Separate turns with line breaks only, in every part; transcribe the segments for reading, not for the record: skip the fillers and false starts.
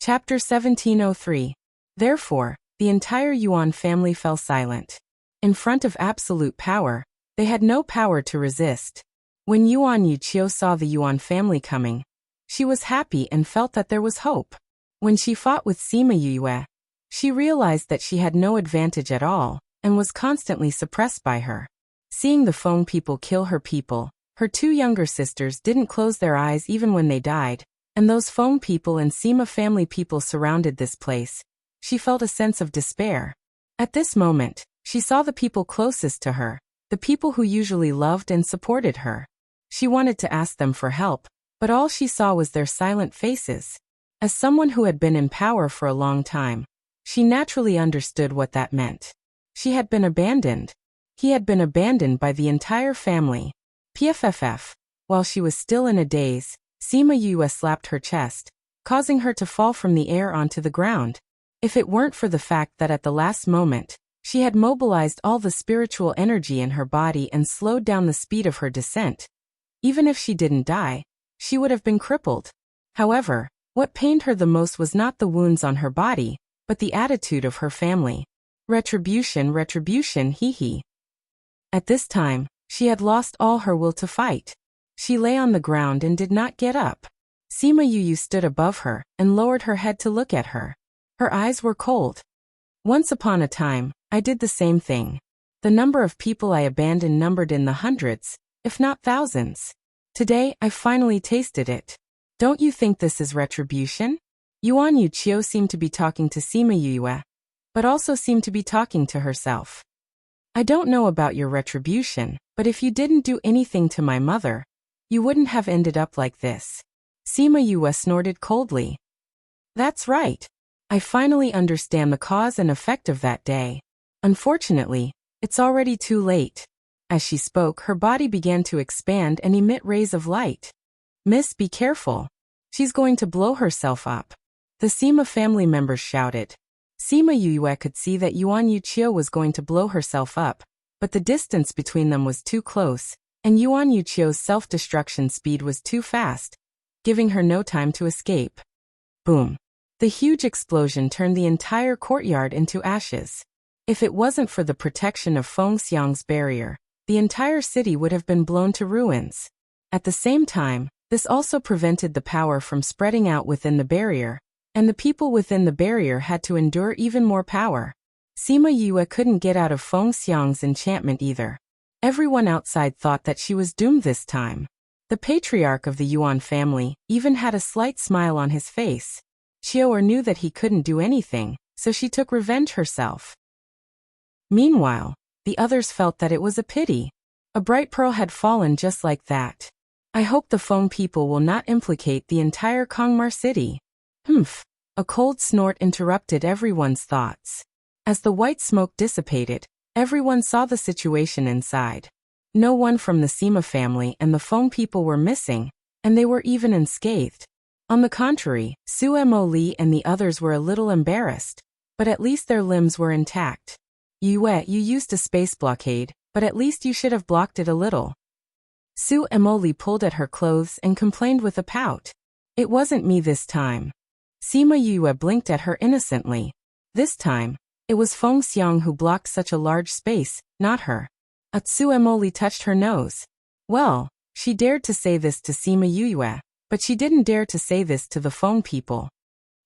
Chapter 1703. Therefore, the entire Yuan family fell silent. In front of absolute power, they had no power to resist. When Yuan Yuqiu saw the Yuan family coming, she was happy and felt that there was hope. When she fought with Sima Yue, she realized that she had no advantage at all, and was constantly suppressed by her. Seeing the Feng people kill her people, her two younger sisters didn't close their eyes even when they died, and those Feng people and Sima family people surrounded this place. She felt a sense of despair. At this moment, she saw the people closest to her, the people who usually loved and supported her. She wanted to ask them for help, but all she saw was their silent faces. As someone who had been in power for a long time, she naturally understood what that meant. She had been abandoned. He had been abandoned by the entire family. PFFF. While she was still in a daze, Sima Yue slapped her chest, causing her to fall from the air onto the ground. If it weren't for the fact that at the last moment, she had mobilized all the spiritual energy in her body and slowed down the speed of her descent. Even if she didn't die, she would have been crippled. However, what pained her the most was not the wounds on her body, but the attitude of her family. Retribution, retribution, hee. At this time, she had lost all her will to fight. She lay on the ground and did not get up. Sima Yue stood above her and lowered her head to look at her. Her eyes were cold. Once upon a time, I did the same thing. The number of people I abandoned numbered in the hundreds, if not thousands. Today, I finally tasted it. Don't you think this is retribution? Yuan Yuqiu seemed to be talking to Sima Yue, but also seemed to be talking to herself. I don't know about your retribution, but if you didn't do anything to my mother, you wouldn't have ended up like this. Sima Yue snorted coldly. That's right. I finally understand the cause and effect of that day. Unfortunately, it's already too late. As she spoke, her body began to expand and emit rays of light. Miss, be careful. She's going to blow herself up. The Sima family members shouted. Sima Yue could see that Yuan Yuqiu was going to blow herself up, but the distance between them was too close, and Yuan Yuqiu's self-destruction speed was too fast, giving her no time to escape. Boom. The huge explosion turned the entire courtyard into ashes. If it wasn't for the protection of Fengxiang's barrier, the entire city would have been blown to ruins. At the same time, this also prevented the power from spreading out within the barrier, and the people within the barrier had to endure even more power. Sima Yue couldn't get out of Fengxiang's enchantment either. Everyone outside thought that she was doomed this time. The patriarch of the Yuan family even had a slight smile on his face. Qiu'er knew that he couldn't do anything, so she took revenge herself. Meanwhile, the others felt that it was a pity. A bright pearl had fallen just like that. I hope the Feng people will not implicate the entire Kongmar city. Humph. A cold snort interrupted everyone's thoughts. As the white smoke dissipated, everyone saw the situation inside. No one from the Sima family and the Feng people were missing, and they were even unscathed. On the contrary, Su Mo Li and the others were a little embarrassed, but at least their limbs were intact. Yue, you used a space blockade, but at least you should have blocked it a little. Su Mo Li pulled at her clothes and complained with a pout. It wasn't me this time. Sima Yue blinked at her innocently. This time, it was Fengxiang who blocked such a large space, not her. Su Mo Li touched her nose. Well, she dared to say this to Sima Yue, but she didn't dare to say this to the Feng people.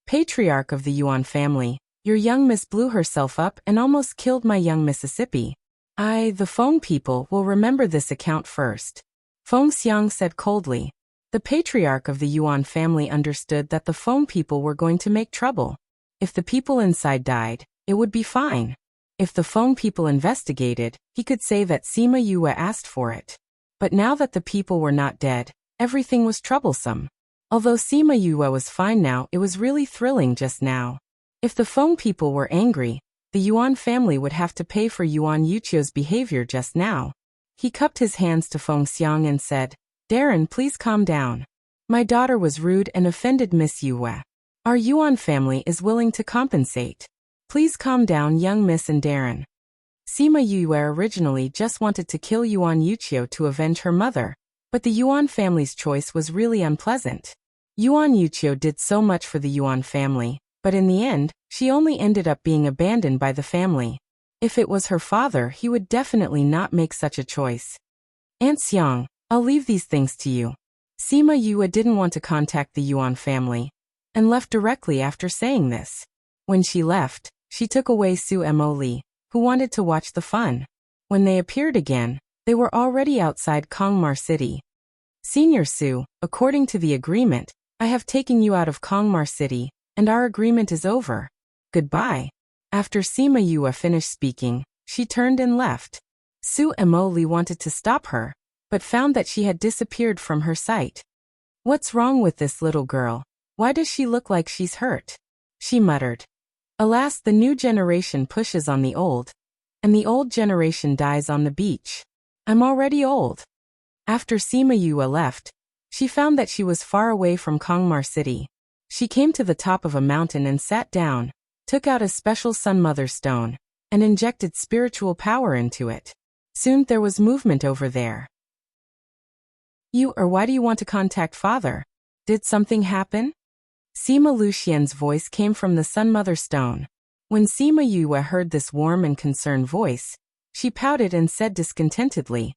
Patriarch of the Yuan family, your young miss blew herself up and almost killed my young Mississippi. The Feng people, will remember this account first. Fengxiang said coldly. The patriarch of the Yuan family understood that the Feng people were going to make trouble. If the people inside died, it would be fine. If the Feng people investigated, he could say that Sima Yue asked for it. But now that the people were not dead, everything was troublesome. Although Sima Yue was fine now, it was really thrilling just now. If the Feng people were angry, the Yuan family would have to pay for Yuan Yuqiu's behavior just now. He cupped his hands to Fengxiang and said, Darren, please calm down. My daughter was rude and offended Miss Yue. Our Yuan family is willing to compensate. Please calm down, young Miss and Darren. Sima Yue originally just wanted to kill Yuan Yuqiu to avenge her mother, but the Yuan family's choice was really unpleasant. Yuan Yuqiu did so much for the Yuan family, but in the end, she only ended up being abandoned by the family. If it was her father, he would definitely not make such a choice. Aunt Xiang, I'll leave these things to you. Sima Yue didn't want to contact the Yuan family, and left directly after saying this. When she left, she took away Su Mo Li, who wanted to watch the fun. When they appeared again, they were already outside Kongmar City. Senior Su, according to the agreement, I have taken you out of Kongmar City, and our agreement is over. Goodbye. After Sima Yue finished speaking, she turned and left. Su Mo Li wanted to stop her, but found that she had disappeared from her sight. What's wrong with this little girl? Why does she look like she's hurt? She muttered. Alas, the new generation pushes on the old, and the old generation dies on the beach. I'm already old. After Sima Yue left, she found that she was far away from Kongmar City. She came to the top of a mountain and sat down, took out a special Sun Mother stone, and injected spiritual power into it. Soon there was movement over there. Why do you want to contact father? Did something happen? Sima Luxian's voice came from the Sun Mother stone. When Sima Yue heard this warm and concerned voice, she pouted and said discontentedly,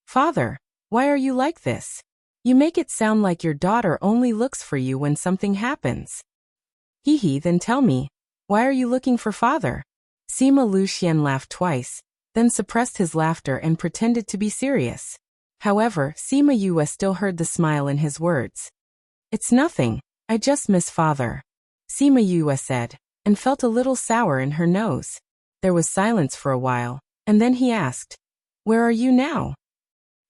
Father, why are you like this? You make it sound like your daughter only looks for you when something happens. Then tell me, why are you looking for father? Sima Luxian laughed twice, then suppressed his laughter and pretended to be serious. However, Sima Yue still heard the smile in his words. It's nothing, I just miss father. Sima Yue said, and felt a little sour in her nose. There was silence for a while, and then he asked, Where are you now?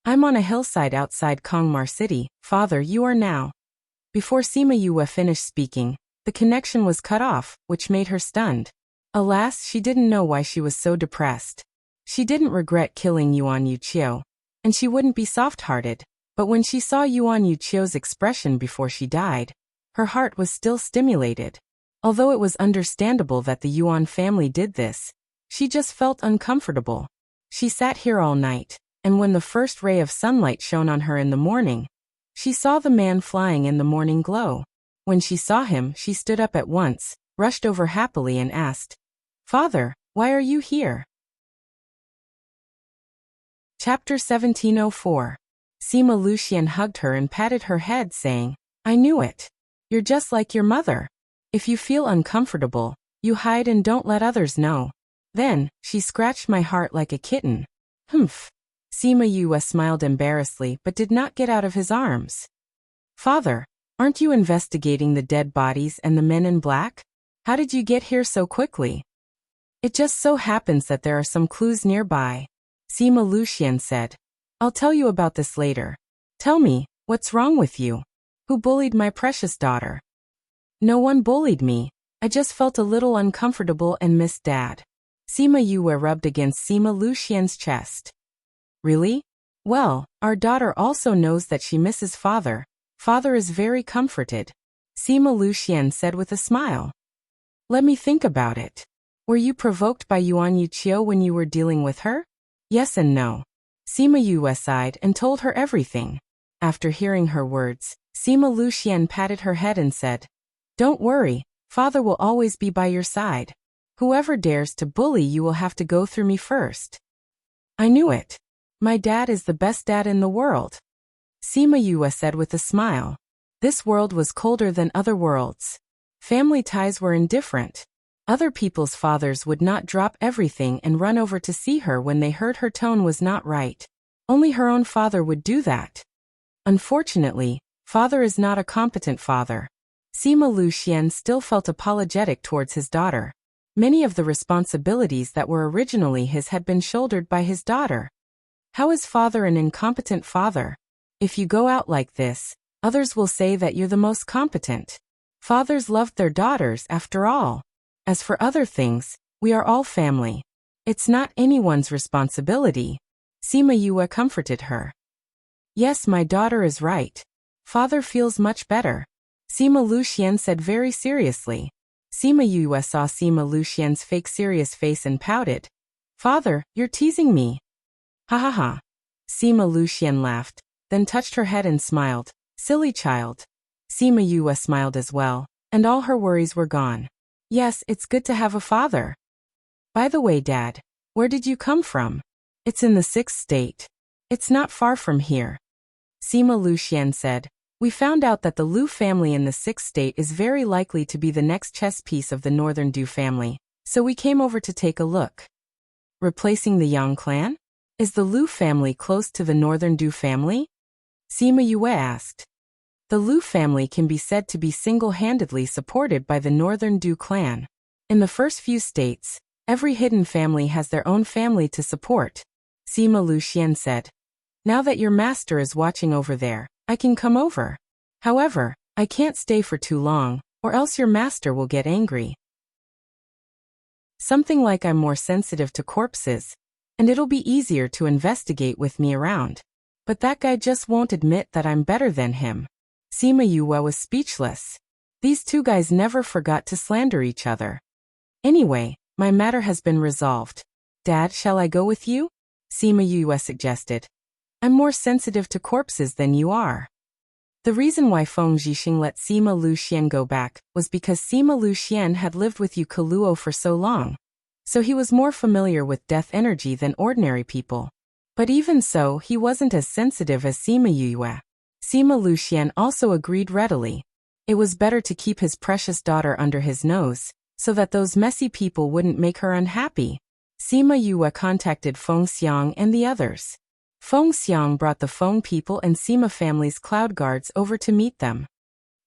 I'm on a hillside outside Kongmar City, father. You are now. Before Sima Yue finished speaking, the connection was cut off, which made her stunned. Alas, she didn't know why she was so depressed. She didn't regret killing Yuan Yuqiu, and she wouldn't be soft-hearted, but when she saw Yuan Yuqiu's expression before she died, her heart was still stimulated. Although it was understandable that the Yuan family did this, she just felt uncomfortable. She sat here all night, and when the first ray of sunlight shone on her in the morning, she saw the man flying in the morning glow. When she saw him, she stood up at once, rushed over happily and asked, Father, why are you here? Chapter 1704. Sima Luxian hugged her and patted her head, saying, I knew it. You're just like your mother. If you feel uncomfortable, you hide and don't let others know. Then, she scratched my heart like a kitten. Humph. Sima Yue smiled embarrassedly but did not get out of his arms. Father, aren't you investigating the dead bodies and the men in black? How did you get here so quickly? It just so happens that there are some clues nearby. Sima Luxian said. I'll tell you about this later. Tell me, what's wrong with you? Who bullied my precious daughter? No one bullied me. I just felt a little uncomfortable and missed Dad. Sima Yue rubbed against Sima Luxian's chest. Really? Well, our daughter also knows that she misses father. Father is very comforted. Sima Luxian said with a smile. Let me think about it. Were you provoked by Yuan Yuqiu when you were dealing with her? Yes and no. Sima Yue sighed and told her everything. After hearing her words, Sima Luxian patted her head and said, Don't worry, father will always be by your side. Whoever dares to bully you will have to go through me first. I knew it. My dad is the best dad in the world. Sima Yue said with a smile. This world was colder than other worlds. Family ties were indifferent. Other people's fathers would not drop everything and run over to see her when they heard her tone was not right. Only her own father would do that. Unfortunately, father is not a competent father. Sima Luxian still felt apologetic towards his daughter. Many of the responsibilities that were originally his had been shouldered by his daughter. How is father an incompetent father? If you go out like this, others will say that you're the most competent. Fathers loved their daughters after all. As for other things, we are all family. It's not anyone's responsibility. Sima Yue comforted her. Yes, my daughter is right. Father feels much better. Sima Luxian said very seriously. Sima Yue saw Sima Luxian's fake serious face and pouted. Father, you're teasing me. Ha ha ha. Sima Luxian laughed, then touched her head and smiled. Silly child. Sima Yue smiled as well, and all her worries were gone. Yes, it's good to have a father. By the way, Dad, where did you come from? It's in the 6th state. It's not far from here. Sima Luxian said, we found out that the Lu family in the 6th state is very likely to be the next chess piece of the Northern Du family, so we came over to take a look. Replacing the Yang clan? Is the Lu family close to the Northern Du family? Sima Yue asked. The Lu family can be said to be single-handedly supported by the Northern Du clan. In the first few states, every hidden family has their own family to support, Sima Luxian said. Now that your master is watching over there, I can come over. However, I can't stay for too long, or else your master will get angry. Something like I'm more sensitive to corpses, and it'll be easier to investigate with me around. But that guy just won't admit that I'm better than him. Sima Yue was speechless. These two guys never forgot to slander each other. Anyway, my matter has been resolved. Dad, shall I go with you? Sima Yue suggested. I'm more sensitive to corpses than you are. The reason why Feng Zhixing let Sima Luxian go back was because Sima Luxian had lived with Yu Keluo for so long. So he was more familiar with death energy than ordinary people. But even so, he wasn't as sensitive as Sima Yue. Sima Luxian also agreed readily. It was better to keep his precious daughter under his nose, so that those messy people wouldn't make her unhappy. Sima Yue contacted Feng Xiang and the others. Feng Xiang brought the Feng people and Sima family's cloud guards over to meet them.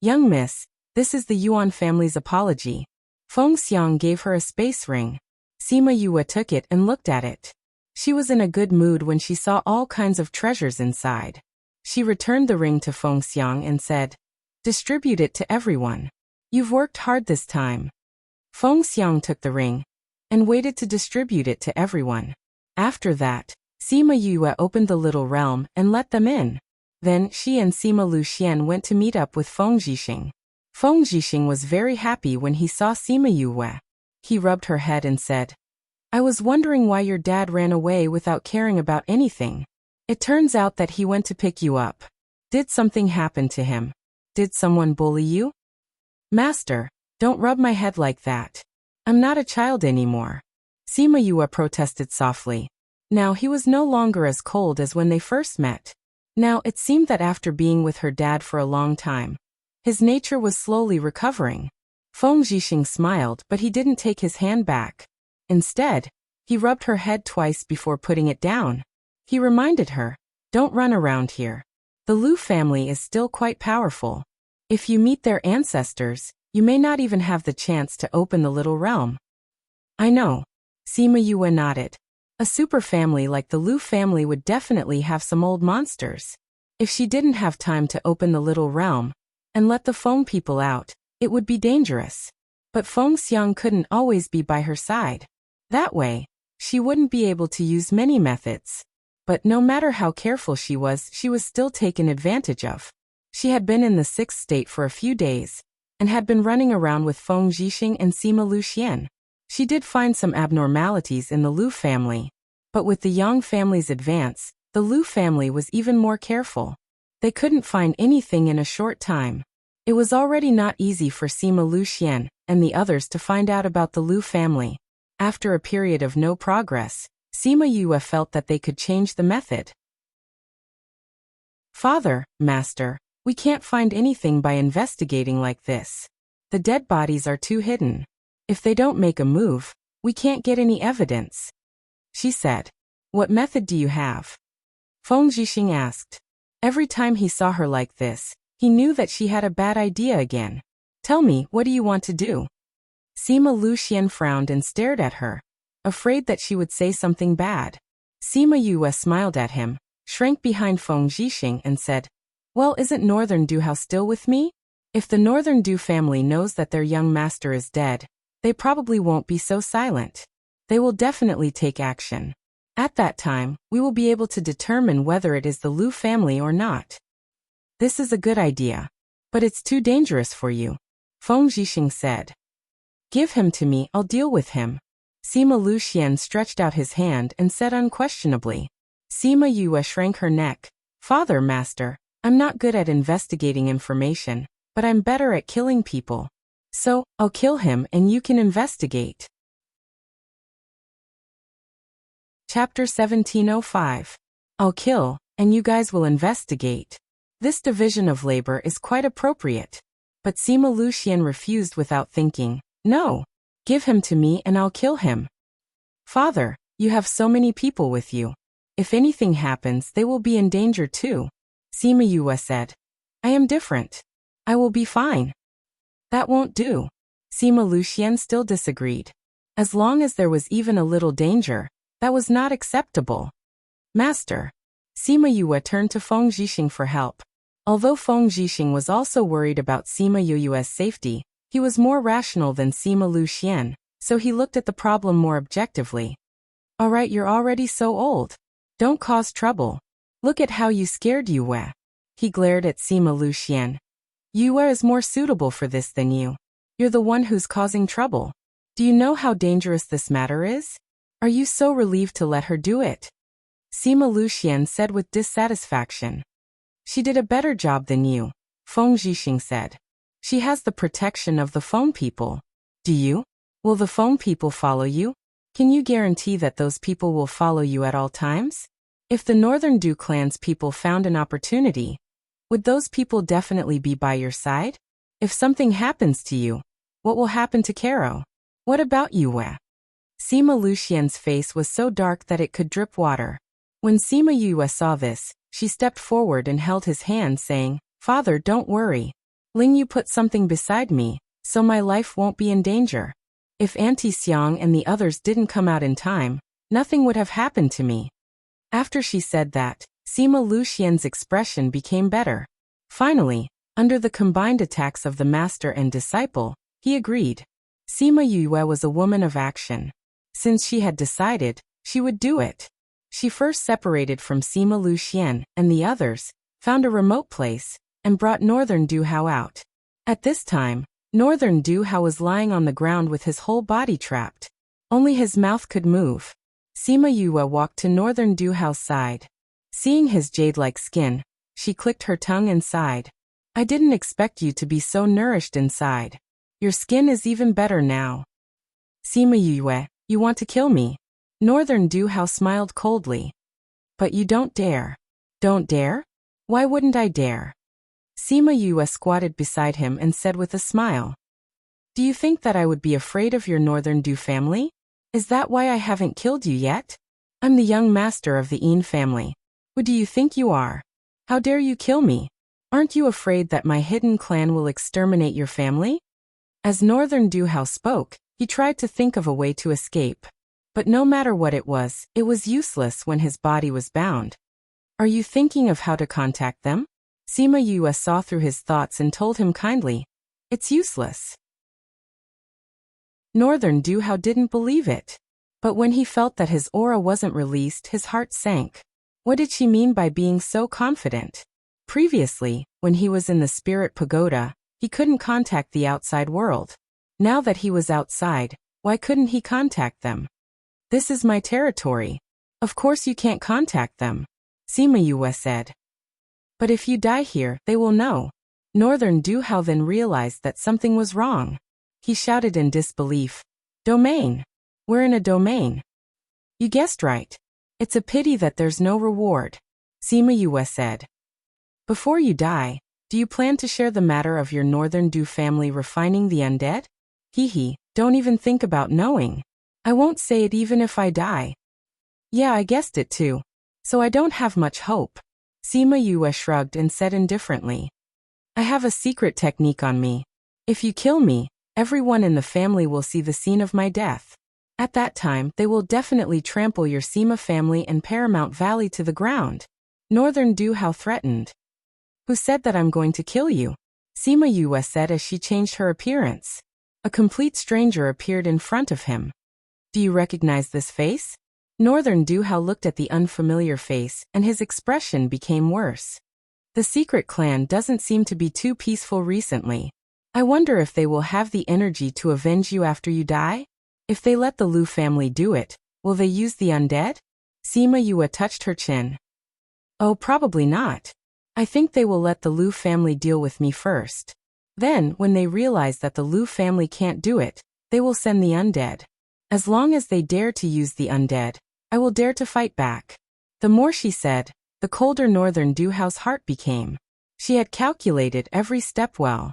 Young miss, this is the Yuan family's apology. Feng Xiang gave her a space ring. Sima Yue took it and looked at it. She was in a good mood when she saw all kinds of treasures inside. She returned the ring to Feng Xiang and said, distribute it to everyone. You've worked hard this time. Feng Xiang took the ring and waited to distribute it to everyone. After that, Sima Yue opened the little realm and let them in. Then she and Sima Luxian went to meet up with Feng Zhixing. Feng Zhixing was very happy when he saw Sima Yue. He rubbed her head and said, I was wondering why your dad ran away without caring about anything. It turns out that he went to pick you up. Did something happen to him? Did someone bully you? Master, don't rub my head like that. I'm not a child anymore. Sima Yue protested softly. Now he was no longer as cold as when they first met. Now it seemed that after being with her dad for a long time, his nature was slowly recovering. Feng Zhixing smiled, but he didn't take his hand back. Instead, he rubbed her head twice before putting it down. He reminded her, don't run around here. The Lu family is still quite powerful. If you meet their ancestors, you may not even have the chance to open the little realm. I know. Sima Yue nodded. A super family like the Lu family would definitely have some old monsters. If she didn't have time to open the little realm and let the Feng people out, it would be dangerous. But Feng Xiang couldn't always be by her side. That way, she wouldn't be able to use many methods. But no matter how careful she was still taken advantage of. She had been in the 6th state for a few days and had been running around with Feng Zhixing and Sima Luxian. She did find some abnormalities in the Lu family, but with the Yang family's advance, the Lu family was even more careful. They couldn't find anything in a short time. It was already not easy for Sima Luxian and the others to find out about the Lu family. After a period of no progress, Sima Yue felt that they could change the method. Father, Master, we can't find anything by investigating like this. The dead bodies are too hidden. If they don't make a move, we can't get any evidence. She said. What method do you have? Feng Zhixing asked. Every time he saw her like this, he knew that she had a bad idea again. Tell me, what do you want to do? Sima Luxian frowned and stared at her, afraid that she would say something bad. Sima Yue smiled at him, shrank behind Feng Zhixing and said, well, isn't Northern Du House still with me? If the Northern Du family knows that their young master is dead, they probably won't be so silent. They will definitely take action. At that time, we will be able to determine whether it is the Lu family or not. This is a good idea. But it's too dangerous for you, Feng Zhixing said. Give him to me, I'll deal with him. Sima Luxian stretched out his hand and said unquestionably. Sima Yue shrank her neck. Father, Master, I'm not good at investigating information, but I'm better at killing people. So, I'll kill him and you can investigate. Chapter 1705. I'll kill, and you guys will investigate. This division of labor is quite appropriate. But Sima Luxian refused without thinking. No. Give him to me and I'll kill him. Father, you have so many people with you. If anything happens, they will be in danger too. Sima Yue said. I am different. I will be fine. That won't do. Sima Luxian still disagreed. As long as there was even a little danger, that was not acceptable. Master. Sima Yue turned to Feng Zhixing for help. Although Feng Zhixing was also worried about Sima Yue's safety, he was more rational than Sima Luxian, so he looked at the problem more objectively. Alright, you're already so old. Don't cause trouble. Look at how you scared Yue. He glared at Sima Luxian. Yue is more suitable for this than you. You're the one who's causing trouble. Do you know how dangerous this matter is? Are you so relieved to let her do it? Sima Luxian said with dissatisfaction. She did a better job than you, Feng Zhixing said. She has the protection of the phone people. Do you? Will the phone people follow you? Can you guarantee that those people will follow you at all times? If the Northern Du clan's people found an opportunity, would those people definitely be by your side? If something happens to you, what will happen to Caro? What about Yue? Sima Luxian's face was so dark that it could drip water. When Sima Yue saw this, she stepped forward and held his hand saying, Father, don't worry. Ling Yu put something beside me, so my life won't be in danger. If Auntie Xiang and the others didn't come out in time, nothing would have happened to me. After she said that, Sima Luxian's expression became better. Finally, under the combined attacks of the master and disciple, he agreed. Sima Yue was a woman of action. Since she had decided, she would do it. She first separated from Sima Luxian and the others, found a remote place, and brought Northern Du Hao out. At this time, Northern Du Hao was lying on the ground with his whole body trapped. Only his mouth could move. Sima Yue walked to Northern Du Hao's side. Seeing his jade-like skin, she clicked her tongue and sighed. I didn't expect you to be so nourished inside. Your skin is even better now. Sima Yue, you want to kill me? Northern Du Hao smiled coldly. But you don't dare. Don't dare? Why wouldn't I dare? Sima Yue squatted beside him and said with a smile. Do you think that I would be afraid of your Northern Du family? Is that why I haven't killed you yet? I'm the young master of the Yin family. Who do you think you are? How dare you kill me? Aren't you afraid that my hidden clan will exterminate your family? As Northern Du Hao spoke, he tried to think of a way to escape. But no matter what it was useless when his body was bound. Are you thinking of how to contact them? Sima Yue saw through his thoughts and told him kindly. It's useless. Northern Du Hao didn't believe it. But when he felt that his aura wasn't released, his heart sank. What did she mean by being so confident? Previously, when he was in the spirit pagoda, he couldn't contact the outside world. Now that he was outside, why couldn't he contact them? This is my territory. Of course you can't contact them, Sima Yue said. But if you die here, they will know. Northern Du Hao then realized that something was wrong. He shouted in disbelief. Domain. We're in a domain. You guessed right. It's a pity that there's no reward, Sima Yue said. Before you die, do you plan to share the matter of your Northern Du family refining the undead? Don't even think about knowing. I won't say it even if I die. Yeah, I guessed it too. So I don't have much hope. Sima Yue shrugged and said indifferently. I have a secret technique on me. If you kill me, everyone in the family will see the scene of my death. At that time, they will definitely trample your Sima family and Paramount Valley to the ground. Northern Du Hao threatened. Who said that I'm going to kill you? Sima Yue said as she changed her appearance. A complete stranger appeared in front of him. Do you recognize this face? Northern Du Hao looked at the unfamiliar face and his expression became worse. The secret clan doesn't seem to be too peaceful recently. I wonder if they will have the energy to avenge you after you die? If they let the Lu family do it, will they use the undead? Sima Yue touched her chin. Oh, probably not. I think they will let the Lu family deal with me first. Then, when they realize that the Lu family can't do it, they will send the undead. As long as they dare to use the undead, I will dare to fight back. The more she said, the colder Northern Dewhow's heart became. She had calculated every step well.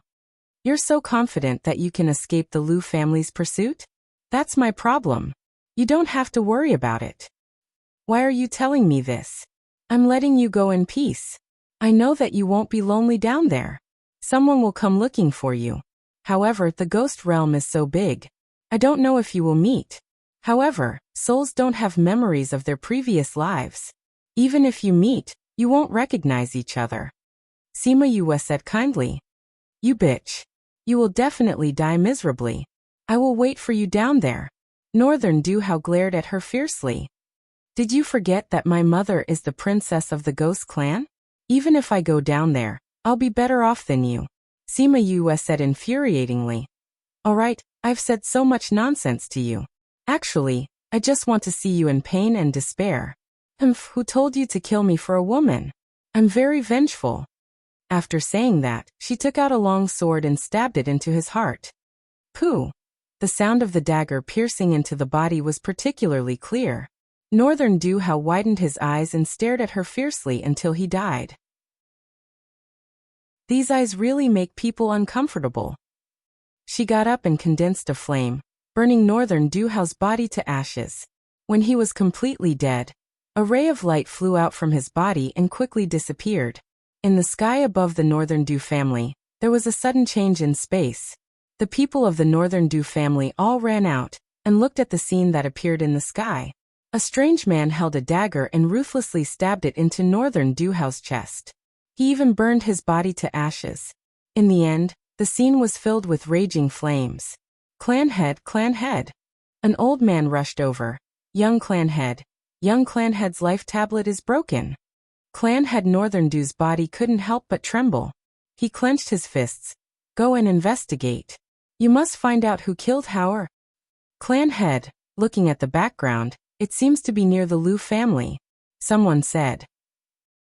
You're so confident that you can escape the Lu family's pursuit? That's my problem. You don't have to worry about it. Why are you telling me this? I'm letting you go in peace. I know that you won't be lonely down there. Someone will come looking for you. However, the ghost realm is so big. I don't know if you will meet. However, souls don't have memories of their previous lives. Even if you meet, you won't recognize each other. Sima Yue said kindly. You bitch. You will definitely die miserably. I will wait for you down there. Northern Dewhow glared at her fiercely. Did you forget that my mother is the princess of the ghost clan? Even if I go down there, I'll be better off than you. Sima Yue said infuriatingly. Alright, I've said so much nonsense to you. Actually, I just want to see you in pain and despair. Who told you to kill me for a woman? I'm very vengeful. After saying that, she took out a long sword and stabbed it into his heart. Pooh! The sound of the dagger piercing into the body was particularly clear. Northern Dewhow widened his eyes and stared at her fiercely until he died. These eyes really make people uncomfortable. She got up and condensed a flame, burning Northern Dewhow's body to ashes. When he was completely dead, a ray of light flew out from his body and quickly disappeared. In the sky above the Northern Dew family, there was a sudden change in space. The people of the Northern Dew family all ran out and looked at the scene that appeared in the sky. A strange man held a dagger and ruthlessly stabbed it into Northern Dewhow's chest. He even burned his body to ashes. In the end, the scene was filled with raging flames. Clan head, clan head. An old man rushed over. Young clan head. Young clan head's life tablet is broken. Clan head Northern Dew's body couldn't help but tremble. He clenched his fists. Go and investigate. You must find out who killed Howard. Clan head, looking at the background, it seems to be near the Lu family. Someone said.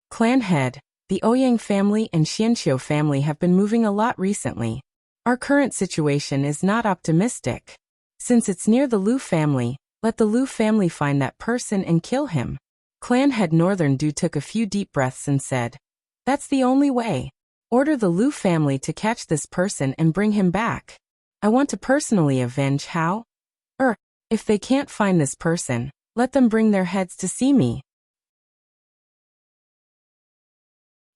Clan head, the Ouyang family and Xianqiu family have been moving a lot recently. Our current situation is not optimistic. Since it's near the Lu family, let the Lu family find that person and kill him. Clan head Northern Dew took a few deep breaths and said, That's the only way. Order the Lu family to catch this person and bring him back. I want to personally avenge Hao. If they can't find this person, let them bring their heads to see me.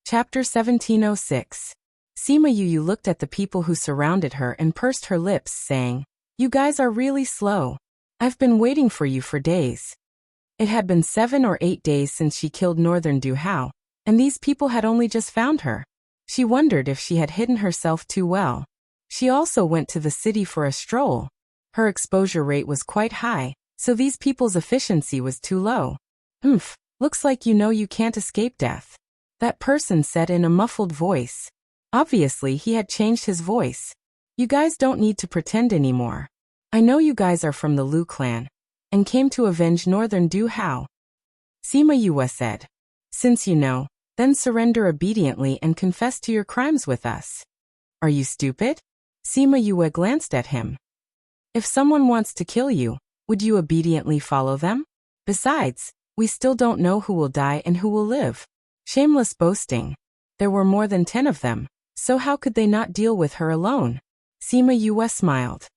Chapter 1706. Sima Yu looked at the people who surrounded her and pursed her lips, saying, You guys are really slow. I've been waiting for you for days. It had been 7 or 8 days since she killed Northern Dewhow, and these people had only just found her. She wondered if she had hidden herself too well. She also went to the city for a stroll. Her exposure rate was quite high, so these people's efficiency was too low. Looks like you know you can't escape death. That person said in a muffled voice. Obviously, he had changed his voice. You guys don't need to pretend anymore. I know you guys are from the Lu clan, and came to avenge Northern Dewhow. Sima Yue said. Since you know, then surrender obediently and confess to your crimes with us. Are you stupid? Sima Yue glanced at him. If someone wants to kill you, would you obediently follow them? Besides, we still don't know who will die and who will live. Shameless boasting. There were more than 10 of them, so how could they not deal with her alone? Sima Yue smiled.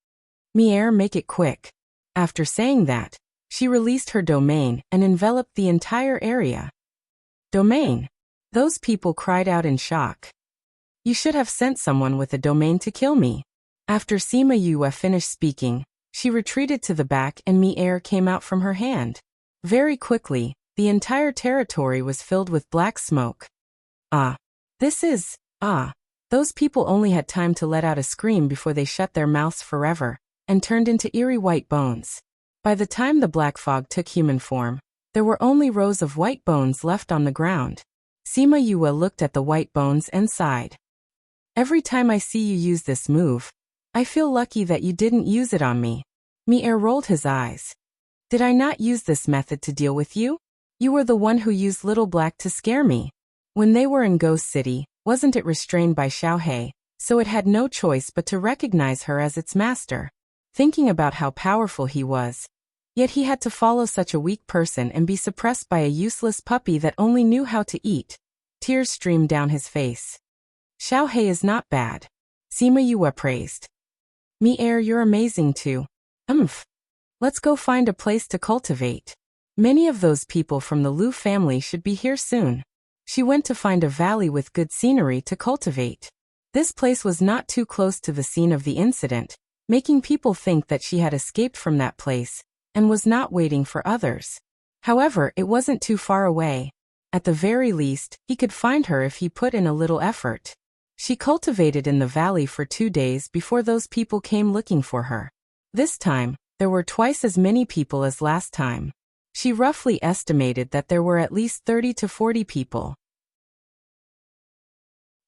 Mier, make it quick. After saying that, she released her domain and enveloped the entire area. Domain? Those people cried out in shock. You should have sent someone with a domain to kill me. After Sima Yue finished speaking, she retreated to the back and Mier came out from her hand. Very quickly, the entire territory was filled with black smoke. Those people only had time to let out a scream before they shut their mouths forever, and turned into eerie white bones. By the time the black fog took human form, there were only rows of white bones left on the ground. Sima Yue looked at the white bones and sighed. Every time I see you use this move, I feel lucky that you didn't use it on me. Mier rolled his eyes. Did I not use this method to deal with you? You were the one who used Little Black to scare me. When they were in Ghost City, wasn't it restrained by Xiaohei, so it had no choice but to recognize her as its master. Thinking about how powerful he was. Yet he had to follow such a weak person and be suppressed by a useless puppy that only knew how to eat. Tears streamed down his face. Xiaohei is not bad. Sima Yue praised. Mi-er, you're amazing too. Let's go find a place to cultivate. Many of those people from the Lu family should be here soon. She went to find a valley with good scenery to cultivate. This place was not too close to the scene of the incident, making people think that she had escaped from that place and was not waiting for others. However, it wasn't too far away. At the very least, he could find her if he put in a little effort. She cultivated in the valley for 2 days before those people came looking for her. This time, there were twice as many people as last time. She roughly estimated that there were at least 30 to 40 people.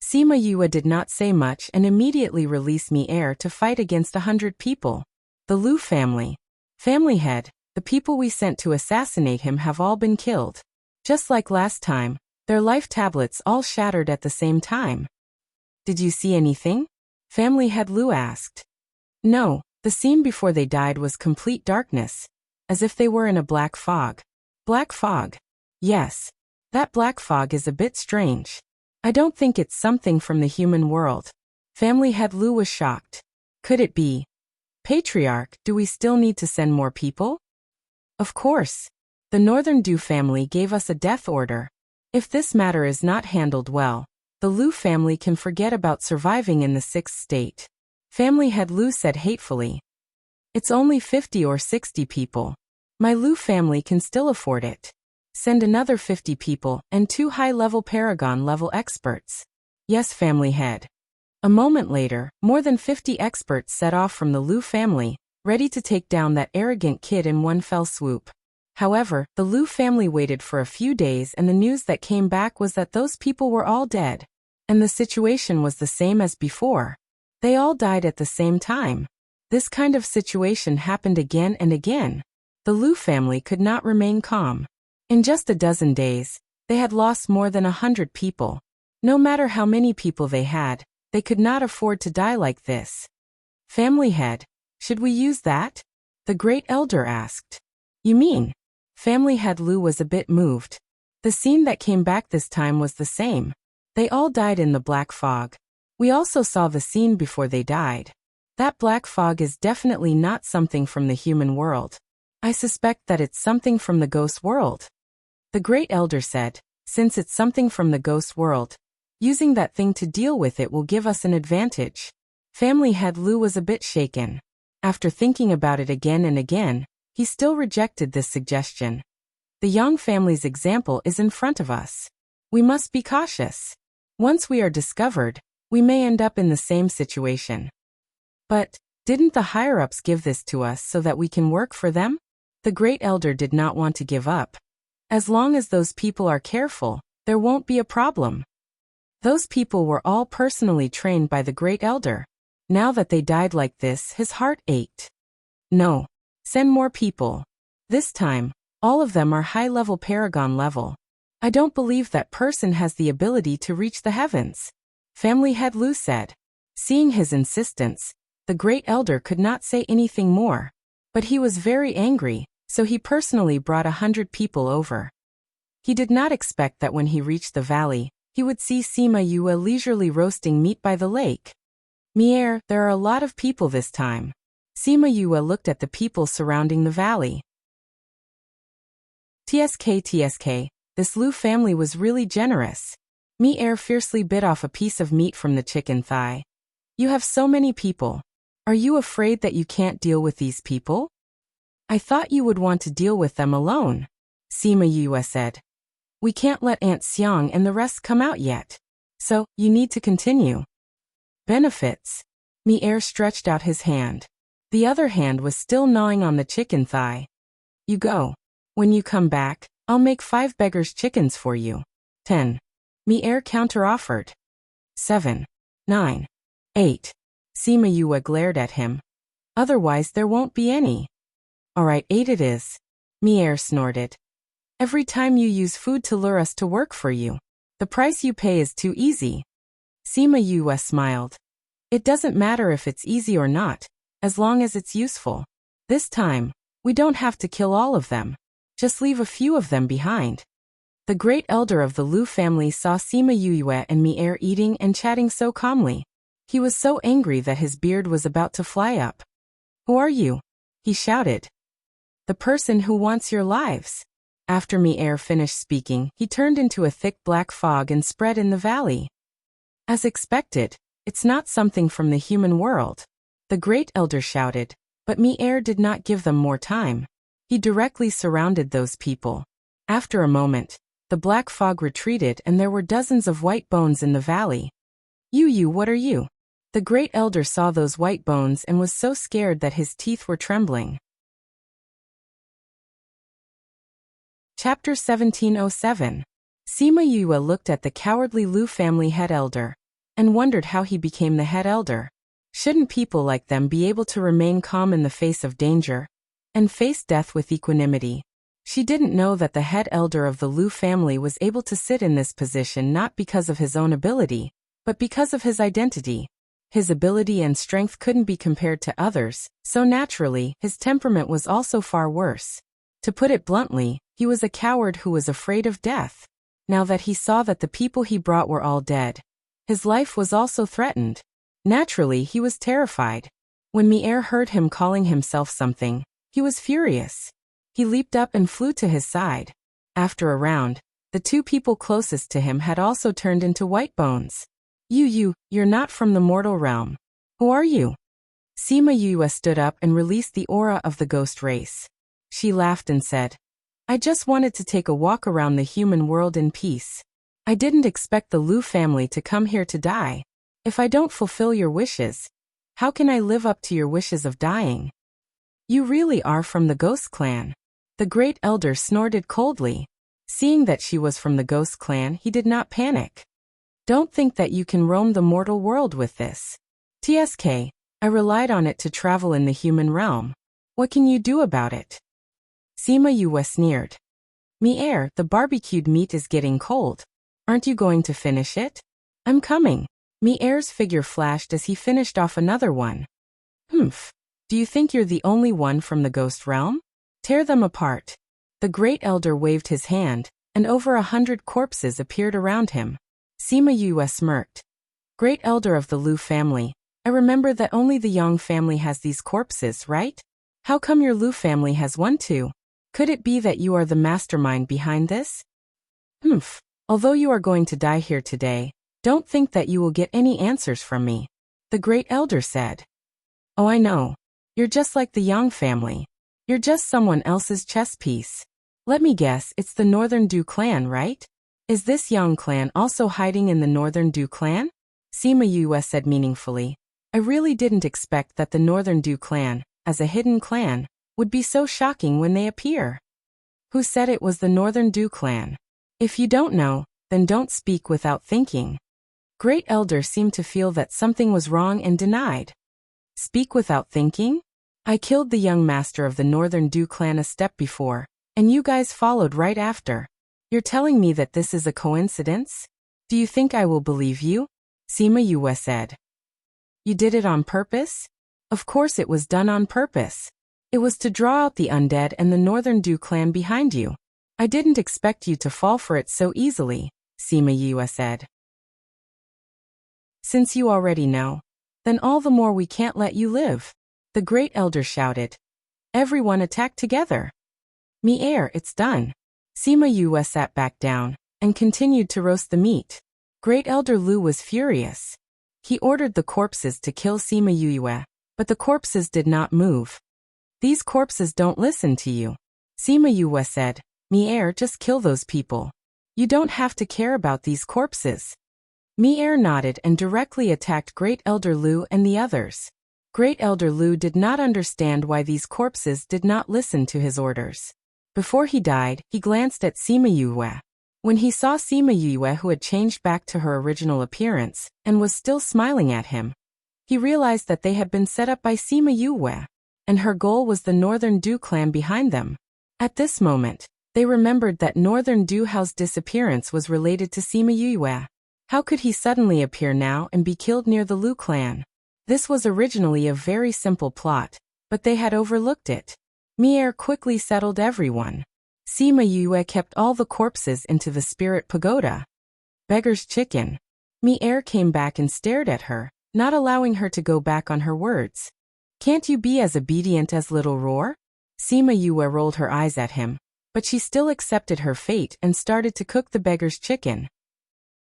Sima Yue did not say much and immediately released Mi-er to fight against 100 people. The Lu family. Family head, the people we sent to assassinate him have all been killed. Just like last time, their life tablets all shattered at the same time. Did you see anything? Family head Lu asked. No, the scene before they died was complete darkness, as if they were in a black fog. Black fog? Yes. That black fog is a bit strange. I don't think it's something from the human world. Family head Lu was shocked. Could it be? Patriarch, do we still need to send more people? Of course. The Northern Du family gave us a death order. If this matter is not handled well, the Lu family can forget about surviving in the 6th state. Family head Lu said hatefully. It's only 50 or 60 people. My Lu family can still afford it. Send another 50 people and 2 high-level Paragon-level experts. Yes, family head. A moment later, more than 50 experts set off from the Lu family, ready to take down that arrogant kid in one fell swoop. However, the Lu family waited for a few days and the news that came back was that those people were all dead. And the situation was the same as before. They all died at the same time. This kind of situation happened again and again. The Lu family could not remain calm. In just a dozen days, they had lost more than 100 people. No matter how many people they had, they could not afford to die like this. Family head, should we use that? The great elder asked. You mean? Family head Lu was a bit moved. The scene that came back this time was the same. They all died in the black fog. We also saw the scene before they died. That black fog is definitely not something from the human world. I suspect that it's something from the ghost world. The great elder said, since it's something from the ghost world, using that thing to deal with it will give us an advantage. Family head Lu was a bit shaken. After thinking about it again and again, he still rejected this suggestion. The Yang family's example is in front of us. We must be cautious. Once we are discovered, we may end up in the same situation. But, didn't the higher-ups give this to us so that we can work for them? The great elder did not want to give up. As long as those people are careful, there won't be a problem. Those people were all personally trained by the great elder. Now that they died like this, his heart ached. No. Send more people. This time, all of them are high-level Paragon level. I don't believe that person has the ability to reach the heavens. Family head Lu said. Seeing his insistence, the great elder could not say anything more. But he was very angry, so he personally brought 100 people over. He did not expect that when he reached the valley, he would see Sima Yue leisurely roasting meat by the lake. Mi-er, there are a lot of people this time. Sima Yue looked at the people surrounding the valley. TSK, this Lu family was really generous. Mi-er fiercely bit off a piece of meat from the chicken thigh. You have so many people. Are you afraid that you can't deal with these people? I thought you would want to deal with them alone. Sima Yue said. We can't let Aunt Xiang and the rest come out yet. So, you need to continue. Benefits. Mi-er stretched out his hand. The other hand was still gnawing on the chicken thigh. You go. When you come back, I'll make 5 beggars' chickens for you. 10. Mi-er counter-offered. 7. 9. 8. Sima Yue glared at him. Otherwise there won't be any. Alright, 8 it is. Mi-er snorted. Every time you use food to lure us to work for you, the price you pay is too easy. Sima Yue smiled. It doesn't matter if it's easy or not, as long as it's useful. This time, we don't have to kill all of them. Just leave a few of them behind. The great elder of the Lu family saw Sima Yue and Mi-Er eating and chatting so calmly. He was so angry that his beard was about to fly up. "Who are you?" he shouted. "The person who wants your lives." After Mi-Er finished speaking, he turned into a thick black fog and spread in the valley. As expected, it's not something from the human world, the great elder shouted, but Mi-Er did not give them more time. He directly surrounded those people. After a moment, the black fog retreated and there were dozens of white bones in the valley. You, what are you?" The great elder saw those white bones and was so scared that his teeth were trembling. Chapter 1707. Sima Yue looked at the cowardly Lu family head elder and wondered how he became the head elder. Shouldn't people like them be able to remain calm in the face of danger and face death with equanimity? She didn't know that the head elder of the Lu family was able to sit in this position not because of his own ability, but because of his identity. His ability and strength couldn't be compared to others, so naturally, his temperament was also far worse. To put it bluntly, he was a coward who was afraid of death. Now that he saw that the people he brought were all dead, his life was also threatened. Naturally, he was terrified. When Mi-Er heard him calling himself something, he was furious. He leaped up and flew to his side. After a round, the two people closest to him had also turned into white bones. You're not from the mortal realm. Who are you?" Sima Yue stood up and released the aura of the ghost race. She laughed and said, "I just wanted to take a walk around the human world in peace. I didn't expect the Lu family to come here to die. If I don't fulfill your wishes, how can I live up to your wishes of dying?" "You really are from the ghost clan?" The great elder snorted coldly. Seeing that she was from the ghost clan, he did not panic. "Don't think that you can roam the mortal world with this. TSK, I relied on it to travel in the human realm. What can you do about it?" Sima Yue sneered. Mi-Er, the barbecued meat is getting cold. Aren't you going to finish it?" "I'm coming." Mi-Er's figure flashed as he finished off another one. "Humph. Do you think you're the only one from the ghost realm? Tear them apart." The great elder waved his hand, and over 100 corpses appeared around him. Sima Yue smirked. "Great elder of the Lu family, I remember that only the Yang family has these corpses, right? How come your Lu family has one too? Could it be that you are the mastermind behind this?" "Humph. Although you are going to die here today, don't think that you will get any answers from me," the great elder said. "Oh, I know. You're just like the Yang family. You're just someone else's chess piece. Let me guess, it's the Northern Du clan, right? Is this Yang clan also hiding in the Northern Du clan?" Sima Yue said meaningfully. "I really didn't expect that the Northern Du clan, as a hidden clan, would be so shocking when they appear." "Who said it was the Northern Du clan? If you don't know, then don't speak without thinking." Great elder seemed to feel that something was wrong and denied. "Speak without thinking? I killed the young master of the Northern Du clan a step before, and you guys followed right after. You're telling me that this is a coincidence? Do you think I will believe you?" Sima Yue said. "You did it on purpose?" "Of course it was done on purpose. It was to draw out the undead and the Northern Du clan behind you. I didn't expect you to fall for it so easily," Sima Yue said. "Since you already know, then all the more we can't let you live," the great elder shouted. Everyone attacked together. Mi-Er, it's done." Sima Yue sat back down and continued to roast the meat. Great Elder Lu was furious. He ordered the corpses to kill Sima Yue, but the corpses did not move. "These corpses don't listen to you," Sima Yue said. "Mi-Er, just kill those people. You don't have to care about these corpses." Mi-Er nodded and directly attacked Great Elder Lu and the others. Great Elder Lu did not understand why these corpses did not listen to his orders. Before he died, he glanced at Sima Yue. When he saw Sima Yue, who had changed back to her original appearance and was still smiling at him, he realized that they had been set up by Sima Yue, and her goal was the Northern Du clan behind them. At this moment, they remembered that Northern Du Hao's disappearance was related to Sima Yue. How could he suddenly appear now and be killed near the Lu clan? This was originally a very simple plot, but they had overlooked it. Mier quickly settled everyone. Sima Yue kept all the corpses into the spirit pagoda. Beggar's chicken. Mier came back and stared at her, not allowing her to go back on her words. Can't you be as obedient as Little Roar? Sima Yue rolled her eyes at him, but she still accepted her fate and started to cook the beggar's chicken.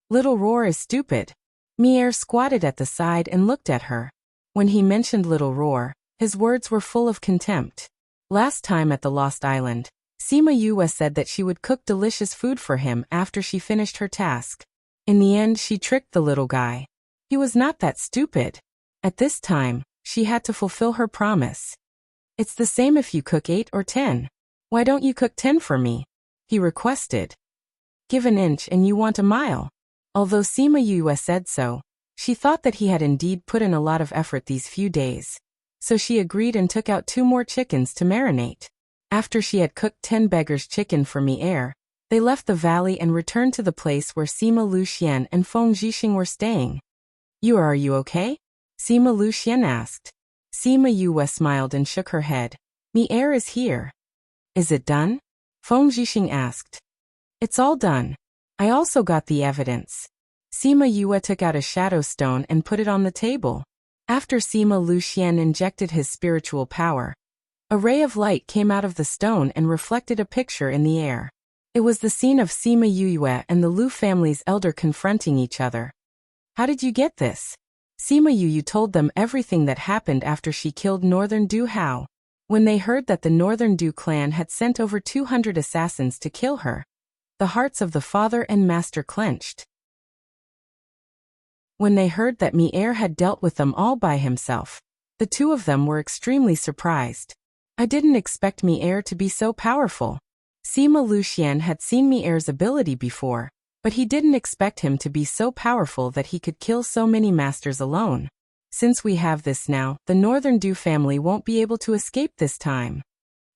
Little Roar is stupid. Mier squatted at the side and looked at her. When he mentioned Little Roar, his words were full of contempt. Last time at the Lost Island, Sima Yue said that she would cook delicious food for him after she finished her task. In the end, she tricked the little guy. He was not that stupid. At this time, she had to fulfill her promise. It's the same if you cook 8 or 10. Why don't you cook 10 for me? He requested. Give an inch and you want a mile. Although Sima Yue said so, she thought that he had indeed put in a lot of effort these few days. So she agreed and took out 2 more chickens to marinate. After she had cooked 10 beggars' chicken for Mier, they left the valley and returned to the place where Sima Luxian and Feng Zhixing were staying. Are you okay? Sima Luxian asked. Sima Yue smiled and shook her head. Mier is here. Is it done? Feng Zhixing asked. It's all done. I also got the evidence. Sima Yue took out a shadow stone and put it on the table. After Sima Luxian injected his spiritual power, a ray of light came out of the stone and reflected a picture in the air. It was the scene of Sima Yue and the Lu family's elder confronting each other. How did you get this? Sima Yue told them everything that happened after she killed Northern Du Hao. When they heard that the Northern Du clan had sent over 200 assassins to kill her, the hearts of the father and master clenched. When they heard that Mier had dealt with them all by himself, the 2 of them were extremely surprised. I didn't expect Mier to be so powerful. Sima Luxian had seen Mier's ability before, but he didn't expect him to be so powerful that he could kill so many masters alone. Since we have this now, the Northern Du family won't be able to escape this time.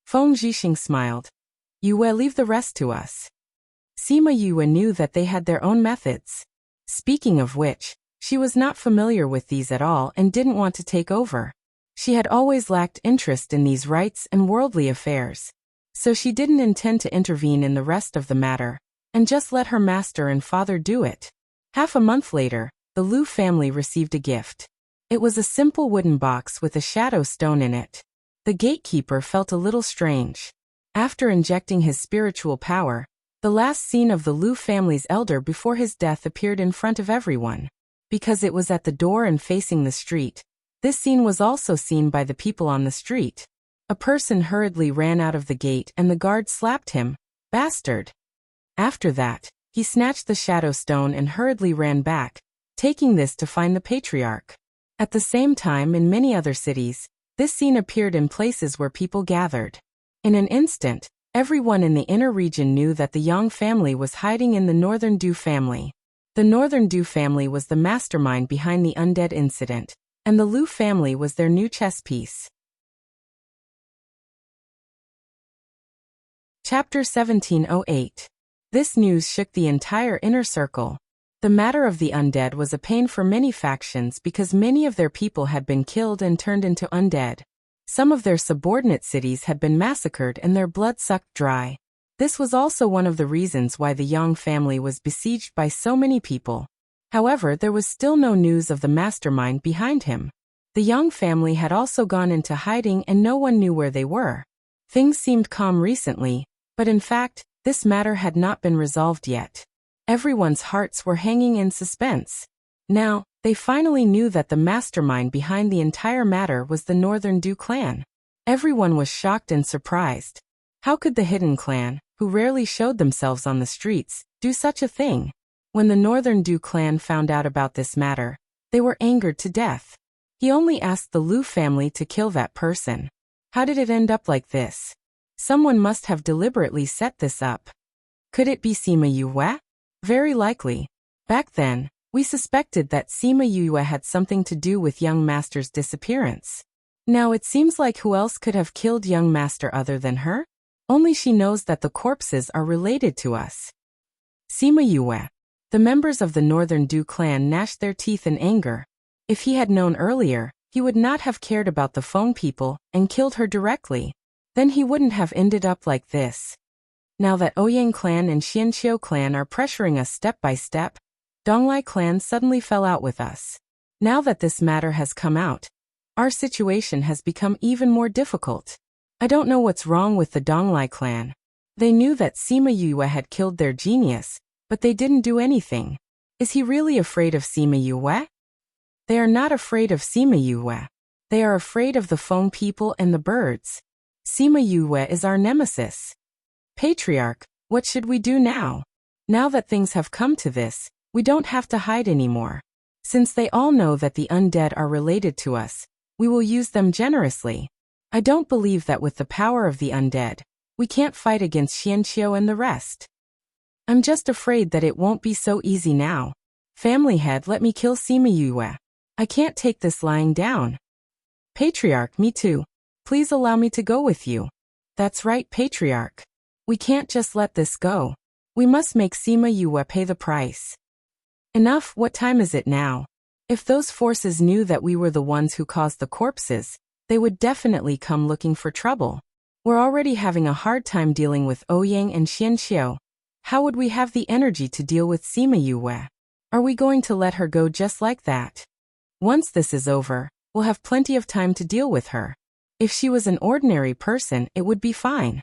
Feng Zhixing smiled. Yue, leave the rest to us. Sima Yue knew that they had their own methods. Speaking of which, she was not familiar with these at all and didn't want to take over. She had always lacked interest in these rites and worldly affairs. So she didn't intend to intervene in the rest of the matter, and just let her master and father do it. Half a month later, the Lu family received a gift. It was a simple wooden box with a shadow stone in it. The gatekeeper felt a little strange. After injecting his spiritual power, the last scene of the Lu family's elder before his death appeared in front of everyone. Because it was at the door and facing the street, this scene was also seen by the people on the street. A person hurriedly ran out of the gate and the guard slapped him. Bastard! After that, he snatched the shadow stone and hurriedly ran back, taking this to find the patriarch. At the same time, in many other cities, this scene appeared in places where people gathered. In an instant, everyone in the inner region knew that the Yang family was hiding in the Northern Du family. The Northern Du family was the mastermind behind the undead incident, and the Lu family was their new chess piece. Chapter 1708. This news shook the entire inner circle. The matter of the undead was a pain for many factions because many of their people had been killed and turned into undead. Some of their subordinate cities had been massacred and their blood sucked dry. This was also one of the reasons why the Yang family was besieged by so many people. However, there was still no news of the mastermind behind him. The Yang family had also gone into hiding and no one knew where they were. Things seemed calm recently, but in fact, this matter had not been resolved yet. Everyone's hearts were hanging in suspense. Now, they finally knew that the mastermind behind the entire matter was the Northern Du clan. Everyone was shocked and surprised. How could the hidden clan, who rarely showed themselves on the streets, do such a thing? When the Northern Du clan found out about this matter, they were angered to death. He only asked the Lu family to kill that person. How did it end up like this? Someone must have deliberately set this up. Could it be Sima Yue? Very likely. Back then, we suspected that Sima Yue had something to do with young master's disappearance. Now it seems like who else could have killed young master other than her? Only she knows that the corpses are related to us. Sima Yue. The members of the Northern Du clan gnashed their teeth in anger. If he had known earlier, he would not have cared about the Feng people and killed her directly. Then he wouldn't have ended up like this. Now that Ouyang clan and Xianqiu clan are pressuring us step by step, Donglai clan suddenly fell out with us. Now that this matter has come out, our situation has become even more difficult. I don't know what's wrong with the Donglai clan. They knew that Sima Yue had killed their genius, but they didn't do anything. Is he really afraid of Sima Yue? They are not afraid of Sima Yue. They are afraid of the Feng people and the birds. Sima Yue is our nemesis. Patriarch, what should we do now? Now that things have come to this, we don't have to hide anymore. Since they all know that the undead are related to us, we will use them generously. I don't believe that with the power of the undead, we can't fight against Xianqiu and the rest. I'm just afraid that it won't be so easy now. Family head, let me kill Sima Yue. I can't take this lying down. Patriarch, me too. Please allow me to go with you. That's right, Patriarch. We can't just let this go. We must make Sima Yue pay the price. Enough, what time is it now? If those forces knew that we were the ones who caused the corpses, they would definitely come looking for trouble. We're already having a hard time dealing with Ouyang and Xianqiu. How would we have the energy to deal with Sima Yue? Are we going to let her go just like that? Once this is over, we'll have plenty of time to deal with her. If she was an ordinary person, it would be fine.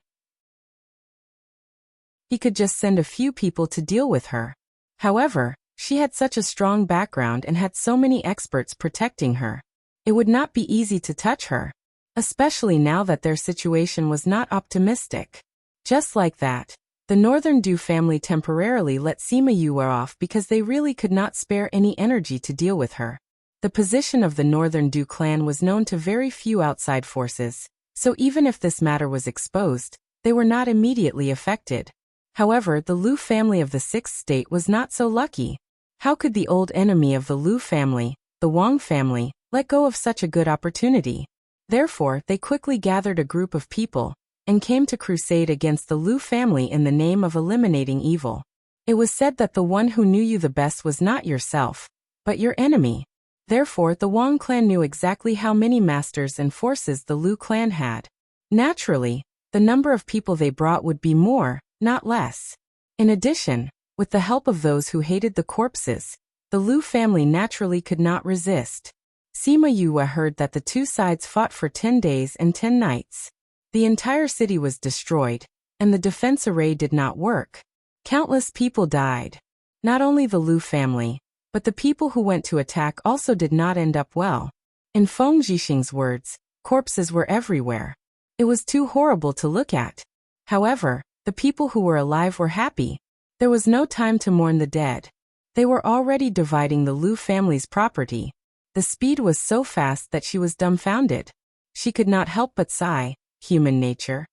He could just send a few people to deal with her. However, she had such a strong background and had so many experts protecting her. It would not be easy to touch her, especially now that their situation was not optimistic. Just like that, the Northern Du family temporarily let Sima Yue off because they really could not spare any energy to deal with her. The position of the Northern Du clan was known to very few outside forces, so even if this matter was exposed, they were not immediately affected. However, the Lu family of the Sixth State was not so lucky. How could the old enemy of the Lu family, the Wang family, let go of such a good opportunity? Therefore, they quickly gathered a group of people and came to crusade against the Lu family in the name of eliminating evil. It was said that the one who knew you the best was not yourself, but your enemy. Therefore, the Wang clan knew exactly how many masters and forces the Lu clan had. Naturally, the number of people they brought would be more, not less. In addition, with the help of those who hated the corpses, the Lu family naturally could not resist. Sima Yue heard that the two sides fought for 10 days and 10 nights. The entire city was destroyed, and the defense array did not work. Countless people died. Not only the Lu family, but the people who went to attack also did not end up well. In Feng Zhixing's words, corpses were everywhere. It was too horrible to look at. However, the people who were alive were happy. There was no time to mourn the dead. They were already dividing the Lu family's property. The speed was so fast that she was dumbfounded. She could not help but sigh. Human nature.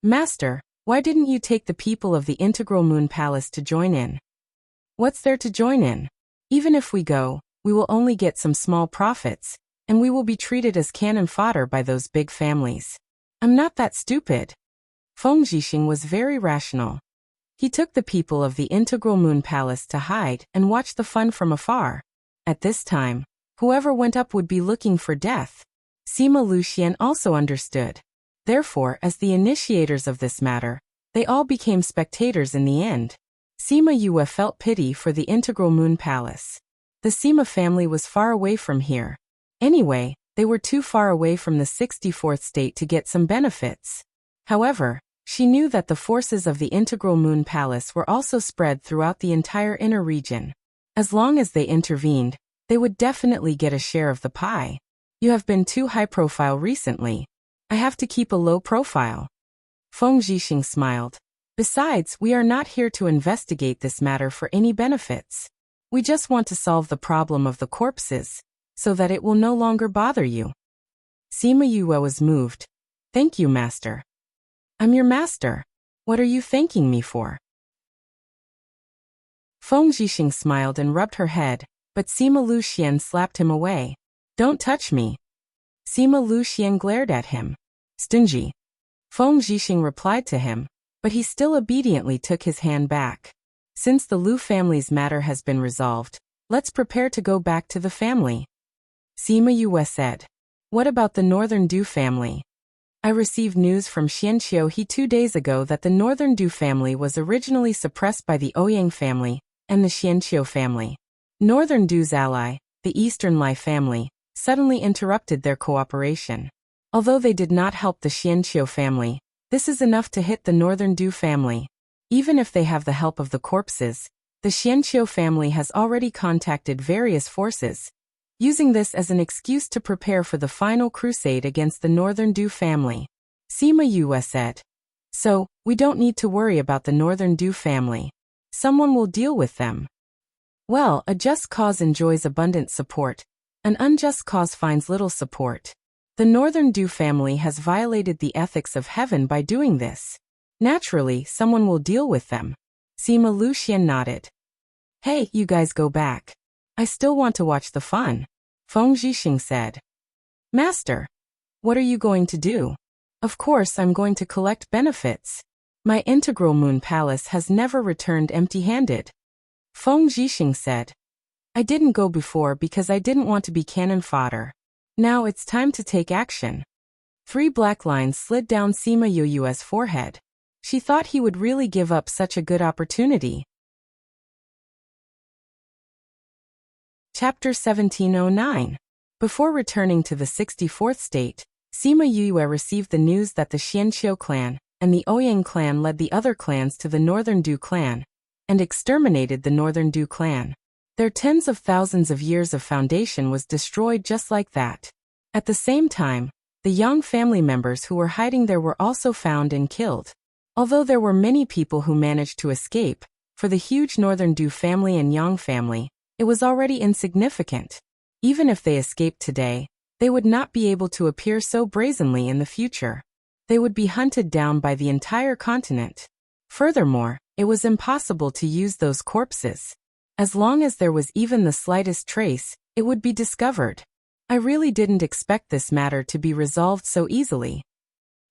Master, why didn't you take the people of the Integral Moon Palace to join in? What's there to join in? Even if we go, we will only get some small profits, and we will be treated as cannon fodder by those big families. I'm not that stupid. Feng Zhixing was very rational. He took the people of the Integral Moon Palace to hide and watch the fun from afar. At this time, whoever went up would be looking for death. Sima Luxian also understood. Therefore, as the initiators of this matter, they all became spectators in the end. Sima Yue felt pity for the Integral Moon Palace. The Sima family was far away from here. Anyway, they were too far away from the 64th state to get some benefits. However, she knew that the forces of the Integral Moon Palace were also spread throughout the entire inner region. As long as they intervened, they would definitely get a share of the pie. You have been too high profile recently. I have to keep a low profile. Feng Zhixing smiled. Besides, we are not here to investigate this matter for any benefits. We just want to solve the problem of the corpses, so that it will no longer bother you. Sima Yue was moved. Thank you, master. I'm your master. What are you thanking me for? Feng Zhixing smiled and rubbed her head, but Sima Luxian slapped him away. Don't touch me. Sima Luxian glared at him. Stingy. Feng Zhixing replied to him, but he still obediently took his hand back. Since the Lu family's matter has been resolved, let's prepare to go back to the family. Sima Yue said. What about the Northern Du family? I received news from Xianqiu He 2 days ago that the Northern Du family was originally suppressed by the Ouyang family and the Xianqiu family. Northern Du's ally, the Eastern Lai family, suddenly interrupted their cooperation. Although they did not help the Xianqiu family, this is enough to hit the Northern Du family. Even if they have the help of the corpses, the Xianqiu family has already contacted various forces, using this as an excuse to prepare for the final crusade against the Northern Du family. Sima Yue said. So, we don't need to worry about the Northern Du family. Someone will deal with them. Well, a just cause enjoys abundant support. An unjust cause finds little support. The Northern Du family has violated the ethics of heaven by doing this. Naturally, someone will deal with them. Sima Luxian nodded. Hey, you guys go back. I still want to watch the fun. Feng Zhixing said. Master, what are you going to do? Of course I'm going to collect benefits. My integral moon palace has never returned empty-handed. Feng Zhixing said. I didn't go before because I didn't want to be cannon fodder. Now it's time to take action. 3 black lines slid down Sima Yue's forehead. She thought he would really give up such a good opportunity. Chapter 1709. Before returning to the 64th state, Sima Yue received the news that the Xianqiu clan and the Ouyang clan led the other clans to the Northern Du clan and exterminated the Northern Du clan. Their tens of thousands of years of foundation was destroyed just like that. At the same time, the Yang family members who were hiding there were also found and killed. Although there were many people who managed to escape, for the huge Northern Du family and Yang family, it was already insignificant. Even if they escaped today, they would not be able to appear so brazenly in the future. They would be hunted down by the entire continent. Furthermore, it was impossible to use those corpses. As long as there was even the slightest trace, it would be discovered. I really didn't expect this matter to be resolved so easily.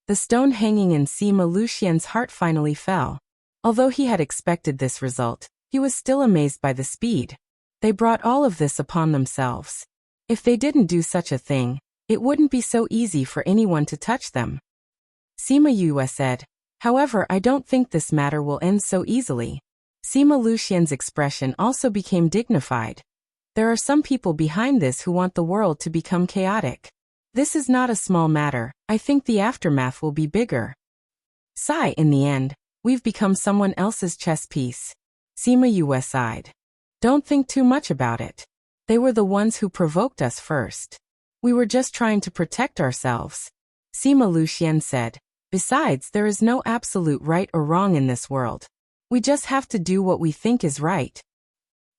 The stone hanging in Sima Luxian's heart finally fell. Although he had expected this result, he was still amazed by the speed. They brought all of this upon themselves. If they didn't do such a thing, it wouldn't be so easy for anyone to touch them. Sima Yue said, however, I don't think this matter will end so easily. Sima Luxian's expression also became dignified. There are some people behind this who want the world to become chaotic. This is not a small matter. I think the aftermath will be bigger. Sigh, in the end, we've become someone else's chess piece. Sima Yue sighed. Don't think too much about it. They were the ones who provoked us first. We were just trying to protect ourselves. Sima Luxian said. Besides, there is no absolute right or wrong in this world. We just have to do what we think is right.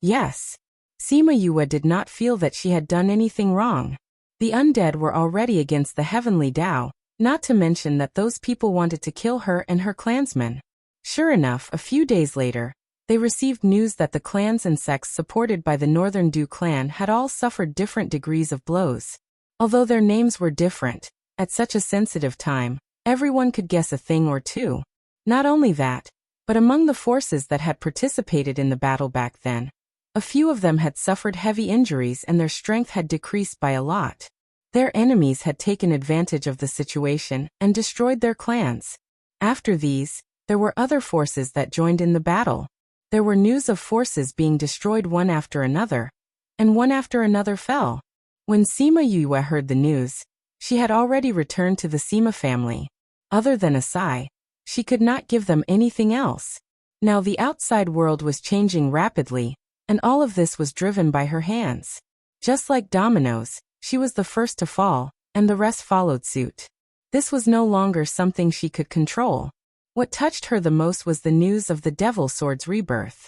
Yes. Sima Yue did not feel that she had done anything wrong. The undead were already against the heavenly Tao, not to mention that those people wanted to kill her and her clansmen. Sure enough, a few days later, they received news that the clans and sects supported by the Northern Du clan had all suffered different degrees of blows. Although their names were different, at such a sensitive time, everyone could guess a thing or two. Not only that, but among the forces that had participated in the battle back then, a few of them had suffered heavy injuries and their strength had decreased by a lot. Their enemies had taken advantage of the situation and destroyed their clans. After these, there were other forces that joined in the battle. There were news of forces being destroyed one after another, and one after another fell. When Sima Yue heard the news, she had already returned to the Sima family. Other than a sigh, she could not give them anything else. Now the outside world was changing rapidly, and all of this was driven by her hands. Just like dominoes, she was the first to fall, and the rest followed suit. This was no longer something she could control. What touched her the most was the news of the Devil Sword's rebirth.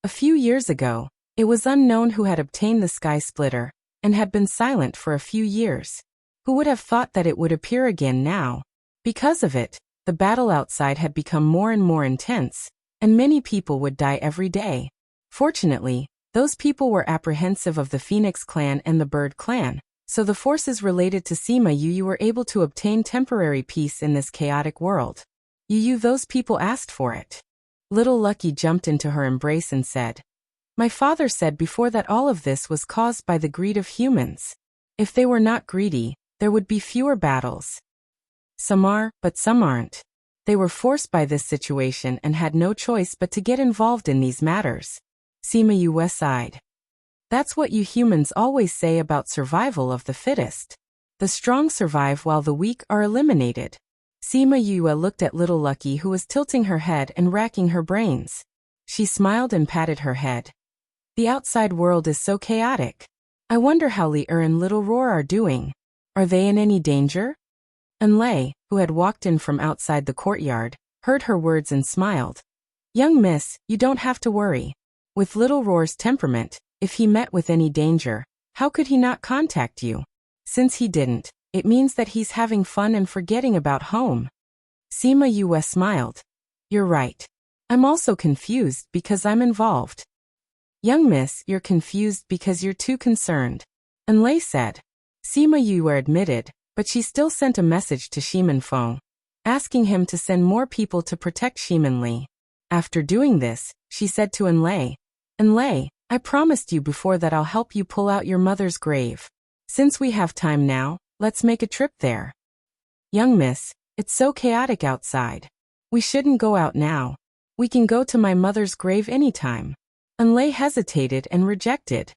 A few years ago, it was unknown who had obtained the Sky Splitter, and had been silent for a few years. Who would have thought that it would appear again now? Because of it, the battle outside had become more and more intense, and many people would die every day. Fortunately, those people were apprehensive of the Phoenix clan and the Bird clan, so the forces related to Sima Yue were able to obtain temporary peace in this chaotic world. Those people asked for it. Little Lucky jumped into her embrace and said, My father said before that all of this was caused by the greed of humans. If they were not greedy, there would be fewer battles. Some are, but some aren't. They were forced by this situation and had no choice but to get involved in these matters. Sima Yue sighed. That's what you humans always say about survival of the fittest. The strong survive while the weak are eliminated. Sima Yue looked at little Lucky, who was tilting her head and racking her brains. She smiled and patted her head. The outside world is so chaotic. I wonder how Li and little Roar are doing. Are they in any danger? And Lei, who had walked in from outside the courtyard, heard her words and smiled. Young miss, you don't have to worry. With little Roar's temperament, if he met with any danger, how could he not contact you? Since he didn't, it means that he's having fun and forgetting about home. Sima Yue smiled. You're right. I'm also confused because I'm involved. Young miss, you're confused because you're too concerned. And Lei said. Sima Yue admitted, but she still sent a message to Shiman Feng, asking him to send more people to protect Shiman Li. After doing this, she said to Enlei, I promised you before that I'll help you pull out your mother's grave. Since we have time now, let's make a trip there. Young miss, it's so chaotic outside. We shouldn't go out now. We can go to my mother's grave anytime. Enlei hesitated and rejected.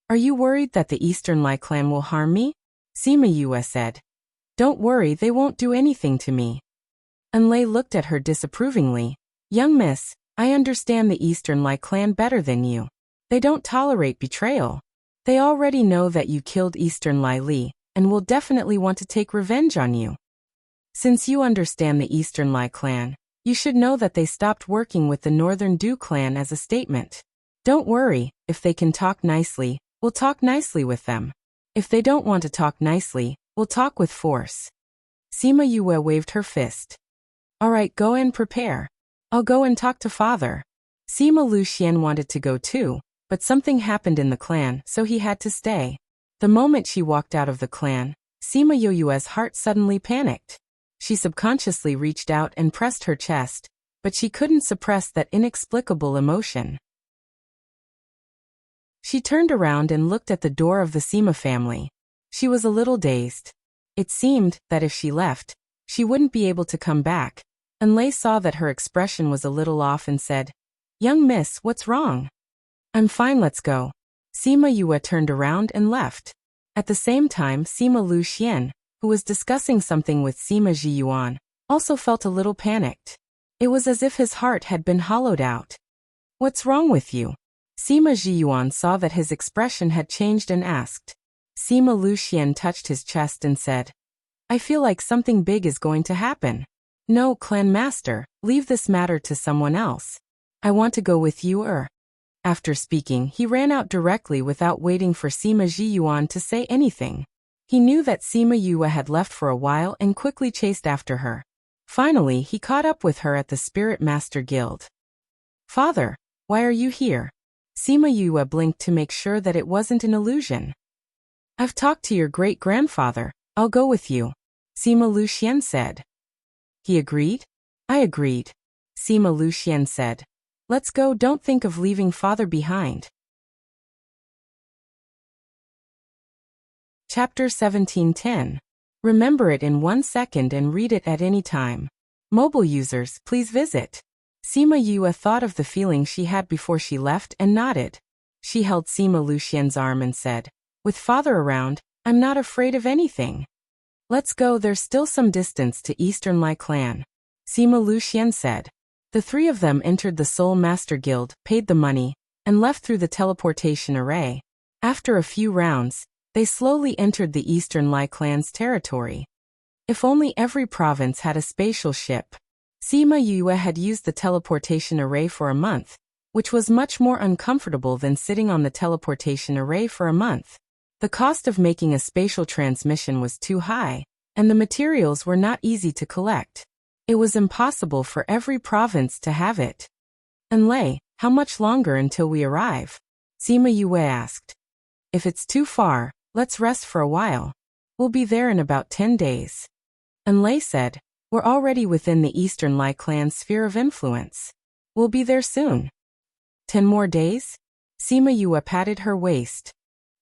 Are you worried that the Eastern Lai clan will harm me? Sima Yue said. Don't worry, they won't do anything to me. Enlei looked at her disapprovingly. Young miss, I understand the Eastern Lai clan better than you. They don't tolerate betrayal. They already know that you killed Eastern Lai Li, and will definitely want to take revenge on you. Since you understand the Eastern Lai clan, you should know that they stopped working with the Northern Du clan as a statement. Don't worry, if they can talk nicely, we'll talk nicely with them. If they don't want to talk nicely, we'll talk with force. Sima Yue waved her fist. Alright, go and prepare. I'll go and talk to father. Sima Luxian wanted to go too, but something happened in the clan, so he had to stay. The moment she walked out of the clan, Sima Yue's heart suddenly panicked. She subconsciously reached out and pressed her chest, but she couldn't suppress that inexplicable emotion. She turned around and looked at the door of the Sima family. She was a little dazed. It seemed that if she left, she wouldn't be able to come back. And Lei saw that her expression was a little off and said, Young miss, what's wrong? I'm fine, let's go. Sima Yue turned around and left. At the same time, Sima Luxian, who was discussing something with Sima Jiyuan, also felt a little panicked. It was as if his heart had been hollowed out. What's wrong with you? Sima Jiyuan saw that his expression had changed and asked. Sima Luxian touched his chest and said, I feel like something big is going to happen. No, clan master, leave this matter to someone else. I want to go with you. After speaking, he ran out directly without waiting for Sima Jiyuan to say anything. He knew that Sima Yue had left for a while and quickly chased after her. Finally, he caught up with her at the Spirit Master Guild. Father, why are you here? Sima Yue blinked to make sure that it wasn't an illusion. I've talked to your great-grandfather. I'll go with you. Sima Luxian said. He agreed? I agreed. Sima Luxian said. Let's go, don't think of leaving father behind. Chapter 1710. Remember it in 1 second and read it at any time. Mobile users, please visit. Sima Yue thought of the feeling she had before she left and nodded. She held Sima Luxian's arm and said, With father around, I'm not afraid of anything. Let's go, there's still some distance to Eastern Lai clan. Sima Luxian said. The three of them entered the Soul Master Guild, paid the money, and left through the teleportation array. After a few rounds, they slowly entered the Eastern Lai clan's territory. If only every province had a spatial ship. Sima Yue had used the teleportation array for a month, which was much more uncomfortable than sitting on the teleportation array for a month. The cost of making a spatial transmission was too high, and the materials were not easy to collect. It was impossible for every province to have it. Enlei, how much longer until we arrive? Sima Yue asked. If it's too far, let's rest for a while. We'll be there in about 10 days. Enlei said, We're already within the Eastern Lai clan's sphere of influence. We'll be there soon. 10 more days? Sima Yue patted her waist.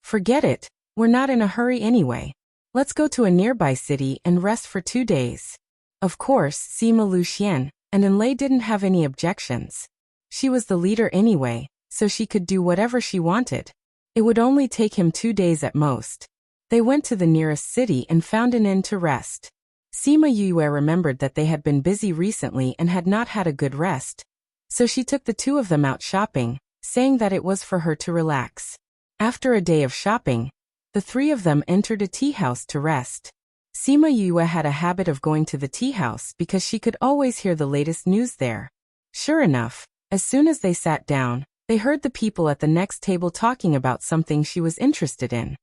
Forget it. We're not in a hurry anyway. Let's go to a nearby city and rest for 2 days. Of course, Sima Luxian and Enlai didn't have any objections. She was the leader anyway, so she could do whatever she wanted. It would only take him 2 days at most. They went to the nearest city and found an inn to rest. Sima Yue remembered that they had been busy recently and had not had a good rest. So she took the two of them out shopping, saying that it was for her to relax. After a day of shopping, the three of them entered a tea house to rest. Sima Yue had a habit of going to the tea house because she could always hear the latest news there. Sure enough, as soon as they sat down, they heard the people at the next table talking about something she was interested in.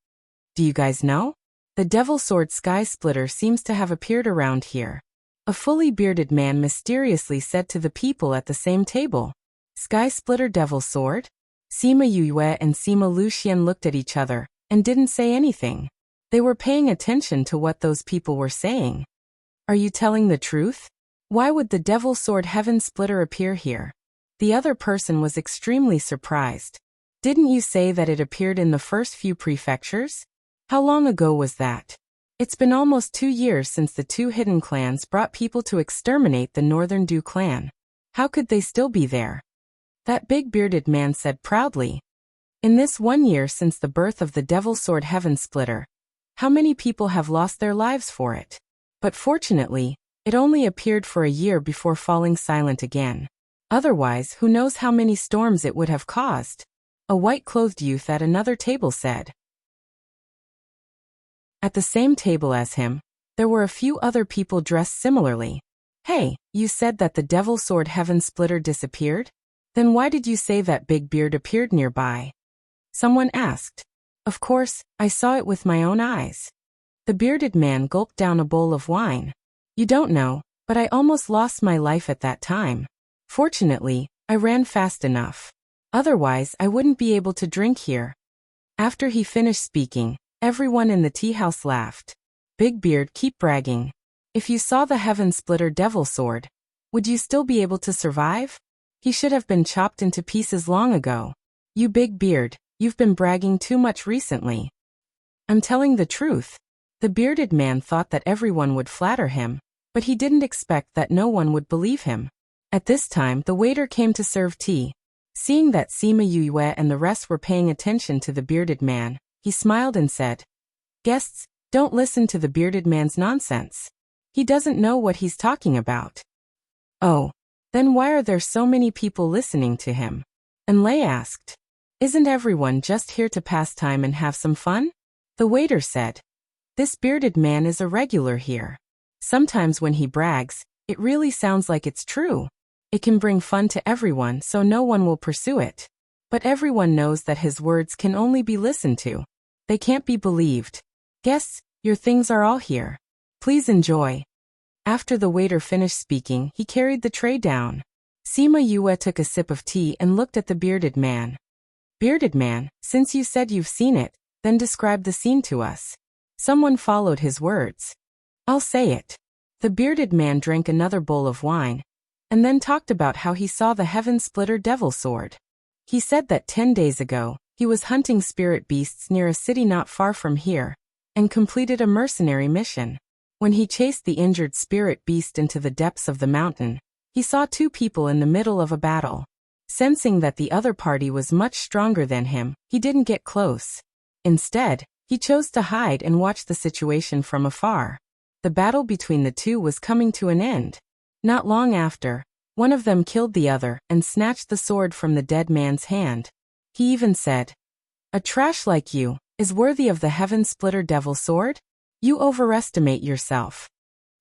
Do you guys know? The Devil Sword Sky Splitter seems to have appeared around here. A fully bearded man mysteriously said to the people at the same table. Sky Splitter Devil Sword? Sima Yue and Sima Luxian looked at each other and didn't say anything. They were paying attention to what those people were saying. Are you telling the truth? Why would the Devil Sword Heaven Splitter appear here? The other person was extremely surprised. Didn't you say that it appeared in the first few prefectures? How long ago was that? It's been almost 2 years since the two hidden clans brought people to exterminate the Northern Du clan. How could they still be there? That big bearded man said proudly. In this 1 year since the birth of the Devil Sword Heaven Splitter, how many people have lost their lives for it? But fortunately, it only appeared for a year before falling silent again. Otherwise, who knows how many storms it would have caused? A white-clothed youth at another table said. At the same table as him, there were a few other people dressed similarly. Hey, you said that the Devil Sword Heaven Splitter disappeared? Then why did you say that Big Beard appeared nearby? Someone asked. Of course, I saw it with my own eyes. The bearded man gulped down a bowl of wine. You don't know, but I almost lost my life at that time. Fortunately, I ran fast enough. Otherwise, I wouldn't be able to drink here. After he finished speaking, everyone in the tea house laughed. Big Beard, keep bragging. If you saw the Heaven Splitter Devil Sword, would you still be able to survive? He should have been chopped into pieces long ago. You Big Beard, you've been bragging too much recently. I'm telling the truth. The bearded man thought that everyone would flatter him, but he didn't expect that no one would believe him. At this time, the waiter came to serve tea. Seeing that Sima Yue and the rest were paying attention to the bearded man, he smiled and said, Guests, don't listen to the bearded man's nonsense. He doesn't know what he's talking about. Oh, then why are there so many people listening to him? Enlai asked. Isn't everyone just here to pass time and have some fun? The waiter said. This bearded man is a regular here. Sometimes when he brags, it really sounds like it's true. It can bring fun to everyone so no one will pursue it. But everyone knows that his words can only be listened to. They can't be believed. Guests, your things are all here. Please enjoy. After the waiter finished speaking, he carried the tray down. Sima Yue took a sip of tea and looked at the bearded man. Bearded man, since you said you've seen it, then describe the scene to us. Someone followed his words. I'll say it. The bearded man drank another bowl of wine, and then talked about how he saw the Heaven Splitter Devil Sword. He said that 10 days ago, he was hunting spirit beasts near a city not far from here, and completed a mercenary mission. When he chased the injured spirit beast into the depths of the mountain, he saw 2 people in the middle of a battle. Sensing that the other party was much stronger than him, he didn't get close. Instead, he chose to hide and watch the situation from afar. The battle between the two was coming to an end. Not long after, one of them killed the other and snatched the sword from the dead man's hand. He even said, A trash like you is worthy of the Heaven Splitter Devil Sword? You overestimate yourself.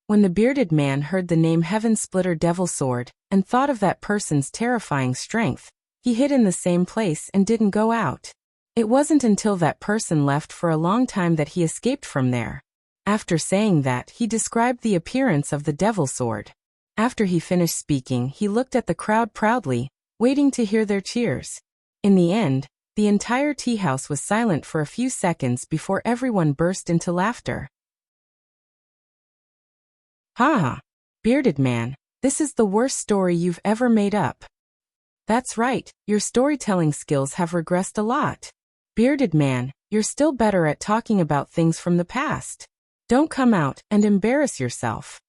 When the bearded man heard the name Heaven Splitter Devil Sword and thought of that person's terrifying strength, he hid in the same place and didn't go out. It wasn't until that person left for a long time that he escaped from there. After saying that, he described the appearance of the Devil Sword. After he finished speaking, he looked at the crowd proudly, waiting to hear their cheers. In the end, the entire tea house was silent for a few seconds before everyone burst into laughter. Ha! Bearded man, this is the worst story you've ever made up. That's right, your storytelling skills have regressed a lot. Bearded man, You're still better at talking about things from the past. Don't come out and embarrass yourself.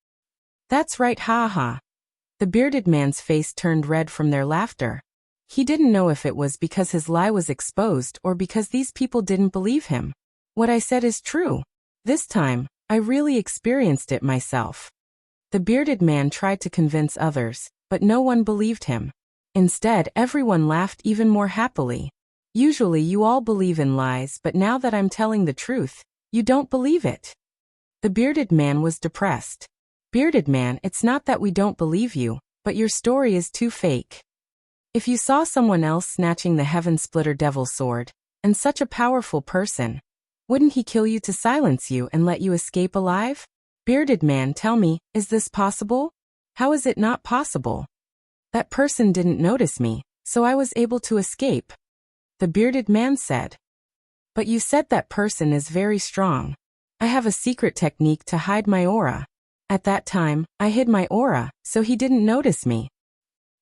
That's right, ha ha. The bearded man's face turned red from their laughter. He didn't know if it was because his lie was exposed or because these people didn't believe him. What I said is true. This time, I really experienced it myself. The bearded man tried to convince others, but no one believed him. Instead, everyone laughed even more happily. Usually you all believe in lies, but now that I'm telling the truth, you don't believe it. The bearded man was depressed. Bearded man, it's not that we don't believe you, but your story is too fake. If you saw someone else snatching the Heaven Splitter Devil Sword, and such a powerful person, wouldn't he kill you to silence you and let you escape alive? Bearded man, tell me, is this possible? How is it not possible? That person didn't notice me, so I was able to escape. The bearded man said. But you said that person is very strong. I have a secret technique to hide my aura. At that time, I hid my aura, so he didn't notice me.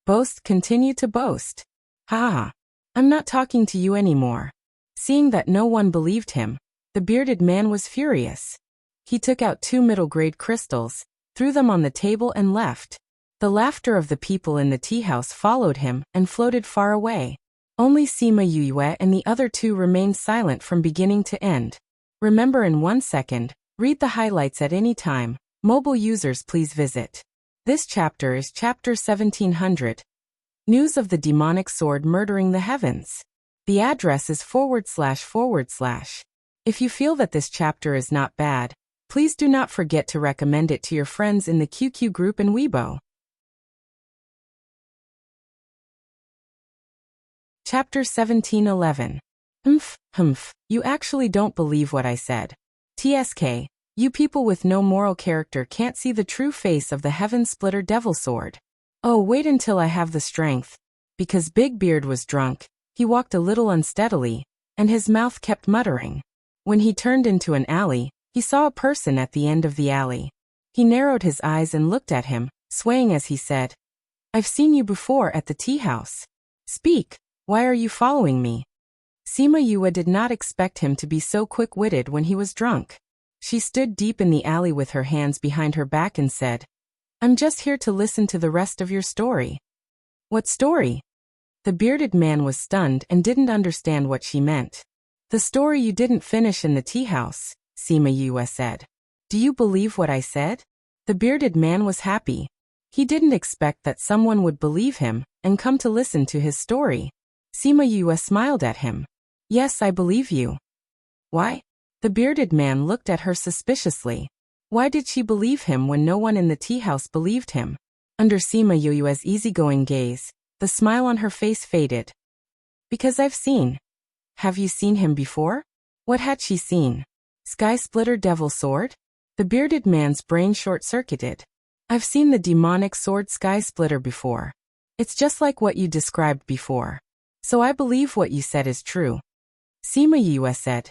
Boast, continue to boast. Ha ha. I'm not talking to you anymore. Seeing that no one believed him, the bearded man was furious. He took out 2 middle-grade crystals, threw them on the table and left. The laughter of the people in the tea house followed him and floated far away. Only Sima Yue and the other 2 remained silent from beginning to end. Remember, in 1 second, read the highlights at any time. Mobile users, please visit. This chapter is chapter 1700. News of the demonic sword murdering the heavens. The address is //. If you feel that this chapter is not bad, please do not forget to recommend it to your friends in the QQ group and Weibo. Chapter 1711. Humph, you actually don't believe what I said. TSK, you people with no moral character can't see the true face of the Heaven Splitter Devil Sword. Oh, wait until I have the strength. Because Big Beard was drunk, he walked a little unsteadily, and his mouth kept muttering. When he turned into an alley, he saw a person at the end of the alley. He narrowed his eyes and looked at him, swaying as he said, I've seen you before at the tea house. Speak, why are you following me? Sima Yue did not expect him to be so quick-witted when he was drunk. She stood deep in the alley with her hands behind her back and said, I'm just here to listen to the rest of your story. What story? The bearded man was stunned and didn't understand what she meant. The story you didn't finish in the tea house, Sima Yue said. Do you believe what I said? The bearded man was happy. He didn't expect that someone would believe him and come to listen to his story. Sima Yue smiled at him. Yes, I believe you. Why? The bearded man looked at her suspiciously. Why did she believe him when no one in the tea house believed him? Under Sima Yue's easygoing gaze, the smile on her face faded. Because I've seen. Have you seen him before? What had she seen? Sky Splitter Devil Sword? The bearded man's brain short-circuited. I've seen the demonic sword Sky Splitter before. It's just like what you described before. So I believe what you said is true. Sima Yue said.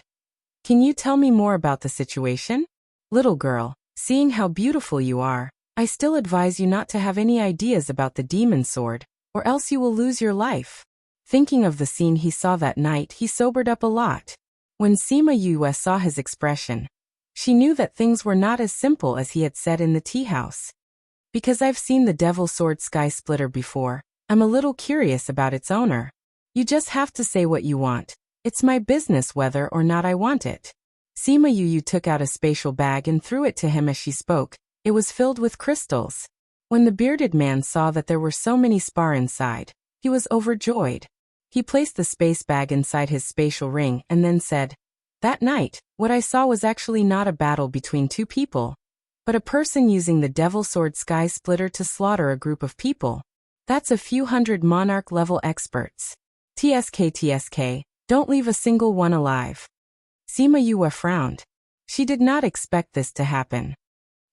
Can you tell me more about the situation? Little girl, seeing how beautiful you are, I still advise you not to have any ideas about the demon sword, or else you will lose your life. Thinking of the scene he saw that night, he sobered up a lot. When Sima Yue saw his expression, she knew that things were not as simple as he had said in the tea house. Because I've seen the Devil Sword Sky Splitter before, I'm a little curious about its owner. You just have to say what you want. It's my business whether or not I want it. Sima Yue took out a spatial bag and threw it to him as she spoke. It was filled with crystals. When the bearded man saw that there were so many spar inside, he was overjoyed. He placed the space bag inside his spatial ring and then said, That night, what I saw was actually not a battle between 2 people, but a person using the Devil Sword Sky Splitter to slaughter a group of people. That's a few hundred monarch-level experts. TSK, don't leave a single one alive. Sima Yue frowned. She did not expect this to happen.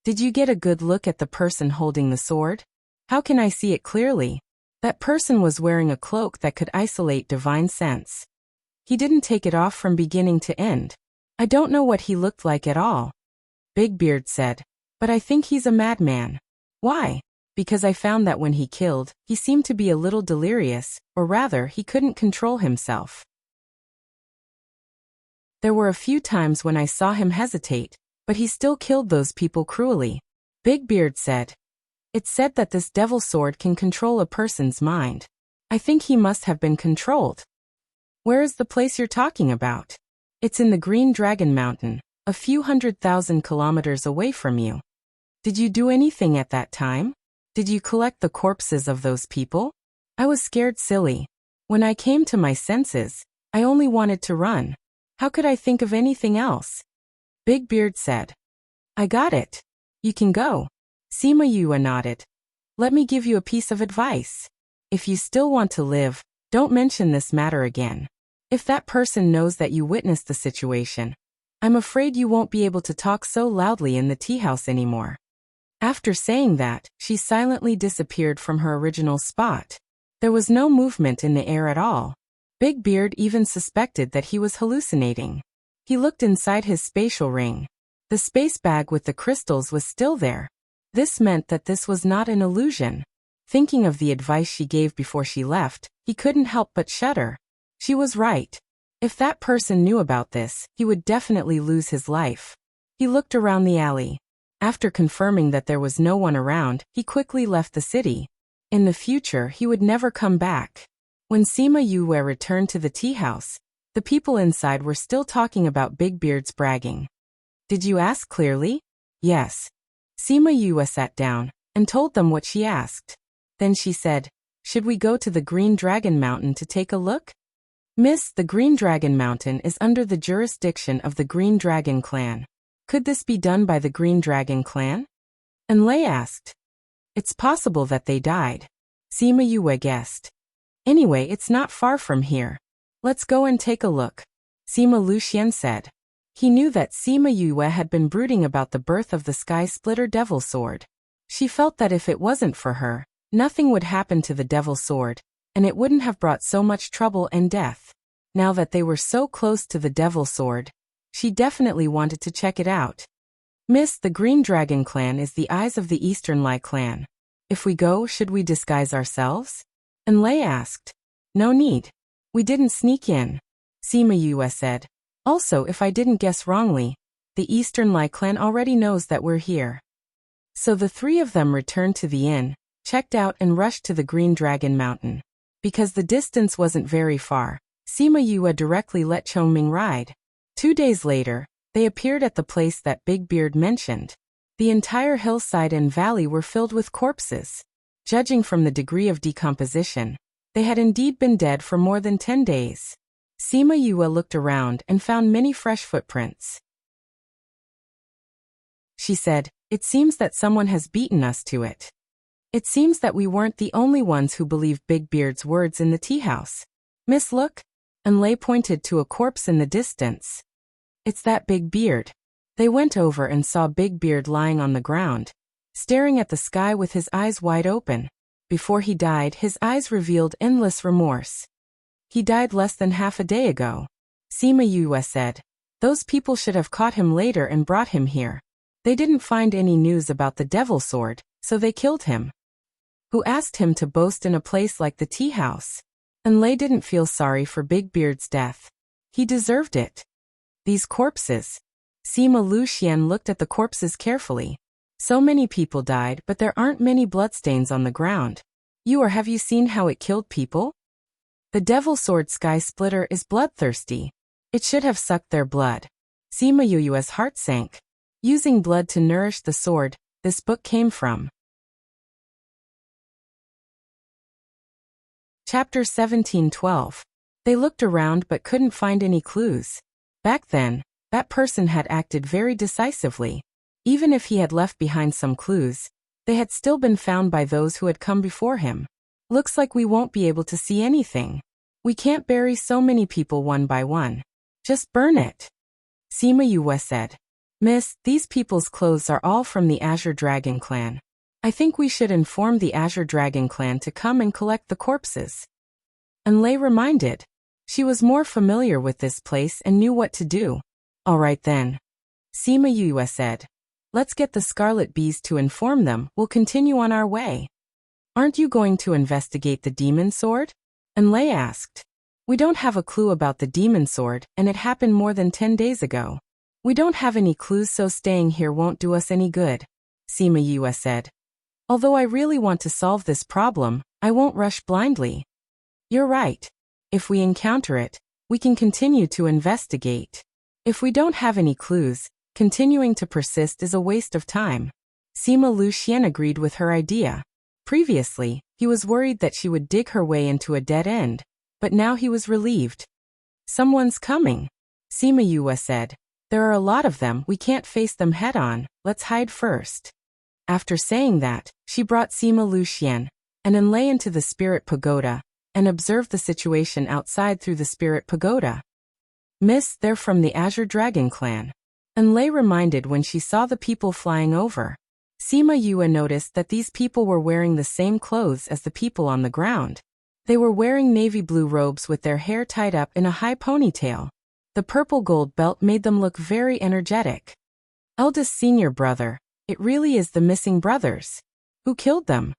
Did you get a good look at the person holding the sword? How can I see it clearly? That person was wearing a cloak that could isolate divine sense. He didn't take it off from beginning to end. I don't know what he looked like at all. Big Beard said, but I think he's a madman. Why? Because I found that when he killed, he seemed to be a little delirious, or rather, he couldn't control himself. There were a few times when I saw him hesitate, but he still killed those people cruelly. Big Beard said. It's said that this devil sword can control a person's mind. I think he must have been controlled. Where is the place you're talking about? It's in the Green Dragon Mountain, a few 100,000 kilometers away from you. Did you do anything at that time? Did you collect the corpses of those people? I was scared silly. When I came to my senses, I only wanted to run. How could I think of anything else? Big Beard said. I got it. You can go. Sima Yue nodded. Let me give you a piece of advice. If you still want to live, don't mention this matter again. If that person knows that you witnessed the situation, I'm afraid you won't be able to talk so loudly in the tea house anymore. After saying that, she silently disappeared from her original spot. There was no movement in the air at all. Big Beard even suspected that he was hallucinating. He looked inside his spatial ring. The space bag with the crystals was still there. This meant that this was not an illusion. Thinking of the advice she gave before she left, he couldn't help but shudder. She was right. If that person knew about this, he would definitely lose his life. He looked around the alley. After confirming that there was no one around, he quickly left the city. In the future, he would never come back. When Sima Yue returned to the tea house, the people inside were still talking about Big Beard's bragging. Did you ask clearly? Yes. Sima Yue sat down and told them what she asked. Then she said, should we go to the Green Dragon Mountain to take a look? Miss, the Green Dragon Mountain is under the jurisdiction of the Green Dragon clan. Could this be done by the Green Dragon clan? And Lei asked. It's possible that they died. Sima Yue guessed. Anyway, it's not far from here. Let's go and take a look. Sima Luxian said. He knew that Sima Yue had been brooding about the birth of the Sky Splitter Devil Sword. She felt that if it wasn't for her, nothing would happen to the Devil Sword, and it wouldn't have brought so much trouble and death. Now that they were so close to the Devil Sword, she definitely wanted to check it out. Miss, the Green Dragon clan is the eyes of the Eastern Lai clan. If we go, should we disguise ourselves? And Lei asked. No need. We didn't sneak in. Sima Yue said. Also, if I didn't guess wrongly, the Eastern Lai clan already knows that we're here. So the three of them returned to the inn, checked out and rushed to the Green Dragon Mountain. Because the distance wasn't very far, Sima Yue directly let Chongming ride. 2 days later, they appeared at the place that Big Beard mentioned. The entire hillside and valley were filled with corpses. Judging from the degree of decomposition, they had indeed been dead for more than 10 days. Sima Yue looked around and found many fresh footprints. She said, it seems that someone has beaten us to it. It seems that we weren't the only ones who believed Big Beard's words in the tea house. Miss, look. And Lei pointed to a corpse in the distance. It's that Big Beard. They went over and saw Big Beard lying on the ground, staring at the sky with his eyes wide open. Before he died, his eyes revealed endless remorse. He died less than half a day ago. Sima Yue said. Those people should have caught him later and brought him here. They didn't find any news about the Devil Sword, so they killed him. Who asked him to boast in a place like the tea house? And Lei didn't feel sorry for Big Beard's death. He deserved it. These corpses. Sima Luxian looked at the corpses carefully. So many people died, but there aren't many bloodstains on the ground. Have you seen how it killed people? The Devil Sword Sky Splitter is bloodthirsty. It should have sucked their blood. Sima Yue's heart sank. Using blood to nourish the sword, this book came from. Chapter 17:12. They looked around but couldn't find any clues. Back then, that person had acted very decisively. Even if he had left behind some clues, they had still been found by those who had come before him. Looks like we won't be able to see anything. We can't bury so many people one by one. Just burn it. Sima Yue said. Miss, these people's clothes are all from the Azure Dragon clan. I think we should inform the Azure Dragon clan to come and collect the corpses. And Lei reminded. She was more familiar with this place and knew what to do. All right then. Sima Yue said. Let's get the Scarlet Bees to inform them. We'll continue on our way. Aren't you going to investigate the demon sword? And Lei asked. We don't have a clue about the demon sword, and it happened more than 10 days ago. We don't have any clues, so staying here won't do us any good, Sima Yue said. Although I really want to solve this problem, I won't rush blindly. You're right. If we encounter it, we can continue to investigate. If we don't have any clues, continuing to persist is a waste of time. Sima Luxian agreed with her idea. Previously, he was worried that she would dig her way into a dead end, but now he was relieved. Someone's coming, Sima Yue said. There are a lot of them, we can't face them head on, let's hide first. After saying that, she brought Sima Luxian and Enlai into the spirit pagoda and observed the situation outside through the spirit pagoda. Miss, they're from the Azure Dragon clan. Enlai reminded when she saw the people flying over. Sima Yue noticed that these people were wearing the same clothes as the people on the ground. They were wearing navy blue robes with their hair tied up in a high ponytail. The purple gold belt made them look very energetic. Eldest senior brother, it really is the missing brothers. Who killed them?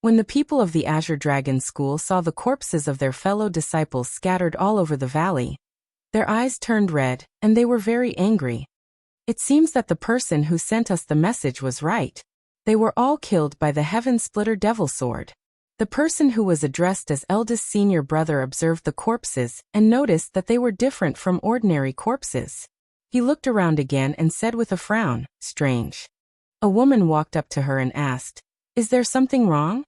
When the people of the Azure Dragon School saw the corpses of their fellow disciples scattered all over the valley, their eyes turned red, and they were very angry. It seems that the person who sent us the message was right. They were all killed by the Heaven Splitter Devil Sword. The person who was addressed as eldest senior brother observed the corpses and noticed that they were different from ordinary corpses. He looked around again and said with a frown, "Strange." A woman walked up to her and asked, "Is there something wrong?"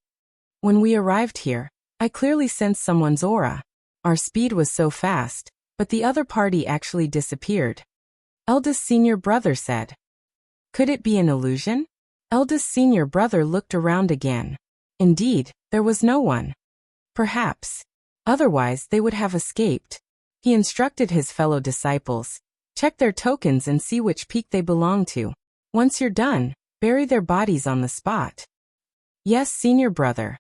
When we arrived here, I clearly sensed someone's aura. Our speed was so fast, but the other party actually disappeared. Eldest senior brother said. Could it be an illusion? Eldest senior brother looked around again. Indeed, there was no one. Perhaps. Otherwise they would have escaped. He instructed his fellow disciples, check their tokens and see which peak they belong to. Once you're done, bury their bodies on the spot. Yes, senior brother.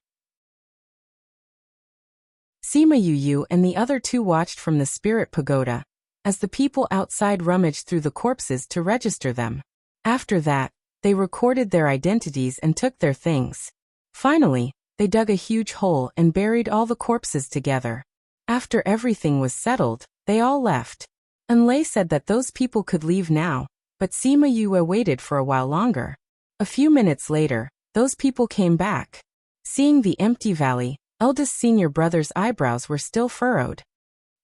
Sima Yu and the other two watched from the spirit pagoda, as the people outside rummaged through the corpses to register them. After that, they recorded their identities and took their things. Finally, they dug a huge hole and buried all the corpses together. After everything was settled, they all left. Enlai said that those people could leave now, but Sima Yue waited for a while longer. A few minutes later, those people came back. Seeing the empty valley, eldest senior brother's eyebrows were still furrowed.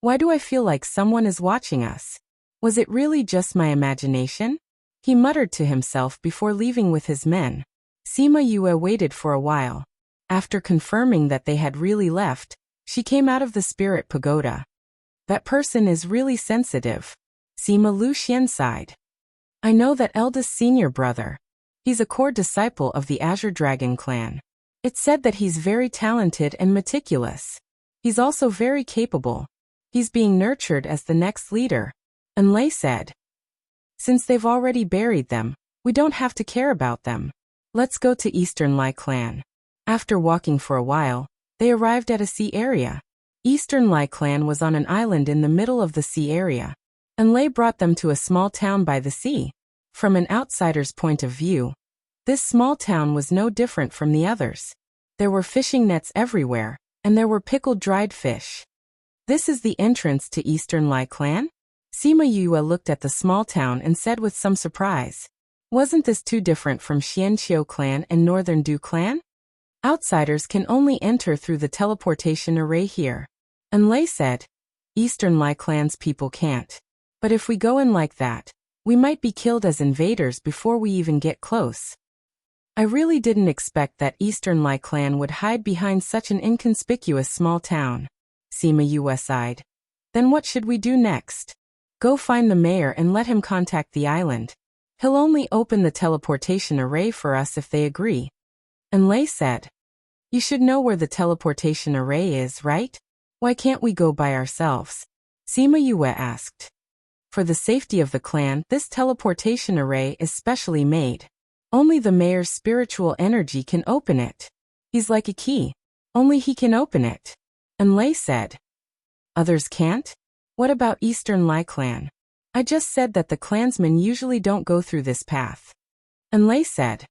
Why do I feel like someone is watching us? Was it really just my imagination? He muttered to himself before leaving with his men. Sima Yue waited for a while. After confirming that they had really left, she came out of the spirit pagoda. That person is really sensitive. Sima Luxian sighed. I know that eldest senior brother. He's a core disciple of the Azure Dragon clan. It's said that he's very talented and meticulous. He's also very capable. He's being nurtured as the next leader. Enlai said. Since they've already buried them, we don't have to care about them. Let's go to Eastern Lai clan. After walking for a while, they arrived at a sea area. Eastern Lai clan was on an island in the middle of the sea area. Enlai brought them to a small town by the sea. From an outsider's point of view, this small town was no different from the others. There were fishing nets everywhere, and there were pickled dried fish. This is the entrance to Eastern Lai clan? Sima Yue looked at the small town and said with some surprise. Wasn't this too different from Xianqiu clan and Northern Du clan? Outsiders can only enter through the teleportation array here. Enlai said. Eastern Lai clan's people can't. But if we go in like that, we might be killed as invaders before we even get close. I really didn't expect that Eastern Lai clan would hide behind such an inconspicuous small town. Sima Yue sighed. Then what should we do next? Go find the mayor and let him contact the island. He'll only open the teleportation array for us if they agree. Enlai said. You should know where the teleportation array is, right? Why can't we go by ourselves? Sima Yue asked. For the safety of the clan, this teleportation array is specially made. Only the mayor's spiritual energy can open it. He's like a key. Only he can open it. Enlai said. Others can't? What about Eastern Lai clan? I just said that the clansmen usually don't go through this path. Enlai said.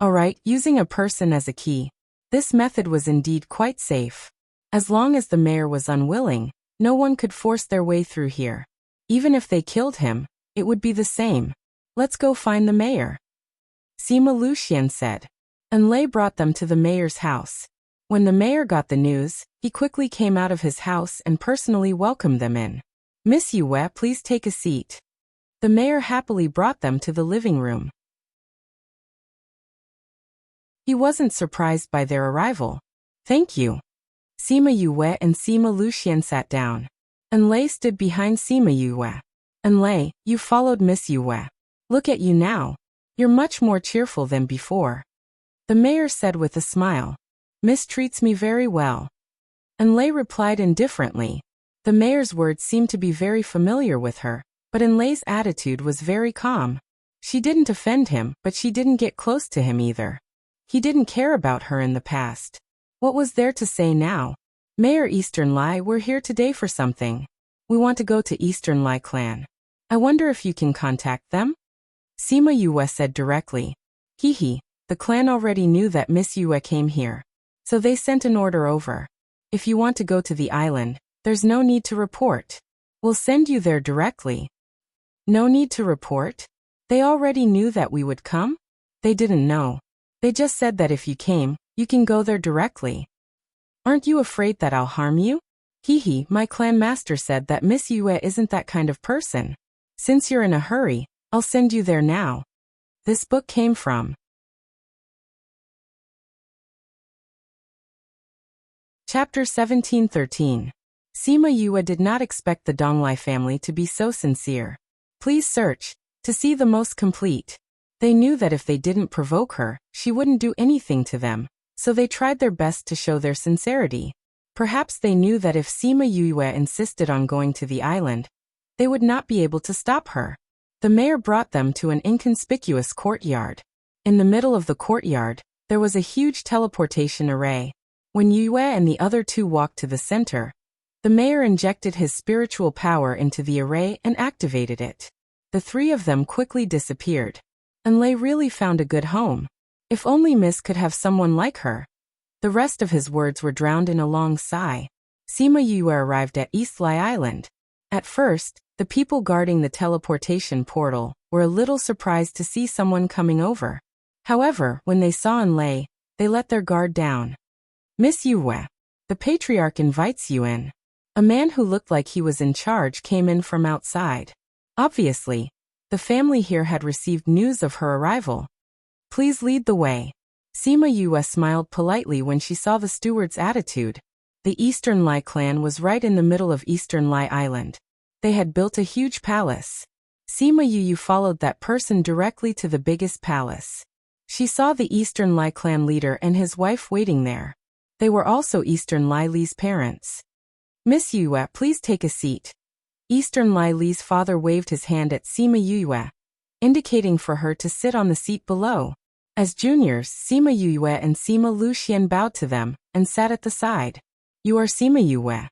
Alright, using a person as a key. This method was indeed quite safe. As long as the mayor was unwilling, No one could force their way through here. Even if they killed him, it would be the same. Let's go find the mayor, Sima Lucian said. And Lei brought them to the mayor's house. When the mayor got the news, he quickly came out of his house and personally welcomed them in. Miss Yue, please take a seat. The mayor happily brought them to the living room. He wasn't surprised by their arrival. Thank you. Sima Yue and Sima Lucian sat down. And Lei stood behind Sima Yue. And Lei, you followed Miss Yue. Look at you now. You're much more cheerful than before. The mayor said with a smile. Miss treats me very well. And Lei replied indifferently. The mayor's words seemed to be very familiar with her, but Lei's attitude was very calm. She didn't offend him, but she didn't get close to him either. He didn't care about her in the past. What was there to say now? Mayor Eastern Lai, we're here today for something. We want to go to Eastern Lai clan. I wonder if you can contact them? Sima Yue said directly. Hehe, the clan already knew that Miss Yue came here. So they sent an order over. If you want to go to the island, there's no need to report. We'll send you there directly. No need to report? They already knew that we would come? They didn't know. They just said that if you came, you can go there directly. Aren't you afraid that I'll harm you? Hehe, my clan master said that Miss Yue isn't that kind of person. Since you're in a hurry, I'll send you there now. This book came from Chapter 1713. Sima Yue did not expect the Donglai family to be so sincere. Please search to see the most complete. They knew that if they didn't provoke her, she wouldn't do anything to them, so they tried their best to show their sincerity. Perhaps they knew that if Sima Yue insisted on going to the island, they would not be able to stop her. The mayor brought them to an inconspicuous courtyard. In the middle of the courtyard, there was a huge teleportation array. When Yue and the other two walked to the center, the mayor injected his spiritual power into the array and activated it. The three of them quickly disappeared. And Lei really found a good home. If only Miss could have someone like her. The rest of his words were drowned in a long sigh. Sima Yue arrived at East Lai Island. At first, the people guarding the teleportation portal were a little surprised to see someone coming over. However, when they saw Lei, they let their guard down. Miss Yue, the patriarch invites you in. A man who looked like he was in charge came in from outside. Obviously, the family here had received news of her arrival. Please lead the way. Sima Yue smiled politely when she saw the steward's attitude. The Eastern Lai clan was right in the middle of Eastern Lai Island. They had built a huge palace. Sima Yue followed that person directly to the biggest palace. She saw the Eastern Lai clan leader and his wife waiting there. They were also Eastern Lai Li's parents. Miss Yue, please take a seat. Eastern Lai Li's father waved his hand at Sima Yue, indicating for her to sit on the seat below. As juniors, Sima Yue and Sima Lucian bowed to them and sat at the side. You are Sima Yue.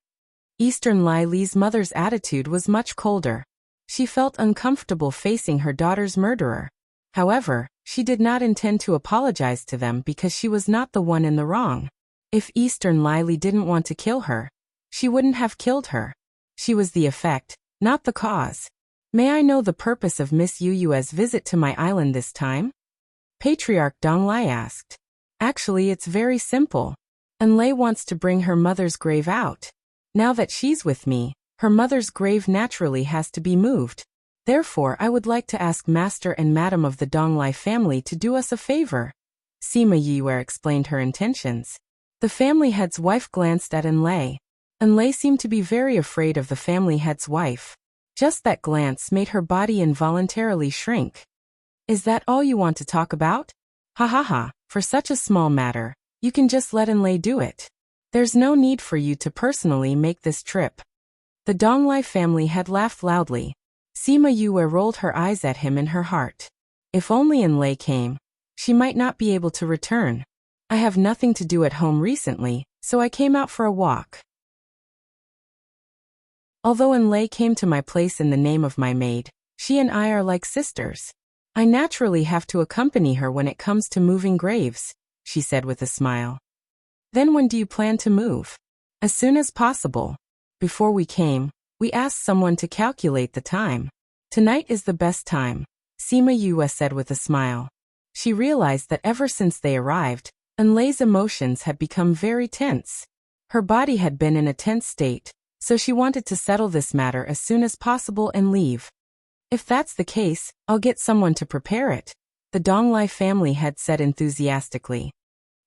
Eastern Lai Li's mother's attitude was much colder. She felt uncomfortable facing her daughter's murderer. However, she did not intend to apologize to them because she was not the one in the wrong. If Eastern Lai Li didn't want to kill her, she wouldn't have killed her. She was the effect, not the cause. May I know the purpose of Miss Yue's visit to my island this time? Patriarch Dong Lai asked. Actually, it's very simple. And Lei wants to bring her mother's grave out. Now that she's with me, her mother's grave naturally has to be moved. Therefore, I would like to ask Master and Madam of the Dong Lai family to do us a favor. Sima Yue explained her intentions. The family head's wife glanced at Lei. Lei seemed to be very afraid of the family head's wife. Just that glance made her body involuntarily shrink. Is that all you want to talk about? Ha ha ha, for such a small matter, you can just let Lei do it. There's no need for you to personally make this trip. The Dong Lai family had laughed loudly. Sima Yue rolled her eyes at him in her heart. If only Lei came, she might not be able to return. I have nothing to do at home recently, so I came out for a walk. Although Lei came to my place in the name of my maid, she and I are like sisters. I naturally have to accompany her when it comes to moving graves, she said with a smile. Then when do you plan to move? As soon as possible. Before we came, we asked someone to calculate the time. Tonight is the best time, Sima Yue said with a smile. She realized that ever since they arrived, Enlei's emotions had become very tense. Her body had been in a tense state, so she wanted to settle this matter as soon as possible and leave. If that's the case, I'll get someone to prepare it, the Donglai family had said enthusiastically.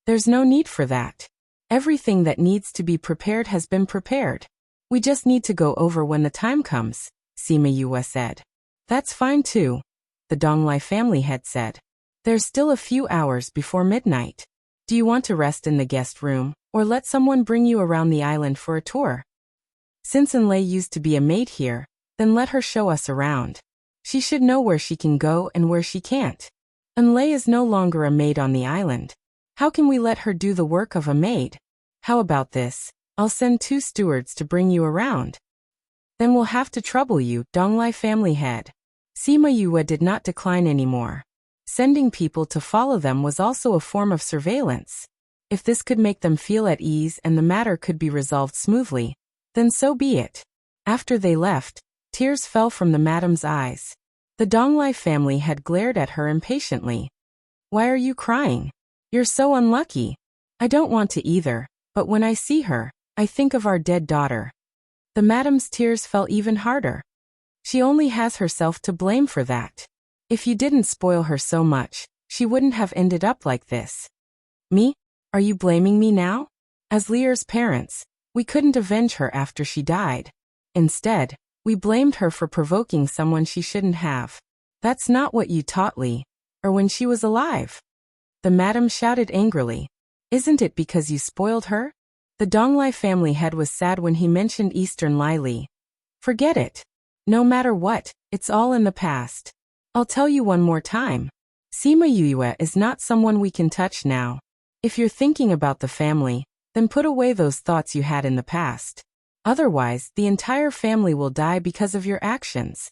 There's no need for that. Everything that needs to be prepared has been prepared. We just need to go over when the time comes, Sima Yue said. That's fine too, the Donglai family had said. There's still a few hours before midnight. Do you want to rest in the guest room, or let someone bring you around the island for a tour? Since Enlei used to be a maid here, then let her show us around. She should know where she can go and where she can't. Enlei is no longer a maid on the island. How can we let her do the work of a maid? How about this? I'll send 2 stewards to bring you around. Then we'll have to trouble you, Donglai family head. Sima Yue did not decline anymore. Sending people to follow them was also a form of surveillance. If this could make them feel at ease and the matter could be resolved smoothly, then so be it. After they left, tears fell from the madam's eyes. The Donglai family had glared at her impatiently. Why are you crying? You're so unlucky. I don't want to either, but when I see her, I think of our dead daughter. The madam's tears fell even harder. She only has herself to blame for that. If you didn't spoil her so much, she wouldn't have ended up like this. Me? Are you blaming me now? As Lear's parents, we couldn't avenge her after she died. Instead, we blamed her for provoking someone she shouldn't have. That's not what you taught Li, or when she was alive. The madam shouted angrily. Isn't it because you spoiled her? The Donglai family head was sad when he mentioned Eastern Lai Li. Forget it. No matter what, it's all in the past. I'll tell you one more time. Sima Yue is not someone we can touch now. If you're thinking about the family, then put away those thoughts you had in the past. Otherwise, the entire family will die because of your actions.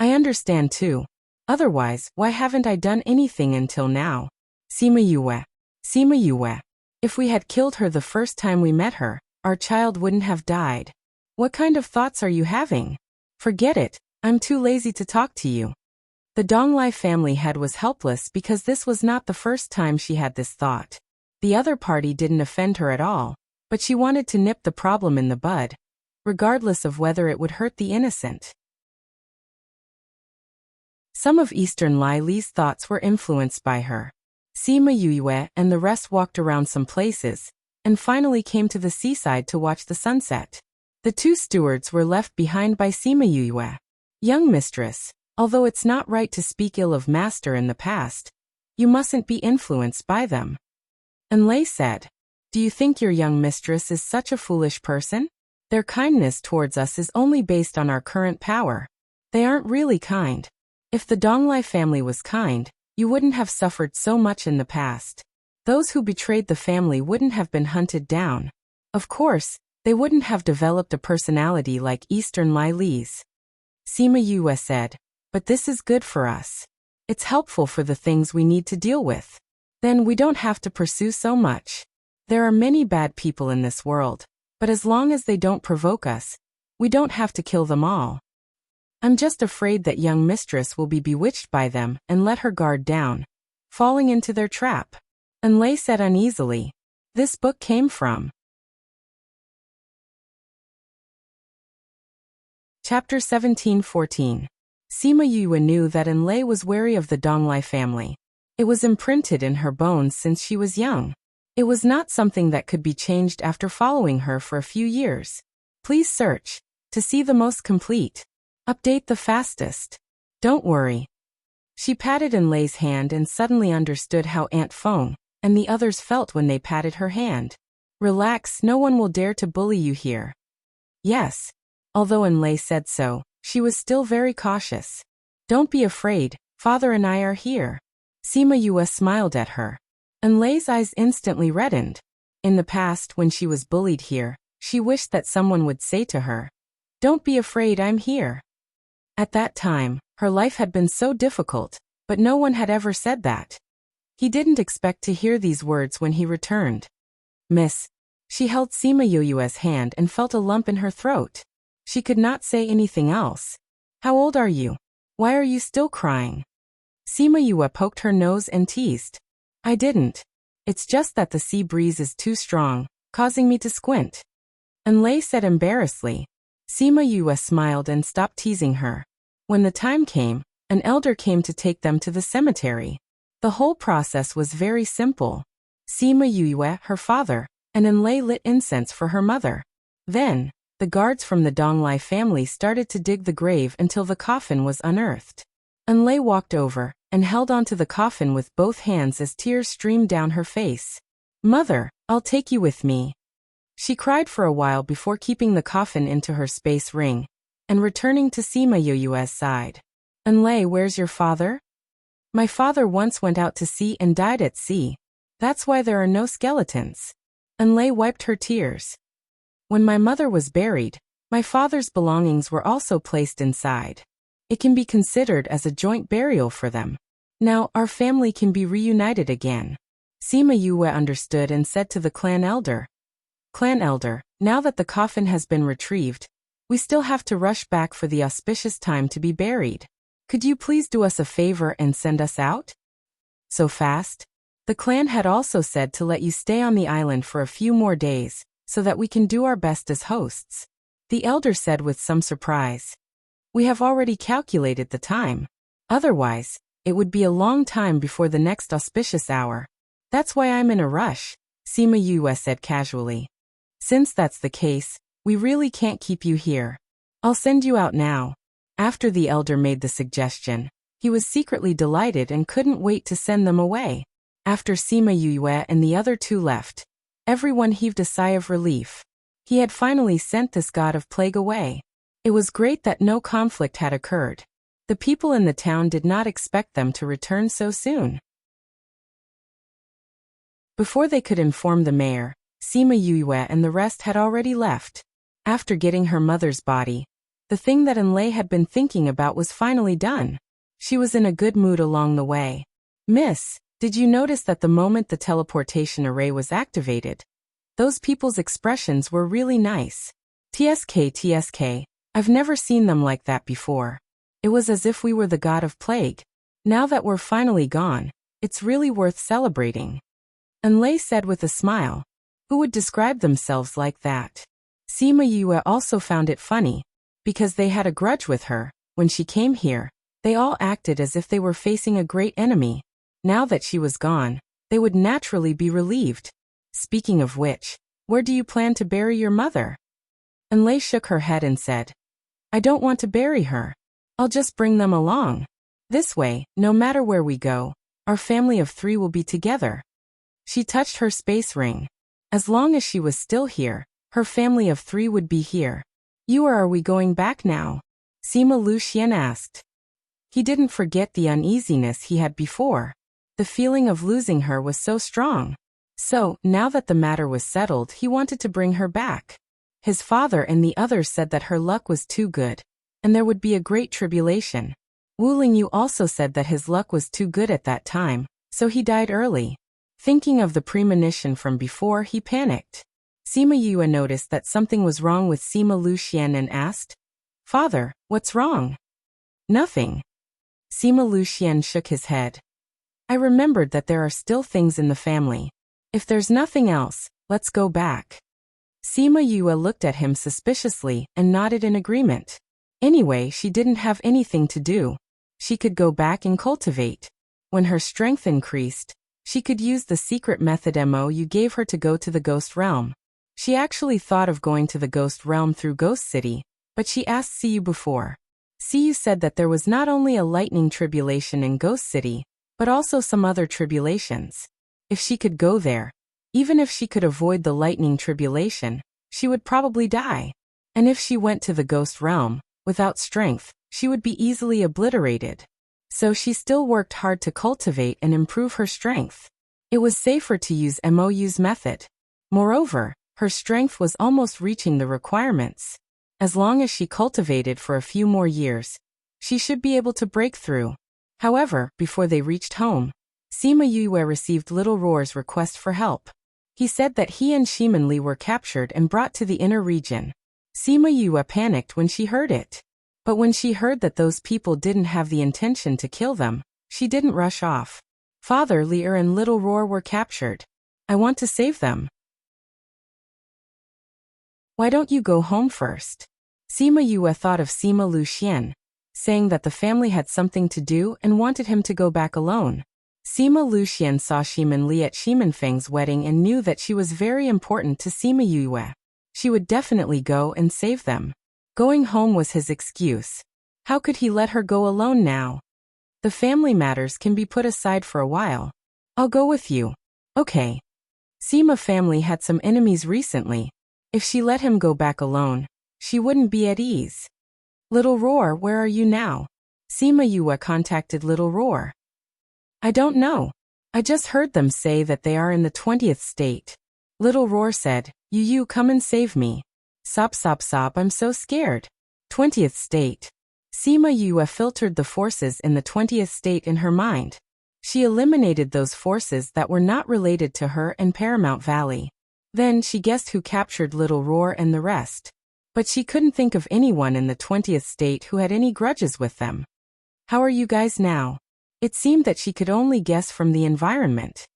I understand too. Otherwise, why haven't I done anything until now? Sima Yue. If we had killed her the first time we met her, our child wouldn't have died. What kind of thoughts are you having? Forget it, I'm too lazy to talk to you. The Donglai family head was helpless because this was not the first time she had this thought. The other party didn't offend her at all, but she wanted to nip the problem in the bud, regardless of whether it would hurt the innocent. Some of Eastern Lai Li's thoughts were influenced by her. Sima Yue and the rest walked around some places, and finally came to the seaside to watch the sunset. The 2 stewards were left behind by Sima Yue. Young mistress, although it's not right to speak ill of master in the past, you mustn't be influenced by them. Enlei said, do you think your young mistress is such a foolish person? Their kindness towards us is only based on our current power. They aren't really kind. If the Donglai family was kind, you wouldn't have suffered so much in the past. Those who betrayed the family wouldn't have been hunted down. Of course, they wouldn't have developed a personality like Eastern Lai Li's. Sima Yue said, but this is good for us. It's helpful for the things we need to deal with. Then we don't have to pursue so much. There are many bad people in this world, but as long as they don't provoke us, we don't have to kill them all. I'm just afraid that young mistress will be bewitched by them and let her guard down, falling into their trap. Enlei said uneasily. This book came from Chapter 1714. Sima Yue knew that Enlei was wary of the Donglai family. It was imprinted in her bones since she was young. It was not something that could be changed after following her for a few years. Please search to see the most complete. Update the fastest. Don't worry. She patted Enlei's hand and suddenly understood how Aunt Feng and the others felt when they patted her hand. Relax, no one will dare to bully you here. Yes. Although Enlei said so, she was still very cautious. Don't be afraid, father and I are here. Sima Yue smiled at her. Enlei's eyes instantly reddened. In the past, when she was bullied here, she wished that someone would say to her, "Don't be afraid, I'm here." At that time, her life had been so difficult, but no one had ever said that. He didn't expect to hear these words when he returned. "Miss, She held Sima Yoyue's hand and felt a lump in her throat. She could not say anything else. How old are you? Why are you still crying? Sima Yue poked her nose and teased. I didn't. It's just that the sea breeze is too strong, causing me to squint. Enlei said embarrassedly. Sima Yue smiled and stopped teasing her. When the time came, an elder came to take them to the cemetery. The whole process was very simple. Sima Yue, her father, and Enlei lit incense for her mother. Then, the guards from the Donglai family started to dig the grave until the coffin was unearthed. Enlei walked over and held onto the coffin with both hands as tears streamed down her face. Mother, I'll take you with me. She cried for a while before keeping the coffin into her space ring and returning to Sima Yoyue's side. Enlei, where's your father? My father once went out to sea and died at sea. That's why there are no skeletons. Enlei wiped her tears. When my mother was buried, my father's belongings were also placed inside. It can be considered as a joint burial for them. Now our family can be reunited again. Sima Yue understood and said to the clan elder. Clan elder, now that the coffin has been retrieved, we still have to rush back for the auspicious time to be buried. Could you please do us a favor and send us out? So fast? The clan had also said to let you stay on the island for a few more days, so that we can do our best as hosts. The elder said with some surprise. We have already calculated the time. Otherwise, it would be a long time before the next auspicious hour. That's why I'm in a rush, Sima Yue said casually. Since that's the case, we really can't keep you here. I'll send you out now. After the elder made the suggestion, he was secretly delighted and couldn't wait to send them away. After Sima Yue and the other two left, everyone heaved a sigh of relief. He had finally sent this god of plague away. It was great that no conflict had occurred. The people in the town did not expect them to return so soon. Before they could inform the mayor, Sima Yue and the rest had already left. After getting her mother's body, the thing that Enlei had been thinking about was finally done. She was in a good mood along the way. Miss, did you notice that the moment the teleportation array was activated, those people's expressions were really nice? TSK, I've never seen them like that before. It was as if we were the god of plague. Now that we're finally gone, it's really worth celebrating. Enlei said with a smile. Who would describe themselves like that? Sima Yue also found it funny. Because they had a grudge with her, when she came here, they all acted as if they were facing a great enemy. Now that she was gone, they would naturally be relieved. Speaking of which, where do you plan to bury your mother? Enlei shook her head and said, I don't want to bury her. I'll just bring them along. This way, no matter where we go, our family of 3 will be together. She touched her space ring. As long as she was still here, her family of 3 would be here. You or are we going back now? Sima Luxian asked. He didn't forget the uneasiness he had before. The feeling of losing her was so strong. So, now that the matter was settled, he wanted to bring her back. His father and the others said that her luck was too good, and there would be a great tribulation. Wu Lingyu also said that his luck was too good at that time, so he died early. Thinking of the premonition from before, he panicked. Sima Yue noticed that something was wrong with Sima Luxian and asked, Father, what's wrong? Nothing. Sima Luxian shook his head. I remembered that there are still things in the family. If there's nothing else, let's go back. Sima Yue looked at him suspiciously and nodded in agreement. Anyway, she didn't have anything to do. She could go back and cultivate. When her strength increased, she could use the secret method Mo you gave her to go to the Ghost Realm. She actually thought of going to the Ghost Realm through Ghost City, but she asked Siyu before. Siyu said that there was not only a lightning tribulation in Ghost City, but also some other tribulations. If she could go there, even if she could avoid the lightning tribulation, she would probably die. And if she went to the Ghost Realm, without strength, she would be easily obliterated. So she still worked hard to cultivate and improve her strength. It was safer to use Mou's method. Moreover, her strength was almost reaching the requirements. As long as she cultivated for a few more years, she should be able to break through. However, before they reached home, Sima Yue received Little Roar's request for help. He said that he and Shimin Li were captured and brought to the inner region. Sima Yue panicked when she heard it. But when she heard that those people didn't have the intention to kill them, she didn't rush off. Father Li and Little Roar were captured. I want to save them. Why don't you go home first? Sima Yue thought of Sima Lu Xian, saying that the family had something to do and wanted him to go back alone. Sima Lu Xian saw Shimin Li at Shimin Feng's wedding and knew that she was very important to Sima Yue. She would definitely go and save them. Going home was his excuse. How could he let her go alone now? The family matters can be put aside for a while. I'll go with you. Okay. Sima family had some enemies recently. If she let him go back alone, she wouldn't be at ease. Little Roar, where are you now? Sima Yue contacted Little Roar. I don't know. I just heard them say that they are in the 20th state. Little Roar said, You come and save me. Sob, I'm so scared. 20th state. Sima Yue filtered the forces in the 20th state in her mind. She eliminated those forces that were not related to her and Paramount Valley. Then she guessed who captured Little Roar and the rest. But she couldn't think of anyone in the 20th state who had any grudges with them. How are you guys now? It seemed that she could only guess from the environment.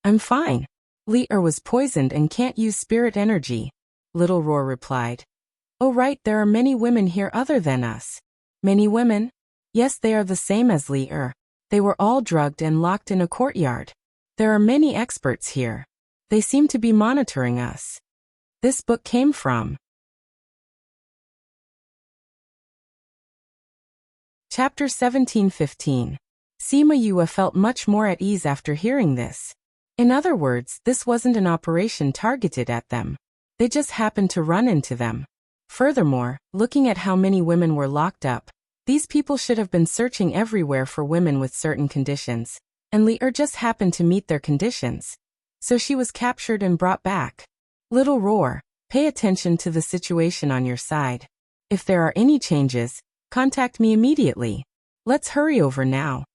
I'm fine. Li was poisoned and can't use spirit energy. Little Roar replied. Oh right, there are many women here other than us. Many women? Yes, they are the same as Li. They were all drugged and locked in a courtyard. There are many experts here. They seem to be monitoring us. This book came from Chapter 1715. Sima Yue felt much more at ease after hearing this. In other words, this wasn't an operation targeted at them. They just happened to run into them. Furthermore, looking at how many women were locked up, these people should have been searching everywhere for women with certain conditions, and Li just happened to meet their conditions. So she was captured and brought back. Little Roar, pay attention to the situation on your side. If there are any changes, contact me immediately. Let's hurry over now.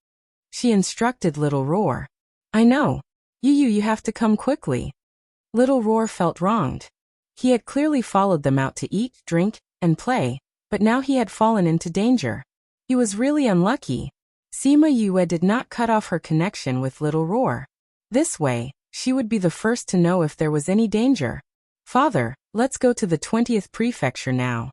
She instructed Little Roar. I know. You have to come quickly. Little Roar felt wronged. He had clearly followed them out to eat, drink, and play, but now he had fallen into danger. He was really unlucky. Sima Yue did not cut off her connection with Little Roar. This way, she would be the first to know if there was any danger. Father, let's go to the 20th prefecture now.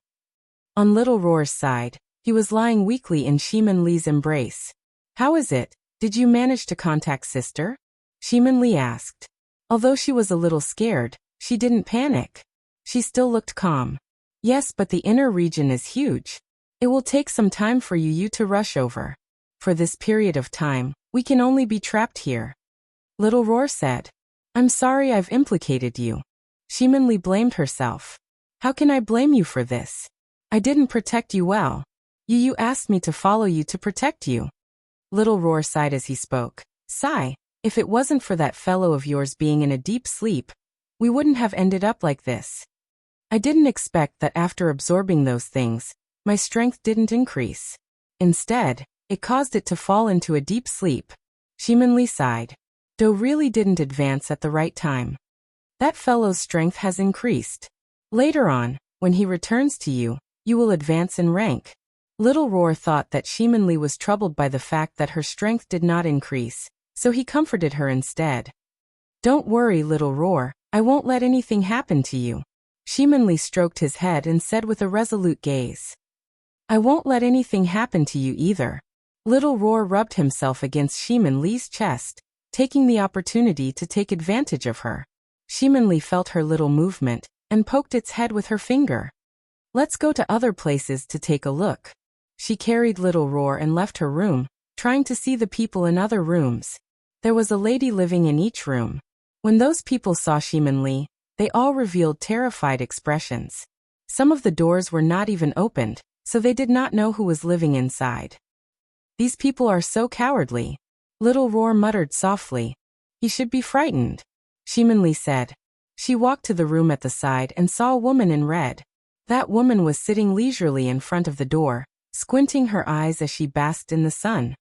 On Little Roar's side, he was lying weakly in Shimin Li's embrace. How is it? Did you manage to contact sister? Shimin Li asked. Although she was a little scared, she didn't panic. She still looked calm. Yes, but the inner region is huge. It will take some time for you to rush over. For this period of time, we can only be trapped here. Little Roar said. I'm sorry I've implicated you. Shimin Li blamed herself. How can I blame you for this? I didn't protect you well. You asked me to follow you to protect you. Little Roar sighed as he spoke. Sigh, if it wasn't for that fellow of yours being in a deep sleep, we wouldn't have ended up like this. I didn't expect that after absorbing those things, my strength didn't increase. Instead, it caused it to fall into a deep sleep. Shimin Li sighed. Do really didn't advance at the right time. That fellow's strength has increased. Later on, when he returns to you, you will advance in rank. Little Roar thought that Shimin Li was troubled by the fact that her strength did not increase, so he comforted her instead. Don't worry, Little Roar, I won't let anything happen to you. Shimin Li stroked his head and said with a resolute gaze. I won't let anything happen to you either. Little Roar rubbed himself against Shimin Li's chest, taking the opportunity to take advantage of her. Shimin Li felt her little movement, and poked its head with her finger. Let's go to other places to take a look. She carried Little Roar and left her room, trying to see the people in other rooms. There was a lady living in each room. When those people saw Shimin Li, they all revealed terrified expressions. Some of the doors were not even opened, so they did not know who was living inside. These people are so cowardly. Little Roar muttered softly. He should be frightened. Shimin Li said. She walked to the room at the side and saw a woman in red. That woman was sitting leisurely in front of the door, squinting her eyes as she basked in the sun.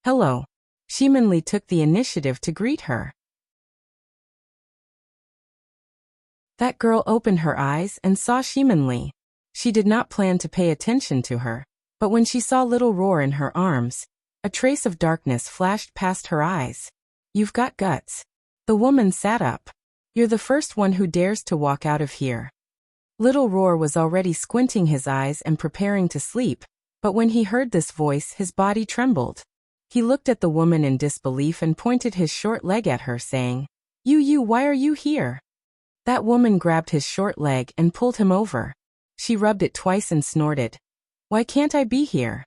Hello. Shimin Li took the initiative to greet her. That girl opened her eyes and saw Shimin. She did not plan to pay attention to her, but when she saw little Roar in her arms, a trace of darkness flashed past her eyes. You've got guts. The woman sat up. You're the first one who dares to walk out of here. Little Roar was already squinting his eyes and preparing to sleep, but when he heard this voice his body trembled. He looked at the woman in disbelief and pointed his short leg at her, saying, You, why are you here? That woman grabbed his short leg and pulled him over. She rubbed it twice and snorted. Why can't I be here?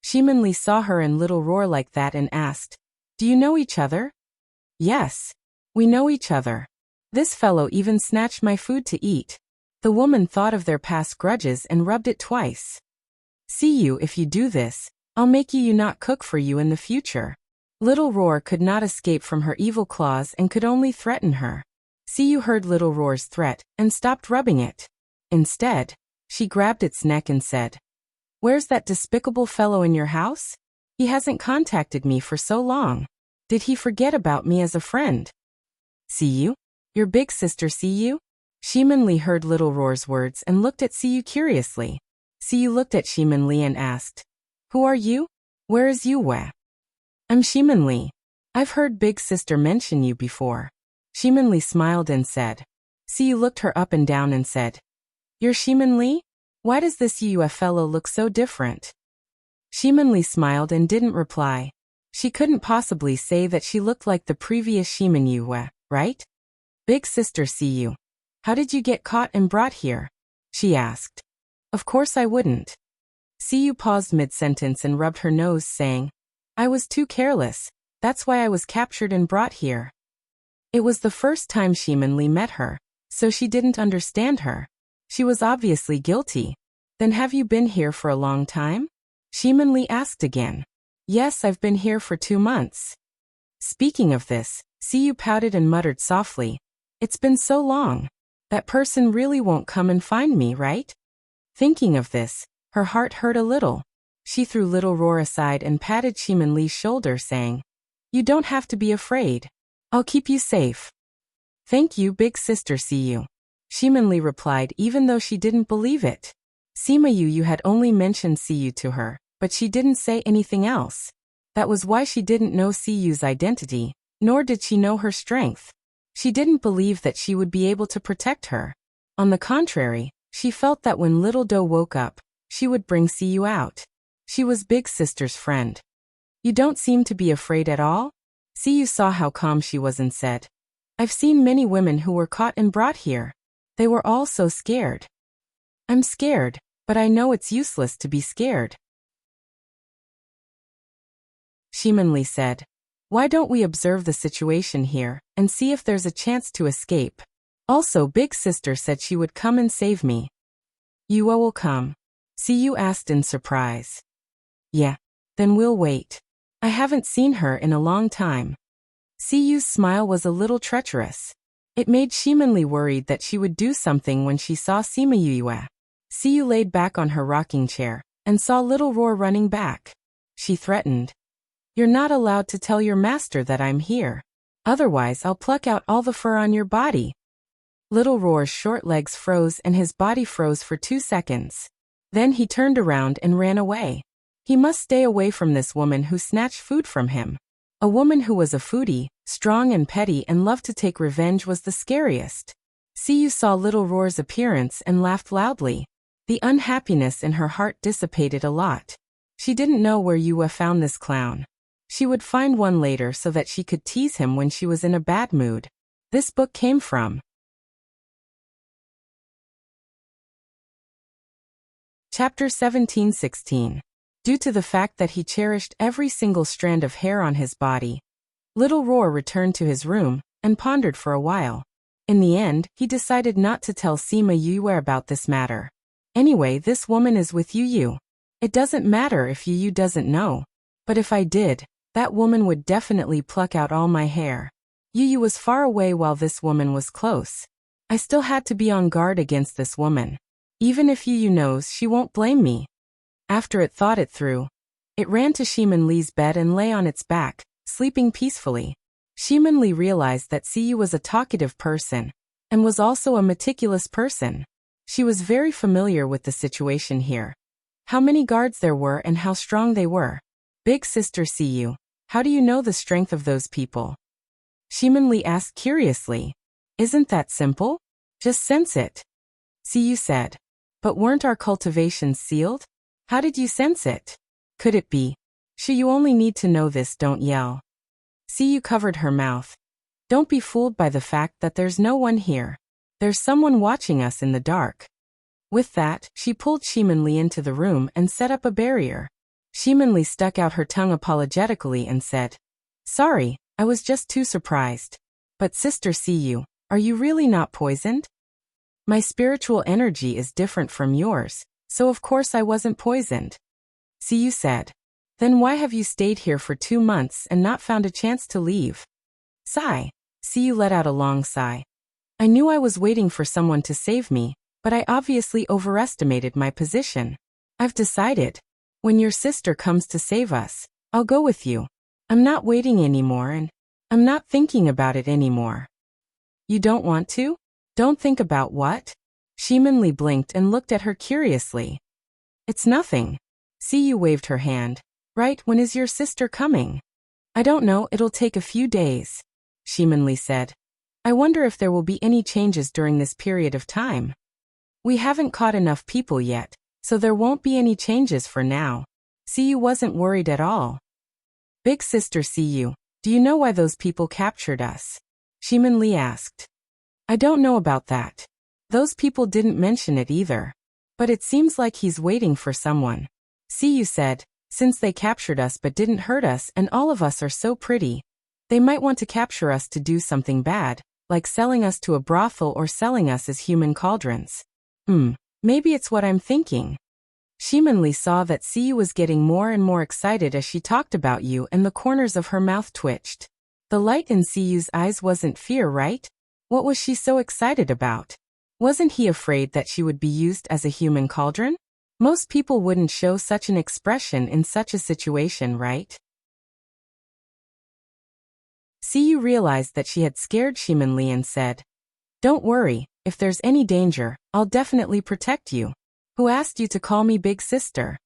Shimin saw her and little Roar like that and asked, Do you know each other? Yes. We know each other. This fellow even snatched my food to eat. The woman thought of their past grudges and rubbed it twice. See you, if you do this, I'll make you not cook for you in the future. Little Roar could not escape from her evil claws and could only threaten her. See you heard little Roar's threat and stopped rubbing it. Instead, she grabbed its neck and said, Where's that despicable fellow in your house? He hasn't contacted me for so long. Did he forget about me as a friend? See you? Your big sister See you? Shimin heard little Roar's words and looked at See you curiously. See you looked at Shimin and asked, Who are you? Where is you? I'm Shimin. I've heard big sister mention you before. Shimin smiled and said. See you looked her up and down and said, You're Shimin? Why does this Yue fellow look so different? Shimin smiled and didn't reply. She couldn't possibly say that she looked like the previous Shimin Yue, right? Big sister See you. How did you get caught and brought here? She asked. Of course I wouldn't. See you paused mid-sentence and rubbed her nose, saying, I was too careless. That's why I was captured and brought here. It was the first time Shimin met her, so she didn't understand her. She was obviously guilty. Then have you been here for a long time? Shimin asked again. Yes, I've been here for 2 months. Speaking of this, See you pouted and muttered softly. It's been so long. That person really won't come and find me, right? Thinking of this, her heart hurt a little. She threw little Roar aside and patted Shimin shoulder, saying, You don't have to be afraid. I'll keep you safe. Thank you, big sister See you. Shimin replied even though she didn't believe it. Sima Yu had only mentioned See you to her, but she didn't say anything else. That was why she didn't know See Yu's identity, nor did she know her strength. She didn't believe that she would be able to protect her. On the contrary, she felt that when little Do woke up, she would bring See you out. She was big sister's friend. You don't seem to be afraid at all? See you saw how calm she was and said, I've seen many women who were caught and brought here. They were all so scared. I'm scared, but I know it's useless to be scared. Shimin said, Why don't we observe the situation here and see if there's a chance to escape? Also, big sister said she would come and save me. Yue will come. See you asked in surprise. Yeah, then we'll wait. I haven't seen her in a long time. See Yu's smile was a little treacherous. It made Shimin worried that she would do something when she saw Sima Yue. See you laid back on her rocking chair and saw little Roar running back. She threatened, You're not allowed to tell your master that I'm here. Otherwise I'll pluck out all the fur on your body. Little Roar's short legs froze and his body froze for 2 seconds. Then he turned around and ran away. He must stay away from this woman who snatched food from him. A woman who was a foodie, strong and petty and loved to take revenge was the scariest. See you saw little Roar's appearance and laughed loudly. The unhappiness in her heart dissipated a lot. She didn't know where Yue found this clown. She would find one later so that she could tease him when she was in a bad mood. This book came from Chapter 17-16. Due to the fact that he cherished every single strand of hair on his body, little Roar returned to his room and pondered for a while. In the end, he decided not to tell Sima Yue about this matter. Anyway, this woman is with Yu. It doesn't matter if Yu doesn't know. But if I did, that woman would definitely pluck out all my hair. Yu was far away while this woman was close. I still had to be on guard against this woman. Even if Yu knows, she won't blame me. After it thought it through, it ran to Shimin bed and lay on its back, sleeping peacefully. Shimin realized that Siyu was a talkative person, and was also a meticulous person. She was very familiar with the situation here. How many guards there were and how strong they were. Big sister Siyu, how do you know the strength of those people? Shimonli asked curiously. Isn't that simple? Just sense it. Siyu said. But weren't our cultivations sealed? How did you sense it? Could it be? You only need to know this, don't yell. Siyu covered her mouth. Don't be fooled by the fact that there's no one here. There's someone watching us in the dark. With that, she pulled Shimonli into the room and set up a barrier. Shimonli stuck out her tongue apologetically and said, Sorry, I was just too surprised. But Sister Siyu, are you really not poisoned? My spiritual energy is different from yours, so of course I wasn't poisoned. Siyu said. Then why have you stayed here for 2 months and not found a chance to leave? Sigh. Siyu let out a long sigh. I knew I was waiting for someone to save me, but I obviously overestimated my position. I've decided. When your sister comes to save us, I'll go with you. I'm not waiting anymore and I'm not thinking about it anymore. You don't want to? Don't think about what? Shimonli blinked and looked at her curiously. It's nothing. Siyu waved her hand. Right, when is your sister coming? I don't know, it'll take a few days. Shimonli said. I wonder if there will be any changes during this period of time. We haven't caught enough people yet, so there won't be any changes for now. Siyu wasn't worried at all. Big sister Siyu, do you know why those people captured us? Shimonli asked. I don't know about that. Those people didn't mention it either. But it seems like he's waiting for someone. Siyu said, since they captured us but didn't hurt us and all of us are so pretty, they might want to capture us to do something bad, like selling us to a brothel or selling us as human cauldrons. Maybe it's what I'm thinking. Shimonli saw that Siyu was getting more and more excited as she talked about you and the corners of her mouth twitched. The light in Siyu's eyes wasn't fear, right? What was she so excited about? Wasn't he afraid that she would be used as a human cauldron? Most people wouldn't show such an expression in such a situation, right? Siyu realized that she had scared Shimonli and said, Don't worry, if there's any danger, I'll definitely protect you. Who asked you to call me big sister?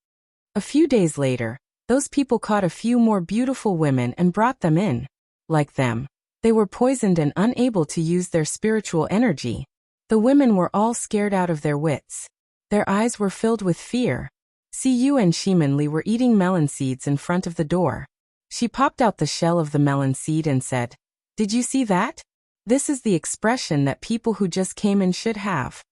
A few days later, those people caught a few more beautiful women and brought them in. Like them, they were poisoned and unable to use their spiritual energy. The women were all scared out of their wits. Their eyes were filled with fear. Siyu and Shimonli were eating melon seeds in front of the door. She popped out the shell of the melon seed and said, Did you see that? This is the expression that people who just came in should have.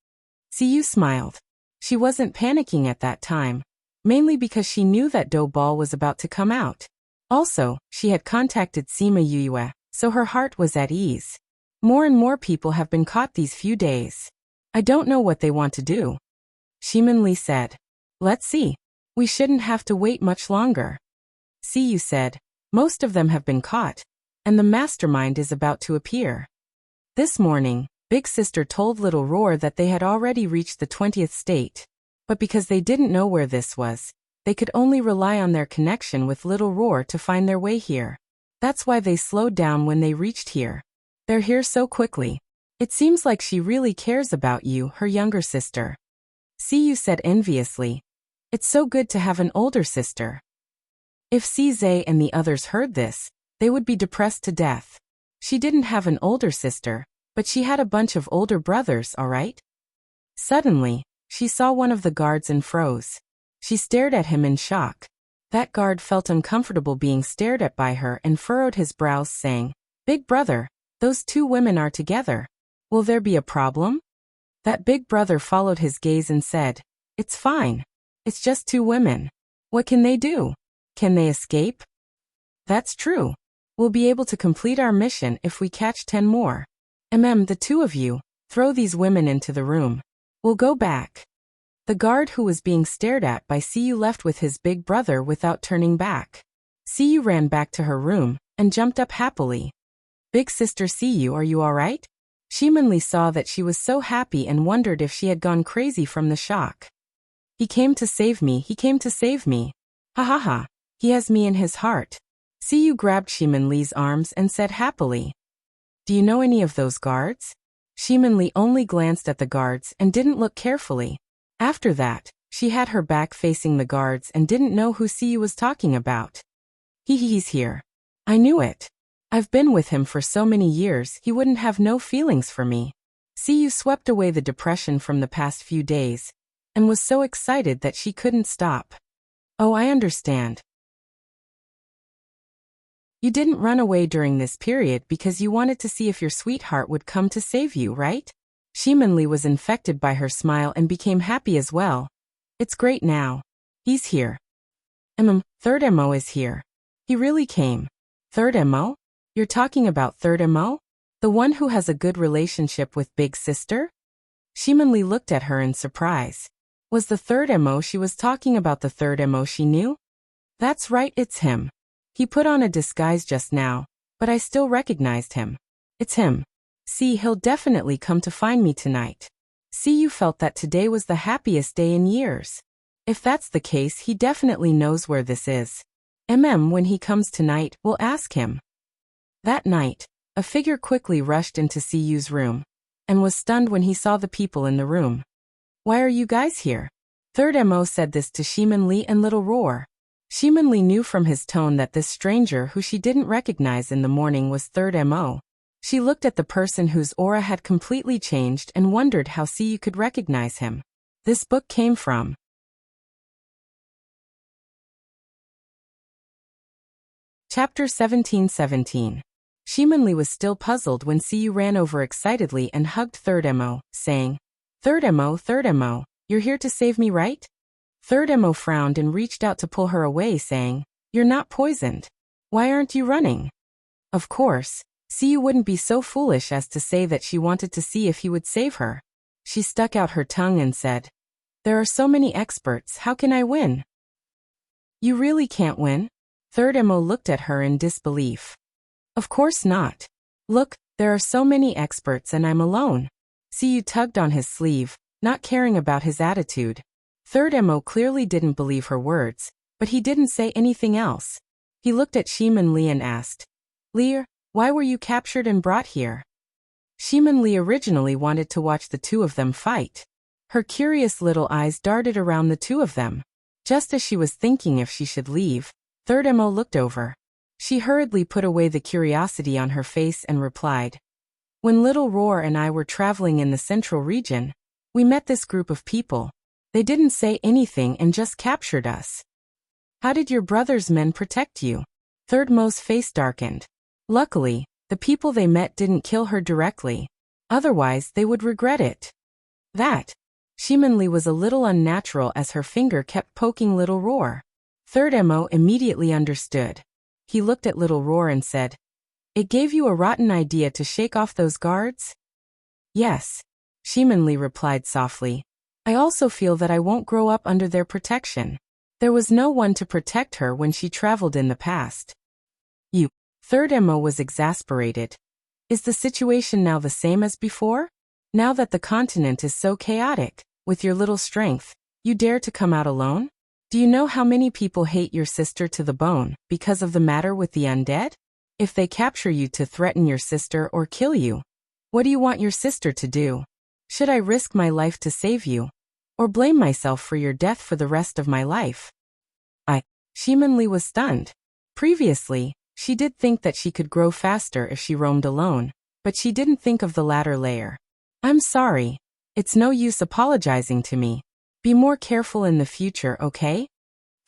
Siyu smiled. She wasn't panicking at that time, mainly because she knew that dough ball was about to come out. Also, she had contacted Sima Yue, so her heart was at ease. More and more people have been caught these few days. I don't know what they want to do. Shimonli said. Let's see. We shouldn't have to wait much longer. Siyu said. Most of them have been caught, and the mastermind is about to appear. This morning, Big Sister told Little Roar that they had already reached the 20th state, but because they didn't know where this was, they could only rely on their connection with Little Roar to find their way here. That's why they slowed down when they reached here. They're here so quickly. It seems like she really cares about you, her younger sister. Siyu said enviously. It's so good to have an older sister. If CZ and the others heard this, they would be depressed to death. She didn't have an older sister, but she had a bunch of older brothers, all right? Suddenly, she saw one of the guards and froze. She stared at him in shock. That guard felt uncomfortable being stared at by her and furrowed his brows, saying, Big brother, those two women are together. Will there be a problem? That big brother followed his gaze and said, It's fine. It's just two women. What can they do? Can they escape? That's true. We'll be able to complete our mission if we catch 10 more. The two of you, throw these women into the room. We'll go back. The guard who was being stared at by Siyu left with his big brother without turning back. Siyu ran back to her room and jumped up happily. Big sister Siyu, are you all right? Shimonli saw that she was so happy and wondered if she had gone crazy from the shock. He came to save me, he came to save me. Ha ha ha. He has me in his heart. Siyu grabbed Shimonli's arms and said happily. Do you know any of those guards? Shimonli only glanced at the guards and didn't look carefully. After that, she had her back facing the guards and didn't know who Siyu was talking about. He's here. I knew it. I've been with him for so many years, he wouldn't have no feelings for me. Siyu swept away the depression from the past few days and was so excited that she couldn't stop. Oh, I understand. You didn't run away during this period because you wanted to see if your sweetheart would come to save you, right? Shimonli was infected by her smile and became happy as well. It's great now. He's here. Third MO is here. He really came. Third MO? You're talking about Third MO? The one who has a good relationship with Big Sister? Shimonli looked at her in surprise. Was the Third MO she was talking about the Third MO she knew? That's right, it's him. He put on a disguise just now, but I still recognized him. It's him. See, he'll definitely come to find me tonight. See, you felt that today was the happiest day in years. If that's the case, he definitely knows where this is. When he comes tonight, we'll ask him. That night, a figure quickly rushed into Siyu's room and was stunned when he saw the people in the room. Why are you guys here? Third MO said this to Shimonli and Little Roar. Shimonli knew from his tone that this stranger who she didn't recognize in the morning was Third MO. She looked at the person whose aura had completely changed and wondered how Siyu could recognize him. This book came from Chapter 1717. Shimonli was still puzzled when Siyu ran over excitedly and hugged Third MO, saying, Third MO, you're here to save me, right? Third MO frowned and reached out to pull her away, saying, You're not poisoned. Why aren't you running? Of course, Siyu wouldn't be so foolish as to say that she wanted to see if he would save her. She stuck out her tongue and said, There are so many experts, how can I win? You really can't win? Third MO looked at her in disbelief. Of course not. Look, there are so many experts and I'm alone. Siyu tugged on his sleeve, not caring about his attitude. Third MO clearly didn't believe her words, but he didn't say anything else. He looked at Shimonli and asked, Lear, why were you captured and brought here? Shimonli originally wanted to watch the two of them fight. Her curious little eyes darted around the two of them. Just as she was thinking if she should leave, Third MO looked over. She hurriedly put away the curiosity on her face and replied, When Little Roar and I were traveling in the central region, we met this group of people. They didn't say anything and just captured us. How did your brother's men protect you? Third MO's face darkened. Luckily, the people they met didn't kill her directly. Otherwise, they would regret it. That. Shimonli was a little unnatural as her finger kept poking Little Roar. Third MO immediately understood. He looked at Little Roar and said, It gave you a rotten idea to shake off those guards? Yes. Shimonli replied softly. I also feel that I won't grow up under their protection. There was no one to protect her when she traveled in the past. You. Third MO was exasperated. Is the situation now the same as before? Now that the continent is so chaotic, with your little strength, you dare to come out alone? Do you know how many people hate your sister to the bone because of the matter with the undead? If they capture you to threaten your sister or kill you, what do you want your sister to do? Should I risk my life to save you? Or blame myself for your death for the rest of my life? Shimonli was stunned. Previously, she did think that she could grow faster if she roamed alone, but she didn't think of the latter layer. I'm sorry. It's no use apologizing to me. Be more careful in the future, okay?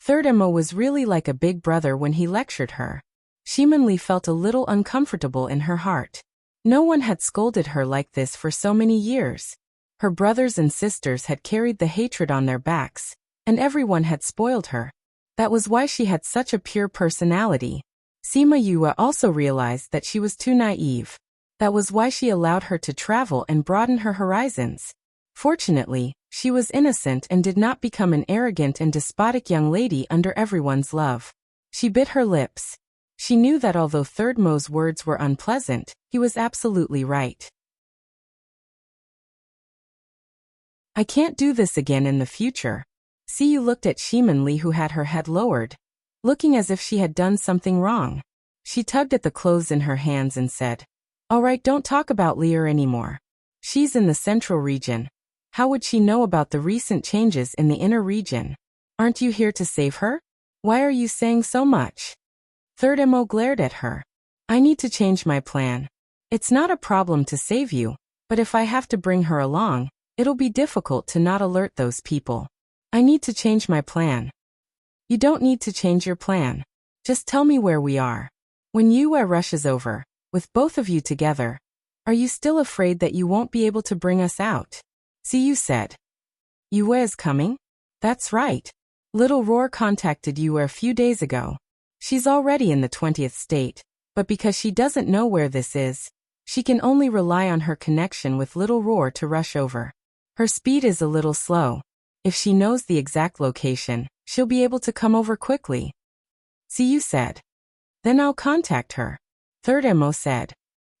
Third MO was really like a big brother when he lectured her. Shimonli felt a little uncomfortable in her heart. No one had scolded her like this for so many years. Her brothers and sisters had carried the hatred on their backs, and everyone had spoiled her. That was why she had such a pure personality. Sima Yue also realized that she was too naive. That was why she allowed her to travel and broaden her horizons. Fortunately, she was innocent and did not become an arrogant and despotic young lady under everyone's love. She bit her lips. She knew that although Third MO's words were unpleasant, he was absolutely right. I can't do this again in the future. Siyu looked at Shimonli, who had her head lowered, looking as if she had done something wrong. She tugged at the clothes in her hands and said, All right, don't talk about Lear anymore. She's in the central region. How would she know about the recent changes in the inner region? Aren't you here to save her? Why are you saying so much? Third Mo glared at her. I need to change my plan. It's not a problem to save you, but if I have to bring her along, it'll be difficult to not alert those people. I need to change my plan. You don't need to change your plan. Just tell me where we are. When Yue rushes over, with both of you together, are you still afraid that you won't be able to bring us out? Siyu said. Yue is coming? That's right. Little Roar contacted Yue a few days ago. She's already in the 20th state, but because she doesn't know where this is, she can only rely on her connection with Little Roar to rush over. Her speed is a little slow. If she knows the exact location, she'll be able to come over quickly. Siyu said. Then I'll contact her. Third Mo said.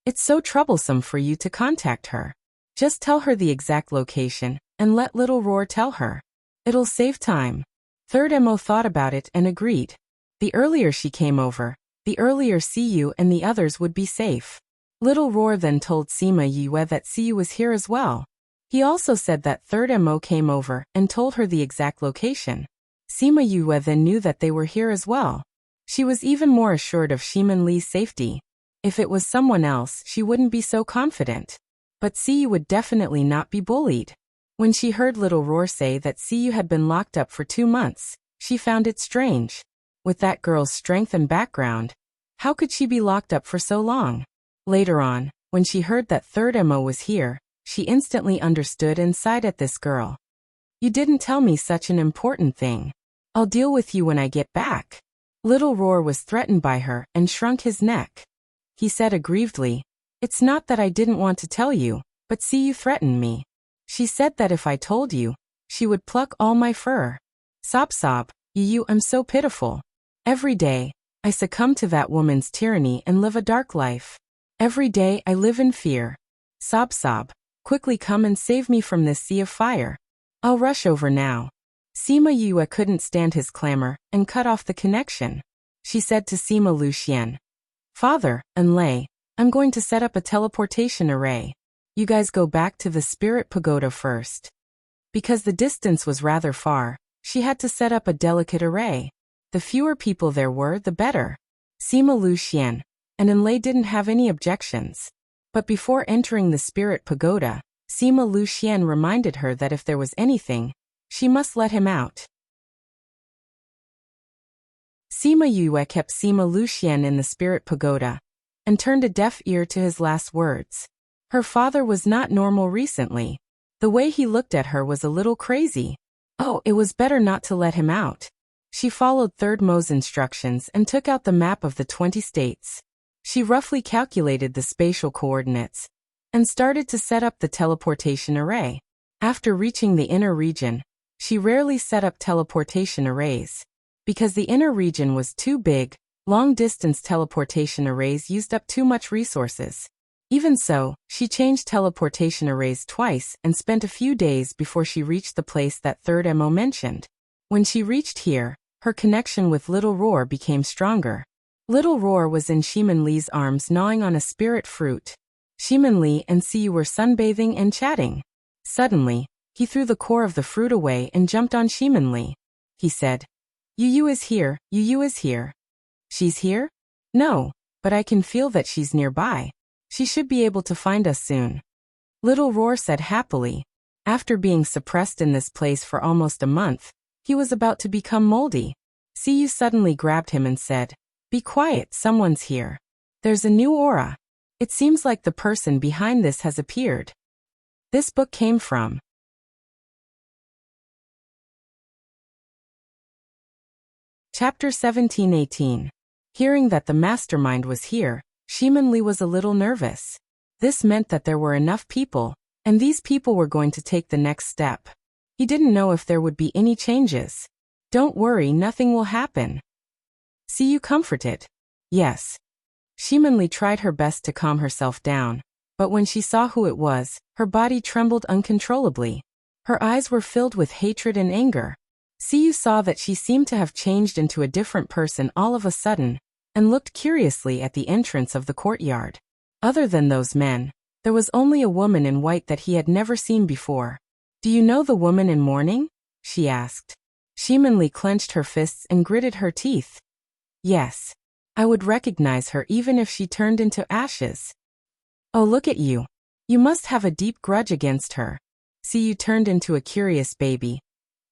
It's so troublesome for you to contact her. Just tell her the exact location, and let Little Roar tell her. It'll save time. Third Mo thought about it and agreed. The earlier she came over, the earlier Siyu and the others would be safe. Little Roar then told Sima Yue that Siyu was here as well. He also said that Third Mo came over and told her the exact location. Sima Yue then knew that they were here as well. She was even more assured of Shimin Li's safety. If it was someone else, she wouldn't be so confident. But Siyu would definitely not be bullied. When she heard Little Roar say that Siyu had been locked up for 2 months, she found it strange. With that girl's strength and background, how could she be locked up for so long? Later on, when she heard that Third Mo was here, she instantly understood and sighed at this girl. You didn't tell me such an important thing. I'll deal with you when I get back. Little Roar was threatened by her and shrunk his neck. He said aggrievedly, It's not that I didn't want to tell you, but Siyu threatened me. She said that if I told you, she would pluck all my fur. Sob sob, Yu, I'm so pitiful. Every day, I succumb to that woman's tyranny and live a dark life. Every day I live in fear. Sob sob, quickly come and save me from this sea of fire. I'll rush over now. Sima Yue couldn't stand his clamor and cut off the connection. She said to Sima Luxian, Father, Enlei, I'm going to set up a teleportation array. You guys go back to the spirit pagoda first. Because the distance was rather far, she had to set up a delicate array. The fewer people there were, the better. Sima Luxian and Enlei didn't have any objections. But before entering the spirit pagoda, Sima Luxian reminded her that if there was anything, she must let him out. Sima Yue kept Sima Luxian in the spirit pagoda and turned a deaf ear to his last words. Her father was not normal recently. The way he looked at her was a little crazy. Oh, it was better not to let him out. She followed Third Mo's instructions and took out the map of the 20 states. She roughly calculated the spatial coordinates and started to set up the teleportation array. After reaching the inner region, she rarely set up teleportation arrays. Because the inner region was too big, long-distance teleportation arrays used up too much resources. Even so, she changed teleportation arrays twice and spent a few days before she reached the place that Third Mo mentioned. When she reached here, her connection with Little Roar became stronger. Little Roar was in Shimin Li's arms gnawing on a spirit fruit. Shimin Li and Siyu were sunbathing and chatting. Suddenly, he threw the core of the fruit away and jumped on Shimin Li. He said, Yu is here, Yu is here. She's here? No, but I can feel that she's nearby. She should be able to find us soon. Little Roar said happily. After being suppressed in this place for almost a month, he was about to become moldy. Siyu suddenly grabbed him and said, Be quiet, someone's here. There's a new aura. It seems like the person behind this has appeared. This book came from Chapter 17-18. Hearing that the mastermind was here, Shimin Li was a little nervous. This meant that there were enough people, and these people were going to take the next step. He didn't know if there would be any changes. Don't worry, nothing will happen. Siyu comforted. Yes. Shimin Li tried her best to calm herself down, but when she saw who it was, her body trembled uncontrollably. Her eyes were filled with hatred and anger. Siyu saw that she seemed to have changed into a different person all of a sudden, and looked curiously at the entrance of the courtyard. Other than those men, There was only a woman in white that he had never seen before. Do you know the woman in mourning? She asked. Shimonli clenched her fists and gritted her teeth. Yes. I would recognize her even if she turned into ashes. Oh, look at you. You must have a deep grudge against her. See, you turned into a curious baby.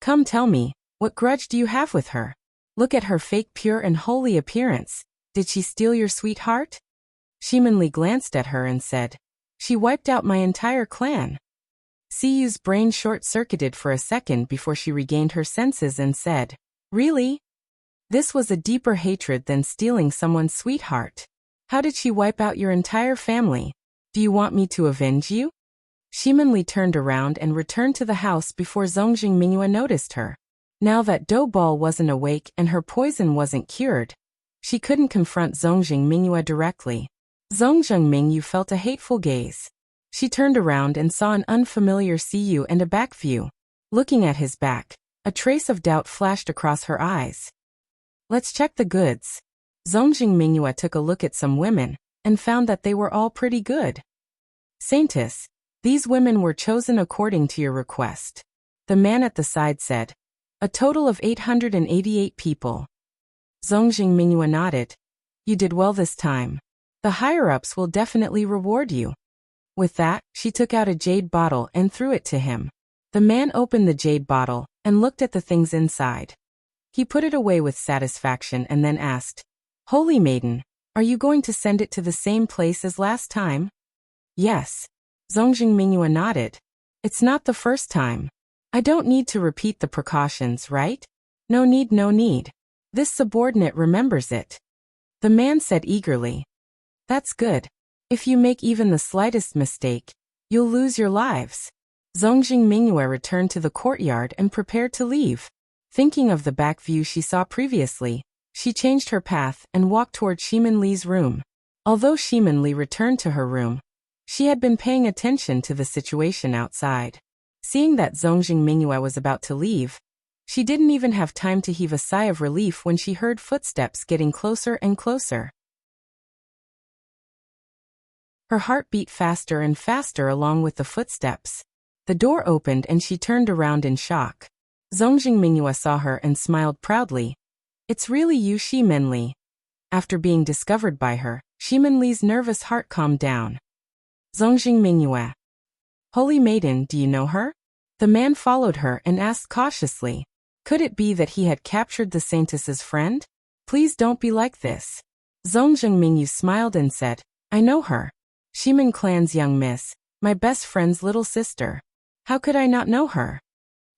Come tell me, what grudge do you have with her? Look at her fake pure and holy appearance. Did she steal your sweetheart? Shimonli glanced at her and said, She wiped out my entire clan. Siyu's brain short-circuited for a second before she regained her senses and said, Really? This was a deeper hatred than stealing someone's sweetheart. How did she wipe out your entire family? Do you want me to avenge you? Shimonli turned around and returned to the house before Zongjing Mingyue noticed her. Now that dough ball wasn't awake and her poison wasn't cured, she couldn't confront Zongjing Mingyue directly. Zongjing Mingyue felt a hateful gaze. She turned around and saw an unfamiliar Siyu and a back view. Looking at his back, a trace of doubt flashed across her eyes. Let's check the goods. Zongjing Mingyue took a look at some women and found that they were all pretty good. Saintess, these women were chosen according to your request. The man at the side said, a total of 888 people. Zongjing Mingyue nodded. You did well this time. The higher-ups will definitely reward you. With that, she took out a jade bottle and threw it to him. The man opened the jade bottle and looked at the things inside. He put it away with satisfaction and then asked, Holy Maiden, are you going to send it to the same place as last time? Yes. Zongjing Mingyue nodded. It's not the first time. I don't need to repeat the precautions, right? No need, no need. This subordinate remembers it. The man said eagerly. That's good. If you make even the slightest mistake, you'll lose your lives. Zongjing Mingyue returned to the courtyard and prepared to leave. Thinking of the back view she saw previously, she changed her path and walked toward Shimonli's room. Although Shimonli returned to her room, she had been paying attention to the situation outside. Seeing that Zongjing Mingyue was about to leave, she didn't even have time to heave a sigh of relief when she heard footsteps getting closer and closer. Her heart beat faster and faster along with the footsteps. The door opened and she turned around in shock. Zongjing Mingyue saw her and smiled proudly. It's really you, Shimonli. After being discovered by her, Shimonli's nervous heart calmed down. Zongjing Mingyue. Holy Maiden, do you know her? The man followed her and asked cautiously. Could it be that he had captured the Saintess's friend? Please don't be like this. Zongjing Mingyue smiled and said, I know her. Shimen clan's young miss, my best friend's little sister. How could I not know her?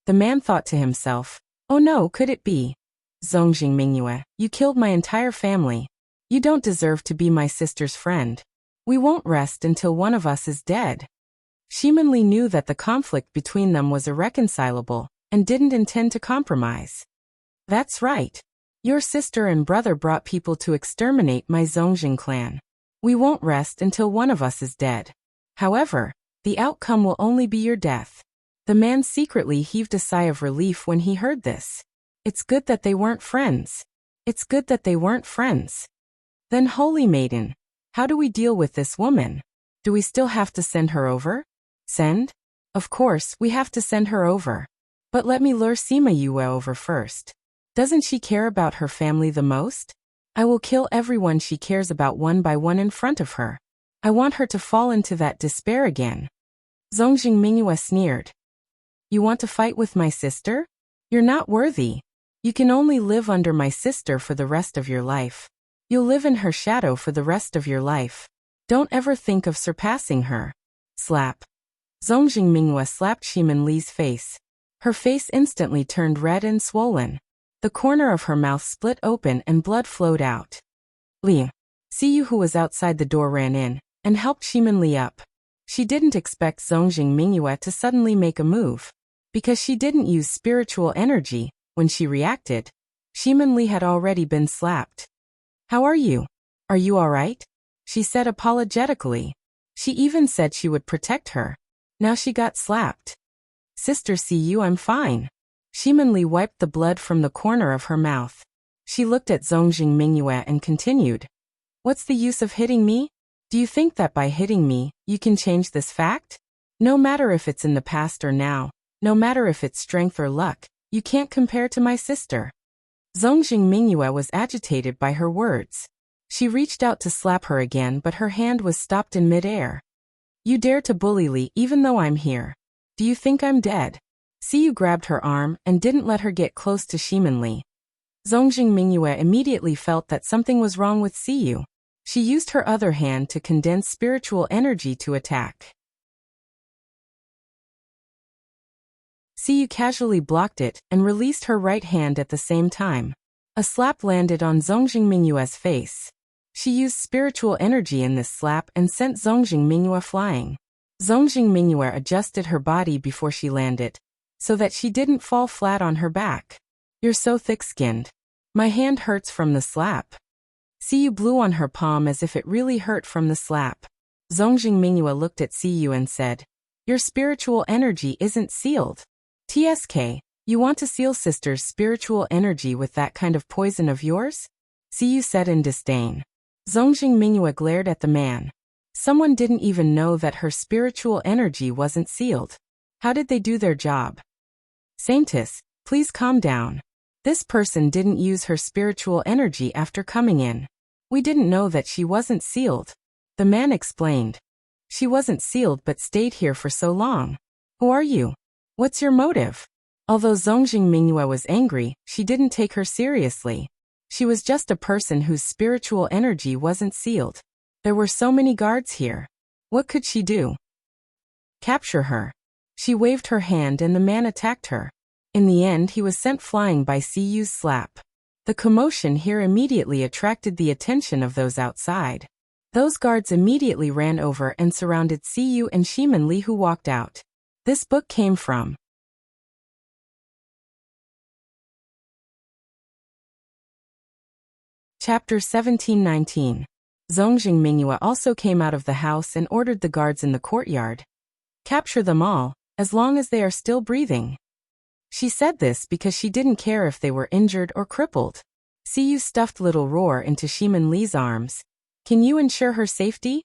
The man thought to himself, oh no, could it be? Zongjing Mingyue, you killed my entire family. You don't deserve to be my sister's friend. We won't rest until one of us is dead. Shimonli knew that the conflict between them was irreconcilable and didn't intend to compromise. That's right. Your sister and brother brought people to exterminate my Zongjing clan. We won't rest until one of us is dead. However, the outcome will only be your death. The man secretly heaved a sigh of relief when he heard this. It's good that they weren't friends. It's good that they weren't friends. Then, Holy Maiden, how do we deal with this woman? Do we still have to send her over? Send? Of course, we have to send her over. But let me lure Sima Yue over first. Doesn't she care about her family the most? I will kill everyone she cares about one by one in front of her. I want her to fall into that despair again. Zongjing Mingyue sneered. You want to fight with my sister? You're not worthy. You can only live under my sister for the rest of your life. You'll live in her shadow for the rest of your life. Don't ever think of surpassing her. Slap. Zongjing Mingyue slapped Shimonli's face. Her face instantly turned red and swollen. The corner of her mouth split open and blood flowed out. Li Siyu, who was outside the door, ran in and helped Shimonli up. She didn't expect Zongjing Mingyue to suddenly make a move. Because she didn't use spiritual energy, when she reacted, Shimonli had already been slapped. How are you? Are you all right? She said apologetically. She even said she would protect her. Now she got slapped. Sister Siyu, I'm fine. Shimonli wiped the blood from the corner of her mouth. She looked at Zongjing Mingyue and continued. What's the use of hitting me? Do you think that by hitting me, you can change this fact? No matter if it's in the past or now, no matter if it's strength or luck, you can't compare to my sister. Zongjing Mingyue was agitated by her words. She reached out to slap her again, but her hand was stopped in midair. You dare to bully Li even though I'm here. Do you think I'm dead? Siyu grabbed her arm and didn't let her get close to Shimin Li. Zongjing Mingyue immediately felt that something was wrong with Siyu. She used her other hand to condense spiritual energy to attack. Siyu casually blocked it and released her right hand at the same time. A slap landed on Zongjing Mingyue's face. She used spiritual energy in this slap and sent Zongjing Mingyue flying. Zongjing Mingyue adjusted her body before she landed, so that she didn't fall flat on her back. You're so thick-skinned. My hand hurts from the slap. Siyu blew on her palm as if it really hurt from the slap. Zongjing Mingyue looked at Siyu and said, Your spiritual energy isn't sealed. TSK, you want to seal sister's spiritual energy with that kind of poison of yours? Siyu said in disdain. Zongjing Mingyue glared at the man. Someone didn't even know that her spiritual energy wasn't sealed. How did they do their job? Saintess, please calm down. This person didn't use her spiritual energy after coming in. We didn't know that she wasn't sealed. The man explained. She wasn't sealed but stayed here for so long. Who are you? What's your motive? Although Zongjing Mingyue was angry, she didn't take her seriously. She was just a person whose spiritual energy wasn't sealed. There were so many guards here. What could she do? Capture her. She waved her hand and the man attacked her. In the end, he was sent flying by Siyu's slap. The commotion here immediately attracted the attention of those outside. Those guards immediately ran over and surrounded Siyu and Shimin Li, who walked out. This book came from Chapter 1719. Zongjing Mingyue also came out of the house and ordered the guards in the courtyard. Capture them all, as long as they are still breathing. She said this because she didn't care if they were injured or crippled. Siyu stuffed Little Roar into Shimin Li's arms. Can you ensure her safety?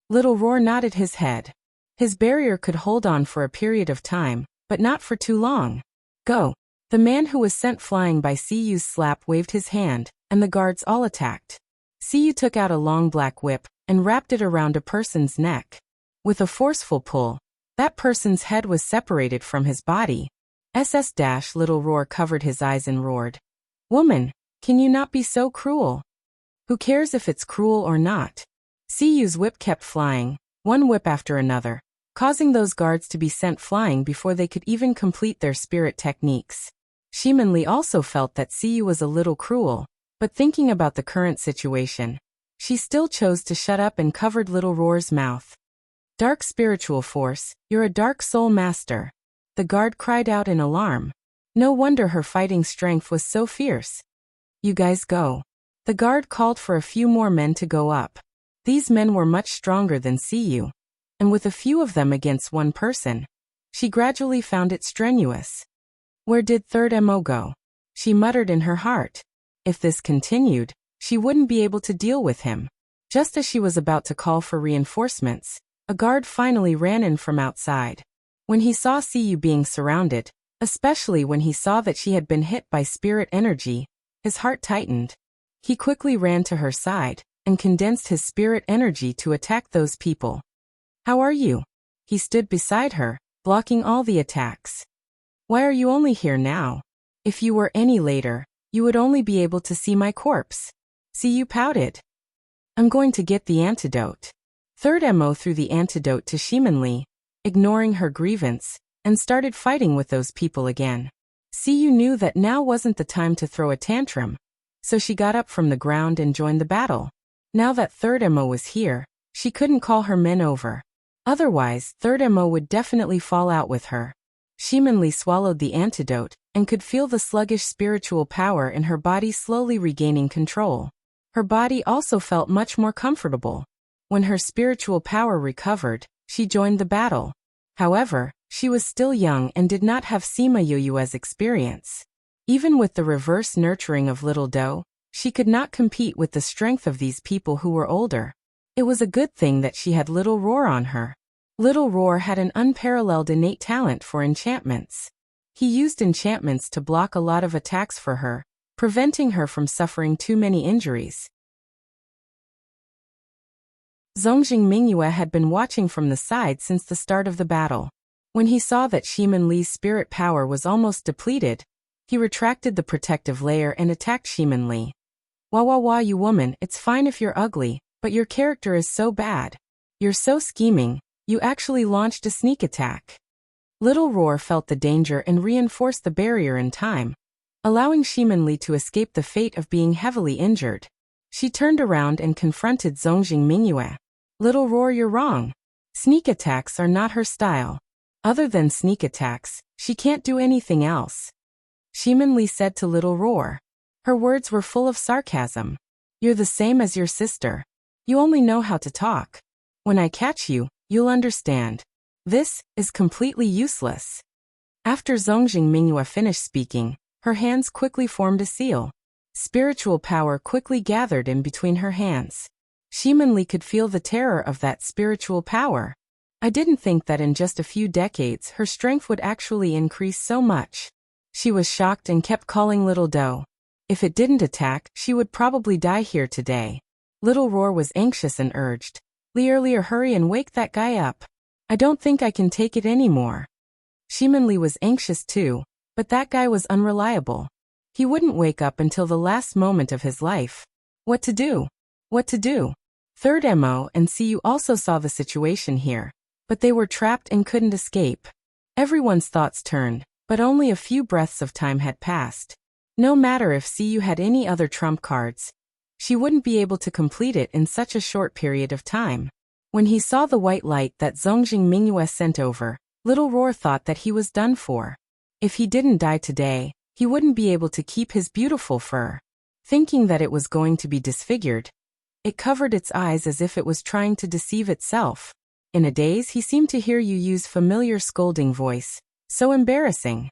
Little Roar nodded his head. His barrier could hold on for a period of time, but not for too long. Go. The man who was sent flying by Siyu's slap waved his hand, and the guards all attacked. Siyu took out a long black whip and wrapped it around a person's neck. With a forceful pull, that person's head was separated from his body. Little Roar covered his eyes and roared. Woman, can you not be so cruel? Who cares if it's cruel or not? Siyu's whip kept flying, one whip after another, causing those guards to be sent flying before they could even complete their spirit techniques. Shimin Li also felt that Siyu was a little cruel, but thinking about the current situation, she still chose to shut up and covered Little Roar's mouth. Dark spiritual force, you're a dark soul master. The guard cried out in alarm. No wonder her fighting strength was so fierce. You guys go. The guard called for a few more men to go up. These men were much stronger than Siyu, and with a few of them against one person, she gradually found it strenuous. Where did Third Mo go? She muttered in her heart. If this continued, she wouldn't be able to deal with him. Just as she was about to call for reinforcements, a guard finally ran in from outside. When he saw Siyu being surrounded, especially when he saw that she had been hit by spirit energy, his heart tightened. He quickly ran to her side and condensed his spirit energy to attack those people. How are you? He stood beside her, blocking all the attacks. Why are you only here now? If you were any later, you would only be able to see my corpse. Siyu pouted. I'm going to get the antidote. Third Mo threw the antidote to Shimin Li, ignoring her grievance, and started fighting with those people again. Siyu knew that now wasn't the time to throw a tantrum, so she got up from the ground and joined the battle. Now that Third Mo was here, she couldn't call her men over. Otherwise, Third Mo would definitely fall out with her. Shimin Li swallowed the antidote and could feel the sluggish spiritual power in her body slowly regaining control. Her body also felt much more comfortable. When her spiritual power recovered, she joined the battle. However, she was still young and did not have Sima Yoyue's experience. Even with the reverse nurturing of Little Do, she could not compete with the strength of these people who were older. It was a good thing that she had Little Roar on her. Little Roar had an unparalleled innate talent for enchantments. He used enchantments to block a lot of attacks for her, preventing her from suffering too many injuries. Zongjing Mingyue had been watching from the side since the start of the battle. When he saw that Shiman Li's spirit power was almost depleted, he retracted the protective layer and attacked Shiman Li. Wah, you woman, it's fine if you're ugly, but your character is so bad. You're so scheming, you actually launched a sneak attack. Little Roar felt the danger and reinforced the barrier in time, allowing Shiman Li to escape the fate of being heavily injured. She turned around and confronted Zongjing Mingyue. Little Roar, you're wrong. Sneak attacks are not her style. Other than sneak attacks, she can't do anything else. Shiman Li said to Little Roar. Her words were full of sarcasm. You're the same as your sister. You only know how to talk. When I catch you, you'll understand. This is completely useless. After Zongjing Mingyue finished speaking, her hands quickly formed a seal. Spiritual power quickly gathered in between her hands. Shiman Li could feel the terror of that spiritual power. I didn't think that in just a few decades her strength would actually increase so much. She was shocked and kept calling Little Doe. If it didn't attack, she would probably die here today. Little Roar was anxious and urged, Lear, hurry and wake that guy up. I don't think I can take it anymore. Shiman Li was anxious too, but that guy was unreliable. He wouldn't wake up until the last moment of his life. What to do? What to do? Third Mo and Cu also saw the situation here, but they were trapped and couldn't escape. Everyone's thoughts turned, but only a few breaths of time had passed. No matter if Cu had any other trump cards, she wouldn't be able to complete it in such a short period of time. When he saw the white light that Zongjing Mingyue sent over, Little Roar thought that he was done for. If he didn't die today, he wouldn't be able to keep his beautiful fur. Thinking that it was going to be disfigured, it covered its eyes as if it was trying to deceive itself. In a daze he seemed to hear you use familiar scolding voice. So embarrassing.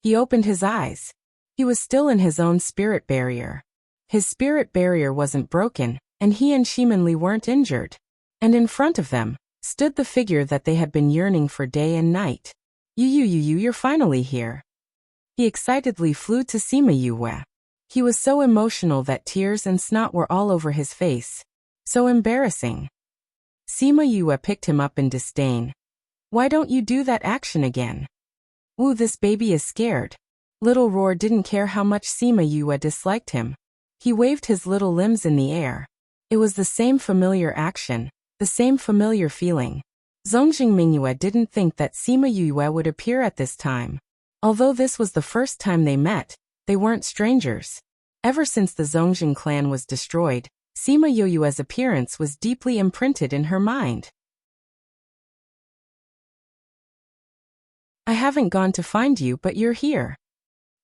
He opened his eyes. He was still in his own spirit barrier. His spirit barrier wasn't broken, and he and Shiman Li weren't injured. And in front of them stood the figure that they had been yearning for day and night. You're finally here. He excitedly flew to Sima Yue. He was so emotional that tears and snot were all over his face. So embarrassing. Sima Yue picked him up in disdain. Why don't you do that action again? Woo, this baby is scared. Little Roar didn't care how much Sima Yue disliked him. He waved his little limbs in the air. It was the same familiar action, the same familiar feeling. Zongjing Mingyue didn't think that Sima Yue would appear at this time. Although this was the first time they met, they weren't strangers. Ever since the Zongjing clan was destroyed, Sima Yue's appearance was deeply imprinted in her mind. I haven't gone to find you, but you're here.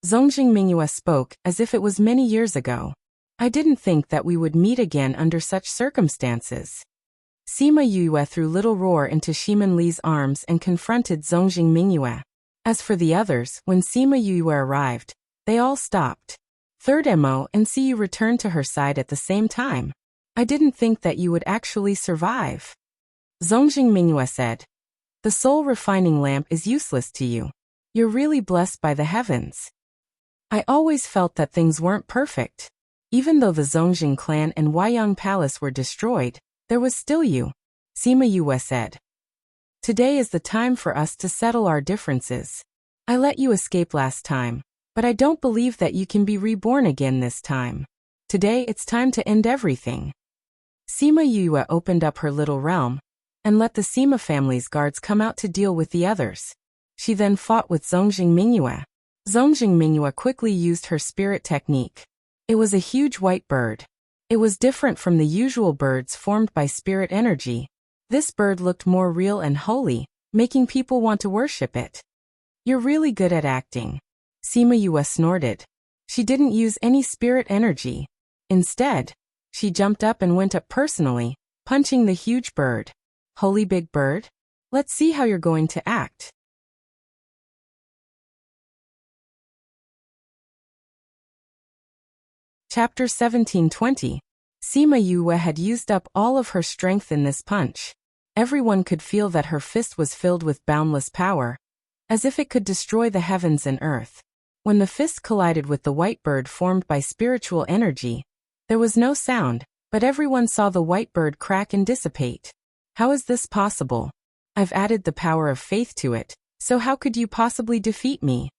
Zongjing Mingyue spoke as if it was many years ago. I didn't think that we would meet again under such circumstances. Sima Yue threw Little Roar into Shiman Li's arms and confronted Zongjing Mingyue. As for the others, when Sima Yue arrived, they all stopped. Third Mo and Cu returned to her side at the same time. I didn't think that you would actually survive. Zongjing Mingyue said. The soul refining lamp is useless to you. You're really blessed by the heavens. I always felt that things weren't perfect. Even though the Zongjing clan and Huayang Palace were destroyed, there was still you, Sima Yue said. Today is the time for us to settle our differences. I let you escape last time, but I don't believe that you can be reborn again this time. Today it's time to end everything. Sima Yue opened up her little realm and let the Sima family's guards come out to deal with the others. She then fought with Zongjing Mingyue. Zongjing Mingyue quickly used her spirit technique. It was a huge white bird. It was different from the usual birds formed by spirit energy. This bird looked more real and holy, making people want to worship it. You're really good at acting. Sima Yue snorted. She didn't use any spirit energy. Instead, she jumped up and went up personally, punching the huge bird. Holy big bird? Let's see how you're going to act. Chapter 1720. Sima Yue had used up all of her strength in this punch. Everyone could feel that her fist was filled with boundless power, as if it could destroy the heavens and earth. When the fist collided with the white bird formed by spiritual energy, there was no sound, but everyone saw the white bird crack and dissipate. How is this possible? I've added the power of faith to it, so how could you possibly defeat me?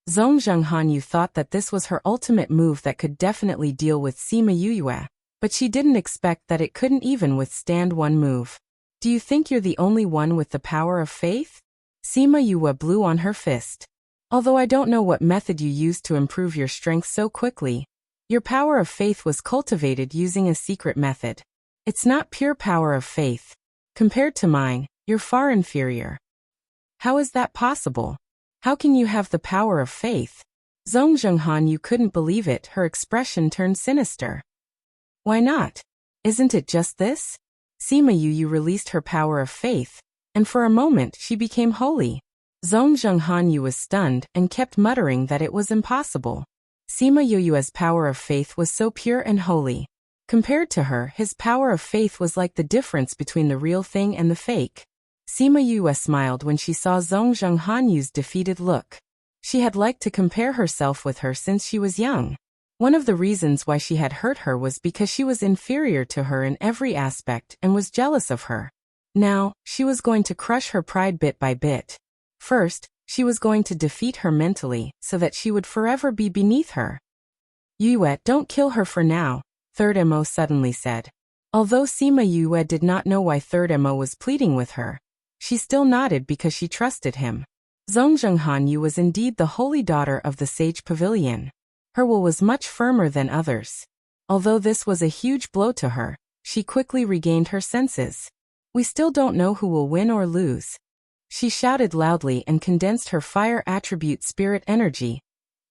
Zhong Zhenghanyu thought that this was her ultimate move that could definitely deal with Sima Yue, but she didn't expect that it couldn't even withstand one move. Do you think you're the only one with the power of faith? Sima Yue blew on her fist. Although I don't know what method you used to improve your strength so quickly, your power of faith was cultivated using a secret method. It's not pure power of faith. Compared to mine, you're far inferior. How is that possible? How can you have the power of faith? Zhong Zhenghanyu couldn't believe it. Her expression turned sinister. Why not? Isn't it just this? Sima Yue released her power of faith, and for a moment she became holy. Zhong Zhenghanyu was stunned and kept muttering that it was impossible. Sima Yue's power of faith was so pure and holy. Compared to her, his power of faith was like the difference between the real thing and the fake. Sima Yue smiled when she saw Zhong Zhenghanyu's defeated look. She had liked to compare herself with her since she was young. One of the reasons why she had hurt her was because she was inferior to her in every aspect and was jealous of her. Now, she was going to crush her pride bit by bit. First, she was going to defeat her mentally so that she would forever be beneath her. Yue, don't kill her for now, Third Mo suddenly said. Although Sima Yue did not know why Third Mo was pleading with her, she still nodded because she trusted him. Zhong Zhenghanyu was indeed the holy daughter of the Sage Pavilion. Her will was much firmer than others. Although this was a huge blow to her, she quickly regained her senses. We still don't know who will win or lose. She shouted loudly and condensed her fire attribute spirit energy,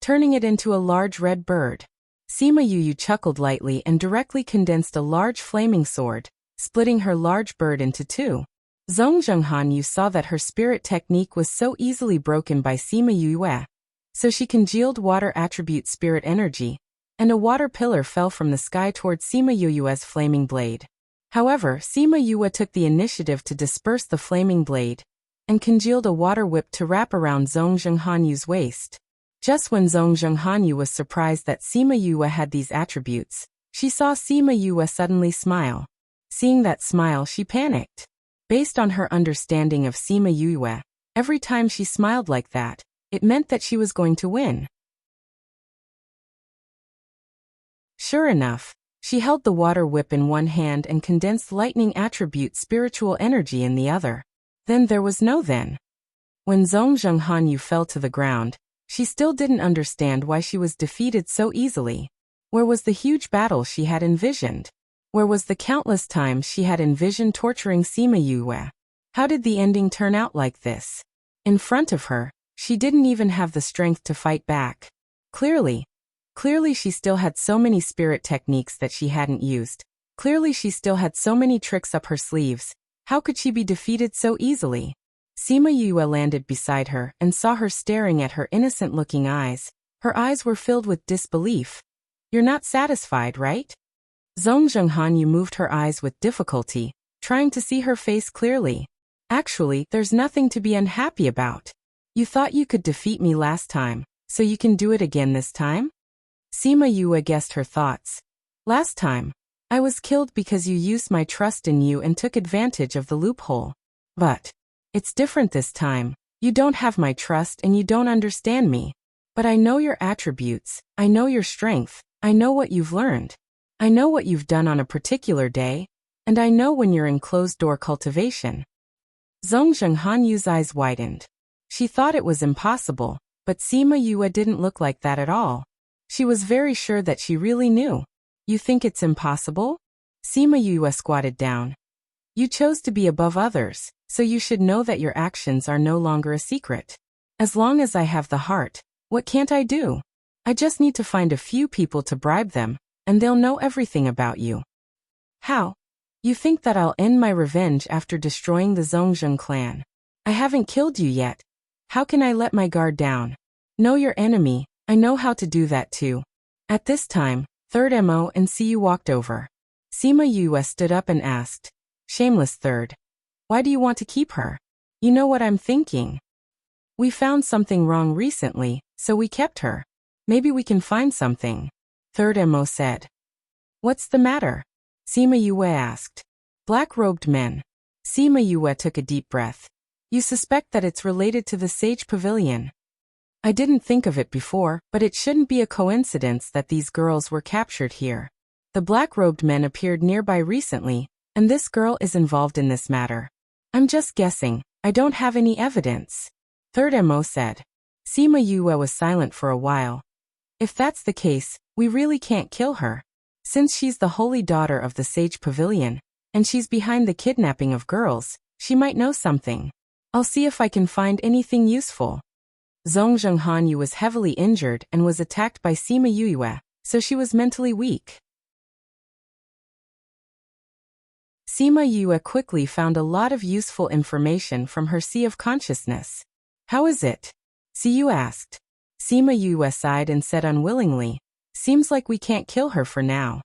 turning it into a large red bird. Sima Yue chuckled lightly and directly condensed a large flaming sword, splitting her large bird into two. Zhong Zhenghanyu saw that her spirit technique was so easily broken by Sima Yue, so she congealed water attribute spirit energy, and a water pillar fell from the sky towards Sima Yue's flaming blade. However, Sima Yue took the initiative to disperse the flaming blade, and congealed a water whip to wrap around Zhong Zhenghanyu's waist. Just when Zhong Zhenghanyu was surprised that Sima Yue had these attributes, she saw Sima Yue suddenly smile. Seeing that smile, she panicked. Based on her understanding of Sima Yue, every time she smiled like that, it meant that she was going to win. Sure enough, she held the water whip in one hand and condensed lightning attribute spiritual energy in the other. Then there was no then. When Zhong Zhenghanyu fell to the ground, she still didn't understand why she was defeated so easily. Where was the huge battle she had envisioned? Where was the countless times she had envisioned torturing Sima Yue? How did the ending turn out like this? In front of her, she didn't even have the strength to fight back. Clearly she still had so many spirit techniques that she hadn't used. Clearly she still had so many tricks up her sleeves. How could she be defeated so easily? Sima Yue landed beside her and saw her staring at her innocent-looking eyes. Her eyes were filled with disbelief. You're not satisfied, right? Zhong Zhenghanyu moved her eyes with difficulty, trying to see her face clearly. Actually, there's nothing to be unhappy about. You thought you could defeat me last time, so you can do it again this time? Sima Yue guessed her thoughts. Last time, I was killed because you used my trust in you and took advantage of the loophole. But it's different this time. You don't have my trust and you don't understand me. But I know your attributes, I know your strength, I know what you've learned. I know what you've done on a particular day, and I know when you're in closed-door cultivation. Zhong Zhenghanyu's eyes widened. She thought it was impossible, but Sima Yue didn't look like that at all. She was very sure that she really knew. You think it's impossible? Sima Yue squatted down. You chose to be above others, so you should know that your actions are no longer a secret. As long as I have the heart, what can't I do? I just need to find a few people to bribe them, and they'll know everything about you. How? You think that I'll end my revenge after destroying the Zhongzheng clan? I haven't killed you yet. How can I let my guard down? Know your enemy, I know how to do that too. At this time, Third Mo and Siyu walked over. Sima Yue stood up and asked, "Shameless third. Why do you want to keep her? You know what I'm thinking. We found something wrong recently, so we kept her. Maybe we can find something." Third Mo said. "What's the matter?" Sima Yue asked. "Black-robed men." Sima Yue took a deep breath. "You suspect that it's related to the Sage Pavilion?" "I didn't think of it before, but it shouldn't be a coincidence that these girls were captured here. The black-robed men appeared nearby recently, and this girl is involved in this matter. I'm just guessing. I don't have any evidence." Third Mo said. Sima Yue was silent for a while. "If that's the case, we really can't kill her. Since she's the holy daughter of the Sage Pavilion, and she's behind the kidnapping of girls, she might know something. I'll see if I can find anything useful." Zhong Zhenghanyu was heavily injured and was attacked by Sima Yue, so she was mentally weak. Sima Yue quickly found a lot of useful information from her Sea of Consciousness. "How is it?" Siyu asked. Sima Yue sighed and said unwillingly, "Seems like we can't kill her for now."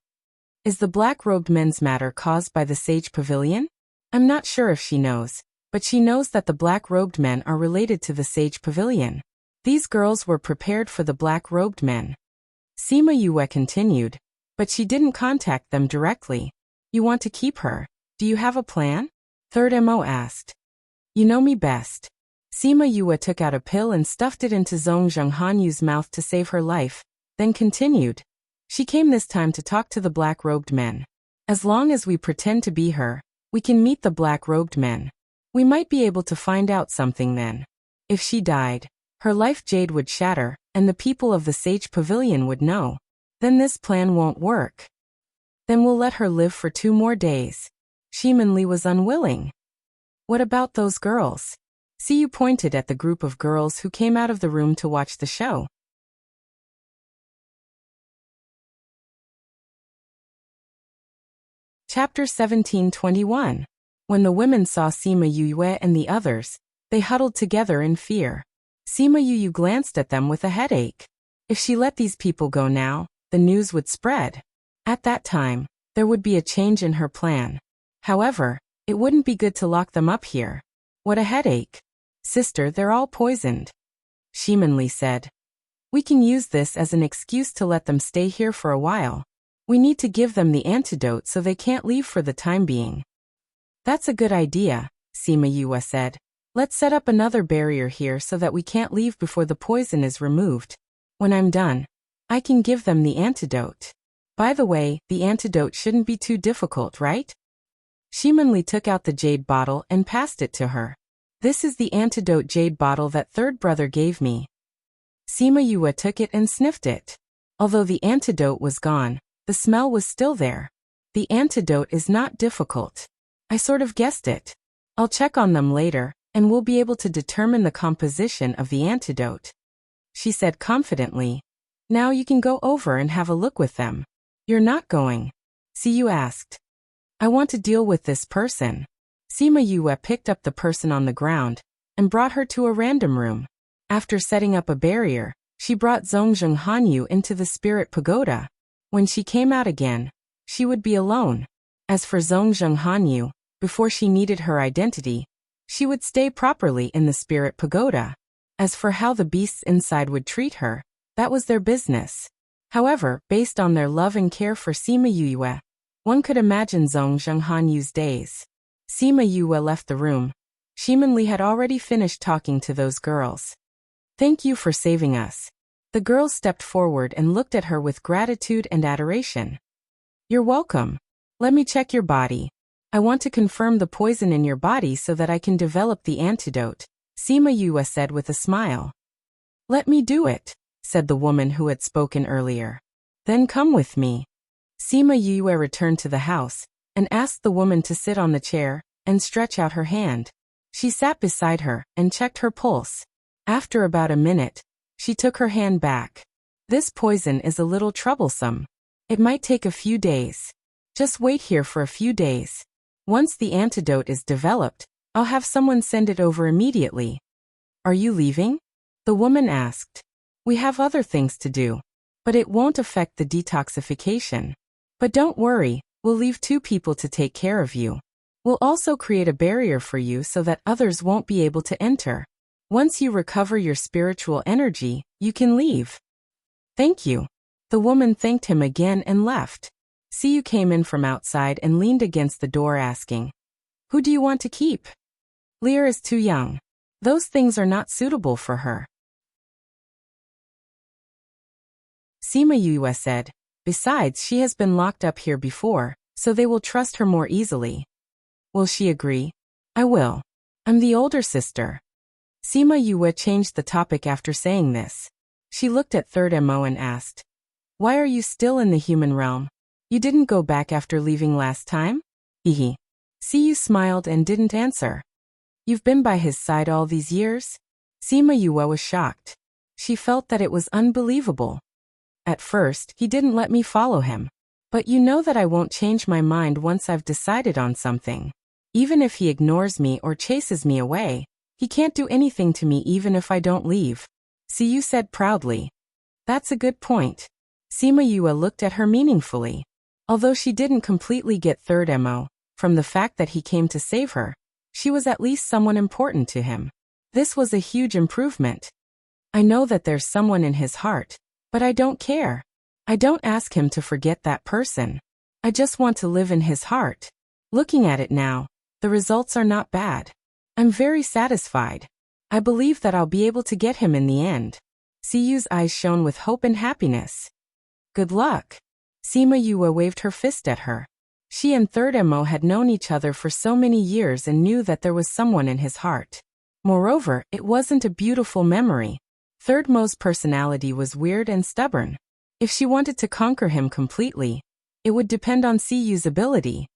"Is the black-robed men's matter caused by the Sage Pavilion?" "I'm not sure if she knows, but she knows that the black-robed men are related to the Sage Pavilion. These girls were prepared for the black-robed men." Sima Yue continued, "But she didn't contact them directly. You want to keep her? Do you have a plan?" Third Mo asked. "You know me best." Sima Yue took out a pill and stuffed it into Zhong Zhenghanyu's mouth to save her life, then continued. "She came this time to talk to the black-robed men. As long as we pretend to be her, we can meet the black-robed men. We might be able to find out something then. If she died, her life jade would shatter, and the people of the Sage Pavilion would know. Then this plan won't work. Then we'll let her live for 2 more days." Shiman Li was unwilling. "What about those girls?" Siyu pointed at the group of girls who came out of the room to watch the show. Chapter 17:21. When the women saw Sima Yue and the others, they huddled together in fear. Sima Yue glanced at them with a headache. If she let these people go now, the news would spread. At that time, there would be a change in her plan. However, it wouldn't be good to lock them up here. "What a headache. Sister, they're all poisoned," Shiman Li said. "We can use this as an excuse to let them stay here for a while. We need to give them the antidote so they can't leave for the time being." "That's a good idea," Sima Yue said. "Let's set up another barrier here so that we can't leave before the poison is removed. When I'm done, I can give them the antidote. By the way, the antidote shouldn't be too difficult, right?" Shiman Li took out the jade bottle and passed it to her. "This is the antidote jade bottle that third brother gave me." Sima Yue took it and sniffed it. Although the antidote was gone, the smell was still there. "The antidote is not difficult. I sort of guessed it. I'll check on them later, and we'll be able to determine the composition of the antidote," she said confidently. "Now you can go over and have a look with them." "You're not going?" Siyu asked. "I want to deal with this person." Sima Yue picked up the person on the ground and brought her to a random room. After setting up a barrier, she brought Zhong Zhenghanyu into the spirit pagoda. When she came out again, she would be alone. As for Zhong Zhenghanyu, before she needed her identity, she would stay properly in the spirit pagoda. As for how the beasts inside would treat her, that was their business. However, based on their love and care for Sima Yue, one could imagine Zhong Zhenghanyu's days. Sima Yue left the room. Shiman Li had already finished talking to those girls. "Thank you for saving us." The girls stepped forward and looked at her with gratitude and adoration. "You're welcome. Let me check your body. I want to confirm the poison in your body so that I can develop the antidote," Sima Yue said with a smile. "Let me do it," said the woman who had spoken earlier. "Then come with me." Sima Yue returned to the house and asked the woman to sit on the chair and stretch out her hand. She sat beside her and checked her pulse. After about a minute, she took her hand back. "This poison is a little troublesome. It might take a few days. Just wait here for a few days. Once the antidote is developed, I'll have someone send it over immediately." "Are you leaving?" the woman asked. "We have other things to do." but it won't affect the detoxification. But don't worry, we'll leave 2 people to take care of you. We'll also create a barrier for you so that others won't be able to enter. Once you recover your spiritual energy, you can leave. Thank you. The woman thanked him again and left. Siyu came in from outside and leaned against the door asking, "Who do you want to keep?" "Lear is too young. Those things are not suitable for her." Sima Yue said, "Besides, she has been locked up here before, so they will trust her more easily." "Will she agree?" "I will. I'm the older sister." Sima Yue changed the topic after saying this. She looked at Third Mo and asked, "Why are you still in the human realm? You didn't go back after leaving last time?" Hehe. Siyu smiled and didn't answer. "You've been by his side all these years?" Sima Yue was shocked. She felt that it was unbelievable. "At first, he didn't let me follow him. But you know that I won't change my mind once I've decided on something. Even if he ignores me or chases me away, he can't do anything to me even if I don't leave." Siyu said proudly. "That's a good point." Sima Yue looked at her meaningfully. Although she didn't completely get Third Mo, from the fact that he came to save her, she was at least someone important to him. This was a huge improvement. "I know that there's someone in his heart, but I don't care. I don't ask him to forget that person. I just want to live in his heart. Looking at it now, the results are not bad. I'm very satisfied. I believe that I'll be able to get him in the end." Siyu's eyes shone with hope and happiness. "Good luck." Sima Yue waved her fist at her. She and Third Mo had known each other for so many years and knew that there was someone in his heart. Moreover, it wasn't a beautiful memory. Third Mo's personality was weird and stubborn. If she wanted to conquer him completely, it would depend on Siyu's ability.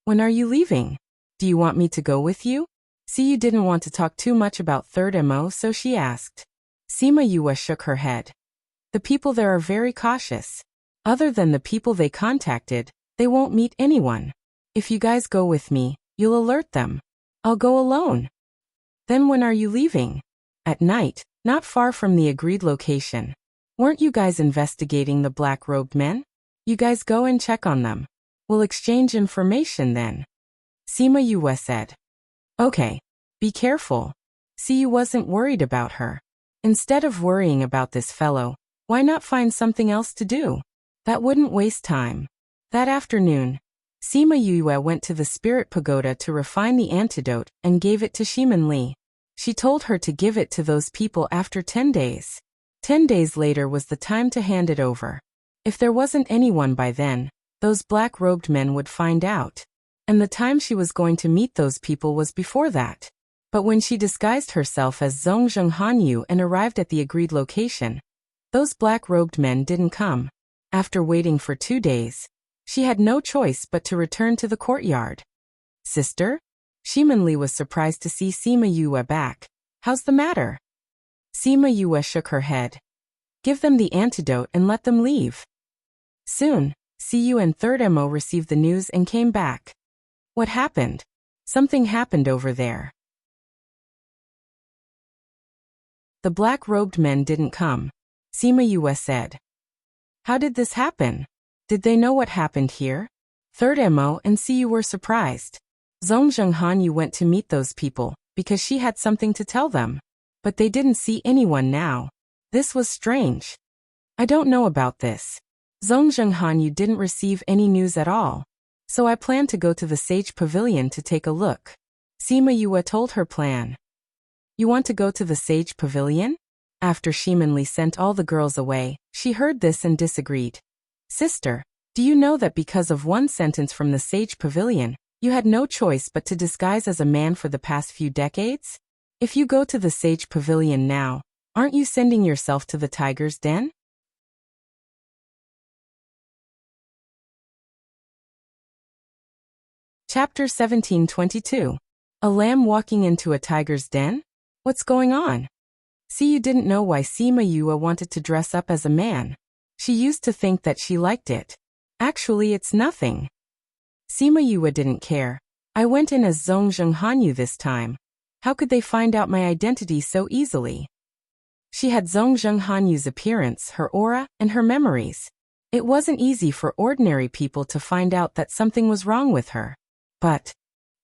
"When are you leaving? Do you want me to go with you?" Siyu didn't want to talk too much about Third Mo, so she asked. Sima Yue shook her head. "The people there are very cautious. Other than the people they contacted, they won't meet anyone. If you guys go with me, you'll alert them. I'll go alone." "Then when are you leaving?" "At night, not far from the agreed location." "Weren't you guys investigating the black-robed men? You guys go and check on them. We'll exchange information then." Sima Yue said. "Okay. Be careful." Siyu wasn't worried about her. Instead of worrying about this fellow, why not find something else to do? That wouldn't waste time. That afternoon, Sima Yue went to the spirit pagoda to refine the antidote and gave it to Shimin Li. She told her to give it to those people after 10 days. 10 days later was the time to hand it over. If there wasn't anyone by then, those black-robed men would find out. And the time she was going to meet those people was before that. But when she disguised herself as Zhongzheng Hanyu and arrived at the agreed location, those black-robed men didn't come. After waiting for 2 days, she had no choice but to return to the courtyard. "Sister?" Shimin Li was surprised to see Sima Yue back. "How's the matter?" Sima Yue shook her head. "Give them the antidote and let them leave." Soon, Siyu and Third Mo received the news and came back. "What happened?" "Something happened over there. The black-robed men didn't come," Sima Yue said. "How did this happen? Did they know what happened here?" Third Mo and Siyu were surprised. Zhongzheng Hanyu went to meet those people because she had something to tell them. But they didn't see anyone now. This was strange. "I don't know about this. Zhongzheng Hanyu didn't receive any news at all. So I plan to go to the Sage Pavilion to take a look." Sima Yue told her plan. "You want to go to the Sage Pavilion?" After Shimin Li sent all the girls away, she heard this and disagreed. "Sister, do you know that because of one sentence from the Sage Pavilion, you had no choice but to disguise as a man for the past few decades? If you go to the Sage Pavilion now, aren't you sending yourself to the tiger's den?" Chapter 1722. A lamb walking into a tiger's den? What's going on? Siyu didn't know why Sima Yue wanted to dress up as a man. She used to think that she liked it. Actually, it's nothing. Sima Yue didn't care. "I went in as Zhongzheng Hanyu this time. How could they find out my identity so easily?" She had Zhongzheng Hanyu's appearance, her aura, and her memories. It wasn't easy for ordinary people to find out that something was wrong with her. But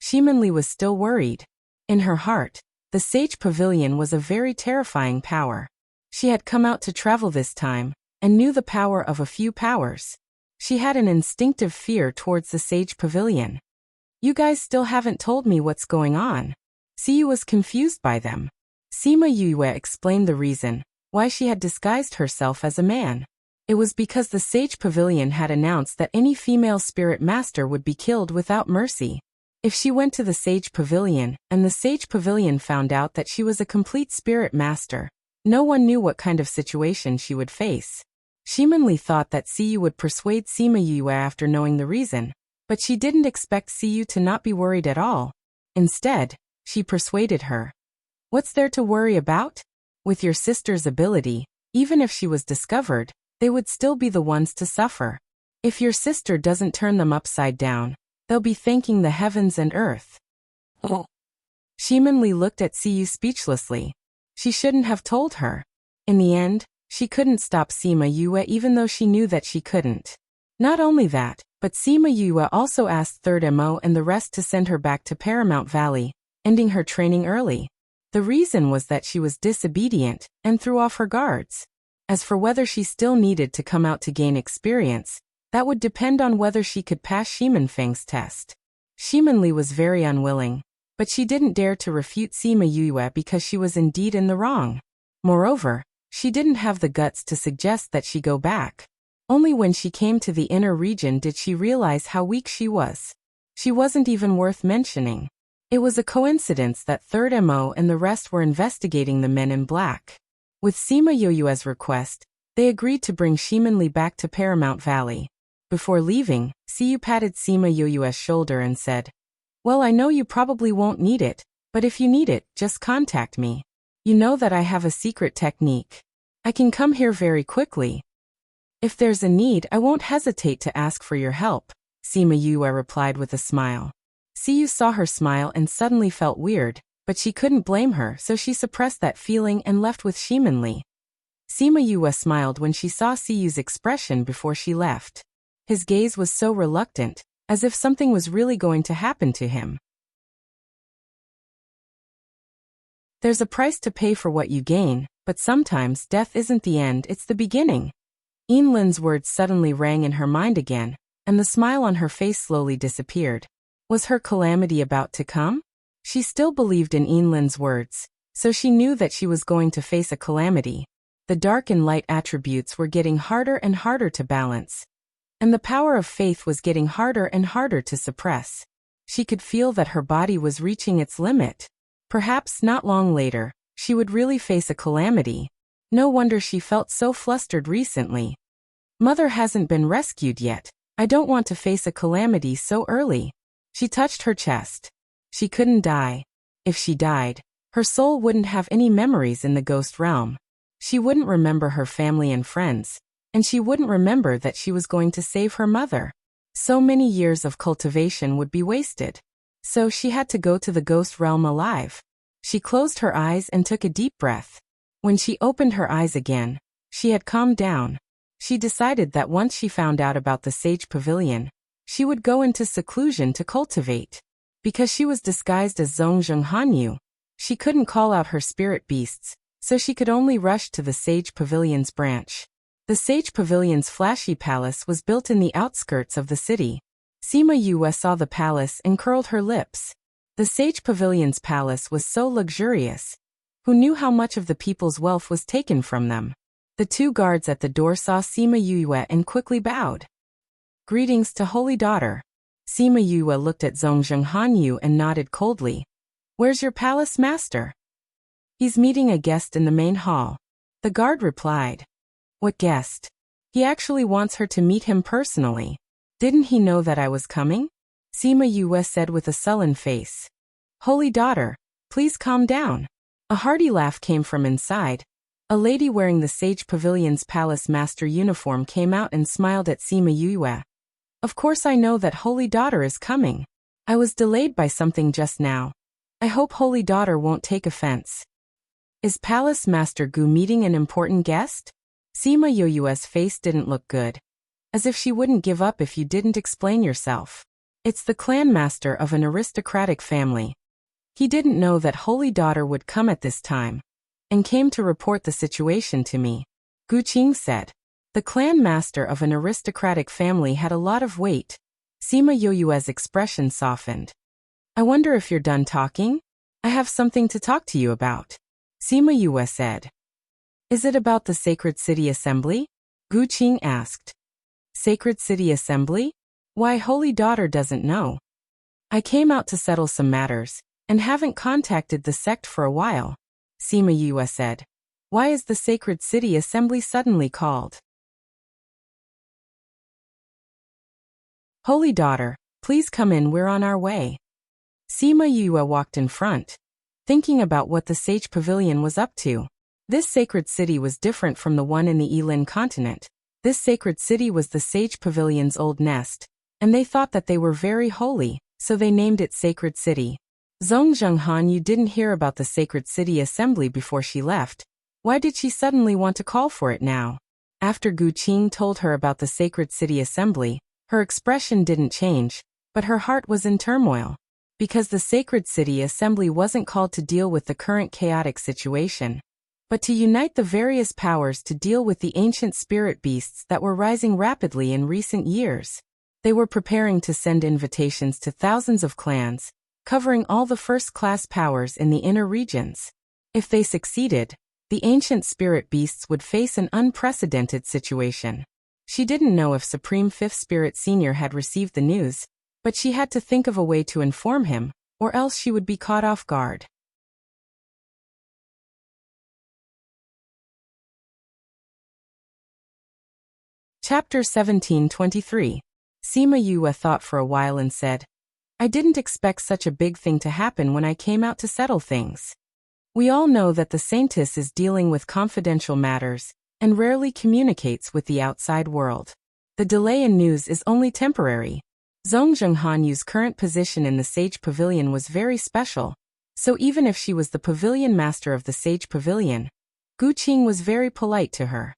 Shimanli was still worried. In her heart, the Sage Pavilion was a very terrifying power. She had come out to travel this time, and knew the power of a few powers. She had an instinctive fear towards the Sage Pavilion. You guys still haven't told me what's going on. Siyu was confused by them. Sima Yue explained the reason why she had disguised herself as a man. It was because the Sage Pavilion had announced that any female spirit master would be killed without mercy. If she went to the Sage Pavilion, and the Sage Pavilion found out that she was a complete spirit master, no one knew what kind of situation she would face. Shimanli thought that Siyu would persuade Sima Yue after knowing the reason, but she didn't expect Siyu to not be worried at all. Instead, she persuaded her. What's there to worry about? With your sister's ability, even if she was discovered, they would still be the ones to suffer. If your sister doesn't turn them upside down, they'll be thanking the heavens and earth. Oh. Shimanli looked at Siyu speechlessly. She shouldn't have told her. In the end, she couldn't stop Sima Yue even though she knew that she couldn't. Not only that, but Sima Yue also asked Third Mo and the rest to send her back to Paramount Valley, ending her training early. The reason was that she was disobedient and threw off her guards. As for whether she still needed to come out to gain experience, that would depend on whether she could pass Shimanfeng's test. Shimanli was very unwilling, but she didn't dare to refute Sima Yue because she was indeed in the wrong. Moreover, she didn't have the guts to suggest that she go back. Only when she came to the inner region did she realize how weak she was. She wasn't even worth mentioning. It was a coincidence that Third Mo and the rest were investigating the men in black. With Sima Yue's request, they agreed to bring Shimanli back to Paramount Valley. Before leaving, Siyu patted Sima Yue's shoulder and said, "Well, I know you probably won't need it, but if you need it, just contact me. You know that I have a secret technique. I can come here very quickly. If there's a need, I won't hesitate to ask for your help," Sima Yue replied with a smile. Siyu saw her smile and suddenly felt weird, but she couldn't blame her, so she suppressed that feeling and left with Shimanli. Sima Yue smiled when she saw Siyu's expression before she left. His gaze was so reluctant, as if something was really going to happen to him. There's a price to pay for what you gain, but sometimes death isn't the end, it's the beginning. Yinlin's words suddenly rang in her mind again, and the smile on her face slowly disappeared. Was her calamity about to come? She still believed in Yinlin's words, so she knew that she was going to face a calamity. The dark and light attributes were getting harder and harder to balance, and the power of faith was getting harder and harder to suppress. She could feel that her body was reaching its limit. Perhaps not long later, she would really face a calamity. No wonder she felt so flustered recently. Mother hasn't been rescued yet. I don't want to face a calamity so early. She touched her chest. She couldn't die. If she died, her soul wouldn't have any memories in the ghost realm. She wouldn't remember her family and friends, and she wouldn't remember that she was going to save her mother. So many years of cultivation would be wasted. So she had to go to the ghost realm alive. She closed her eyes and took a deep breath. When she opened her eyes again, she had calmed down. She decided that once she found out about the Sage Pavilion, she would go into seclusion to cultivate. Because she was disguised as Zhongzheng Hanyu, she couldn't call out her spirit beasts, so she could only rush to the Sage Pavilion's branch. The Sage Pavilion's flashy palace was built in the outskirts of the city. Sima Yue saw the palace and curled her lips. The Sage Pavilion's palace was so luxurious. Who knew how much of the people's wealth was taken from them? The two guards at the door saw Sima Yue and quickly bowed. Greetings to Holy Daughter. Sima Yue looked at Zhongzheng Hanyu and nodded coldly. Where's your palace master? He's meeting a guest in the main hall. The guard replied. What guest? He actually wants her to meet him personally. Didn't he know that I was coming? Sima Yue said with a sullen face. Holy Daughter, please calm down. A hearty laugh came from inside. A lady wearing the Sage Pavilion's palace master uniform came out and smiled at Sima Yue. Of course I know that Holy Daughter is coming. I was delayed by something just now. I hope Holy Daughter won't take offense. Is Palace Master Gu meeting an important guest? Sima Yoyue's face didn't look good. As if she wouldn't give up if you didn't explain yourself. It's the clan master of an aristocratic family. He didn't know that Holy Daughter would come at this time, and came to report the situation to me. Gu Qing said. The clan master of an aristocratic family had a lot of weight. Sima Yoyue's expression softened. I wonder if you're done talking? I have something to talk to you about. Sima Yue said. Is it about the Sacred City Assembly? Gu Qing asked. Sacred City Assembly? Why, Holy Daughter doesn't know. I came out to settle some matters, and haven't contacted the sect for a while, Sima Yue said. Why is the Sacred City Assembly suddenly called? Holy Daughter, please come in, we're on our way. Sima Yue walked in front, thinking about what the Sage Pavilion was up to. This sacred city was different from the one in the Yilin continent. This sacred city was the Sage Pavilion's old nest, and they thought that they were very holy, so they named it Sacred City. Zhongzhenghan, you didn't hear about the Sacred City Assembly before she left. Why did she suddenly want to call for it now? After Gu Qing told her about the Sacred City Assembly, her expression didn't change, but her heart was in turmoil. Because the Sacred City Assembly wasn't called to deal with the current chaotic situation, but to unite the various powers to deal with the ancient spirit beasts that were rising rapidly in recent years. They were preparing to send invitations to thousands of clans, covering all the first-class powers in the inner regions. If they succeeded, the ancient spirit beasts would face an unprecedented situation. She didn't know if Supreme Fifth Spirit Senior had received the news, but she had to think of a way to inform him, or else she would be caught off guard. Chapter 1723. Sima Yue thought for a while and said, I didn't expect such a big thing to happen when I came out to settle things. We all know that the Saintess is dealing with confidential matters, and rarely communicates with the outside world. The delay in news is only temporary. Zhongzhenghanyu's current position in the Sage Pavilion was very special, so even if she was the pavilion master of the Sage Pavilion, Gu Qing was very polite to her.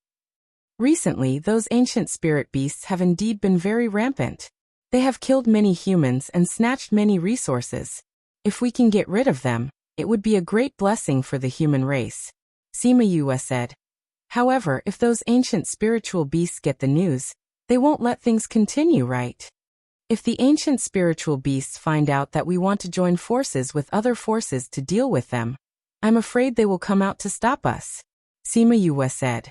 Recently, those ancient spirit beasts have indeed been very rampant. They have killed many humans and snatched many resources. If we can get rid of them, it would be a great blessing for the human race, Sima Yue said. However, if those ancient spiritual beasts get the news, they won't let things continue, right? If the ancient spiritual beasts find out that we want to join forces with other forces to deal with them, I'm afraid they will come out to stop us, Sima Yue said.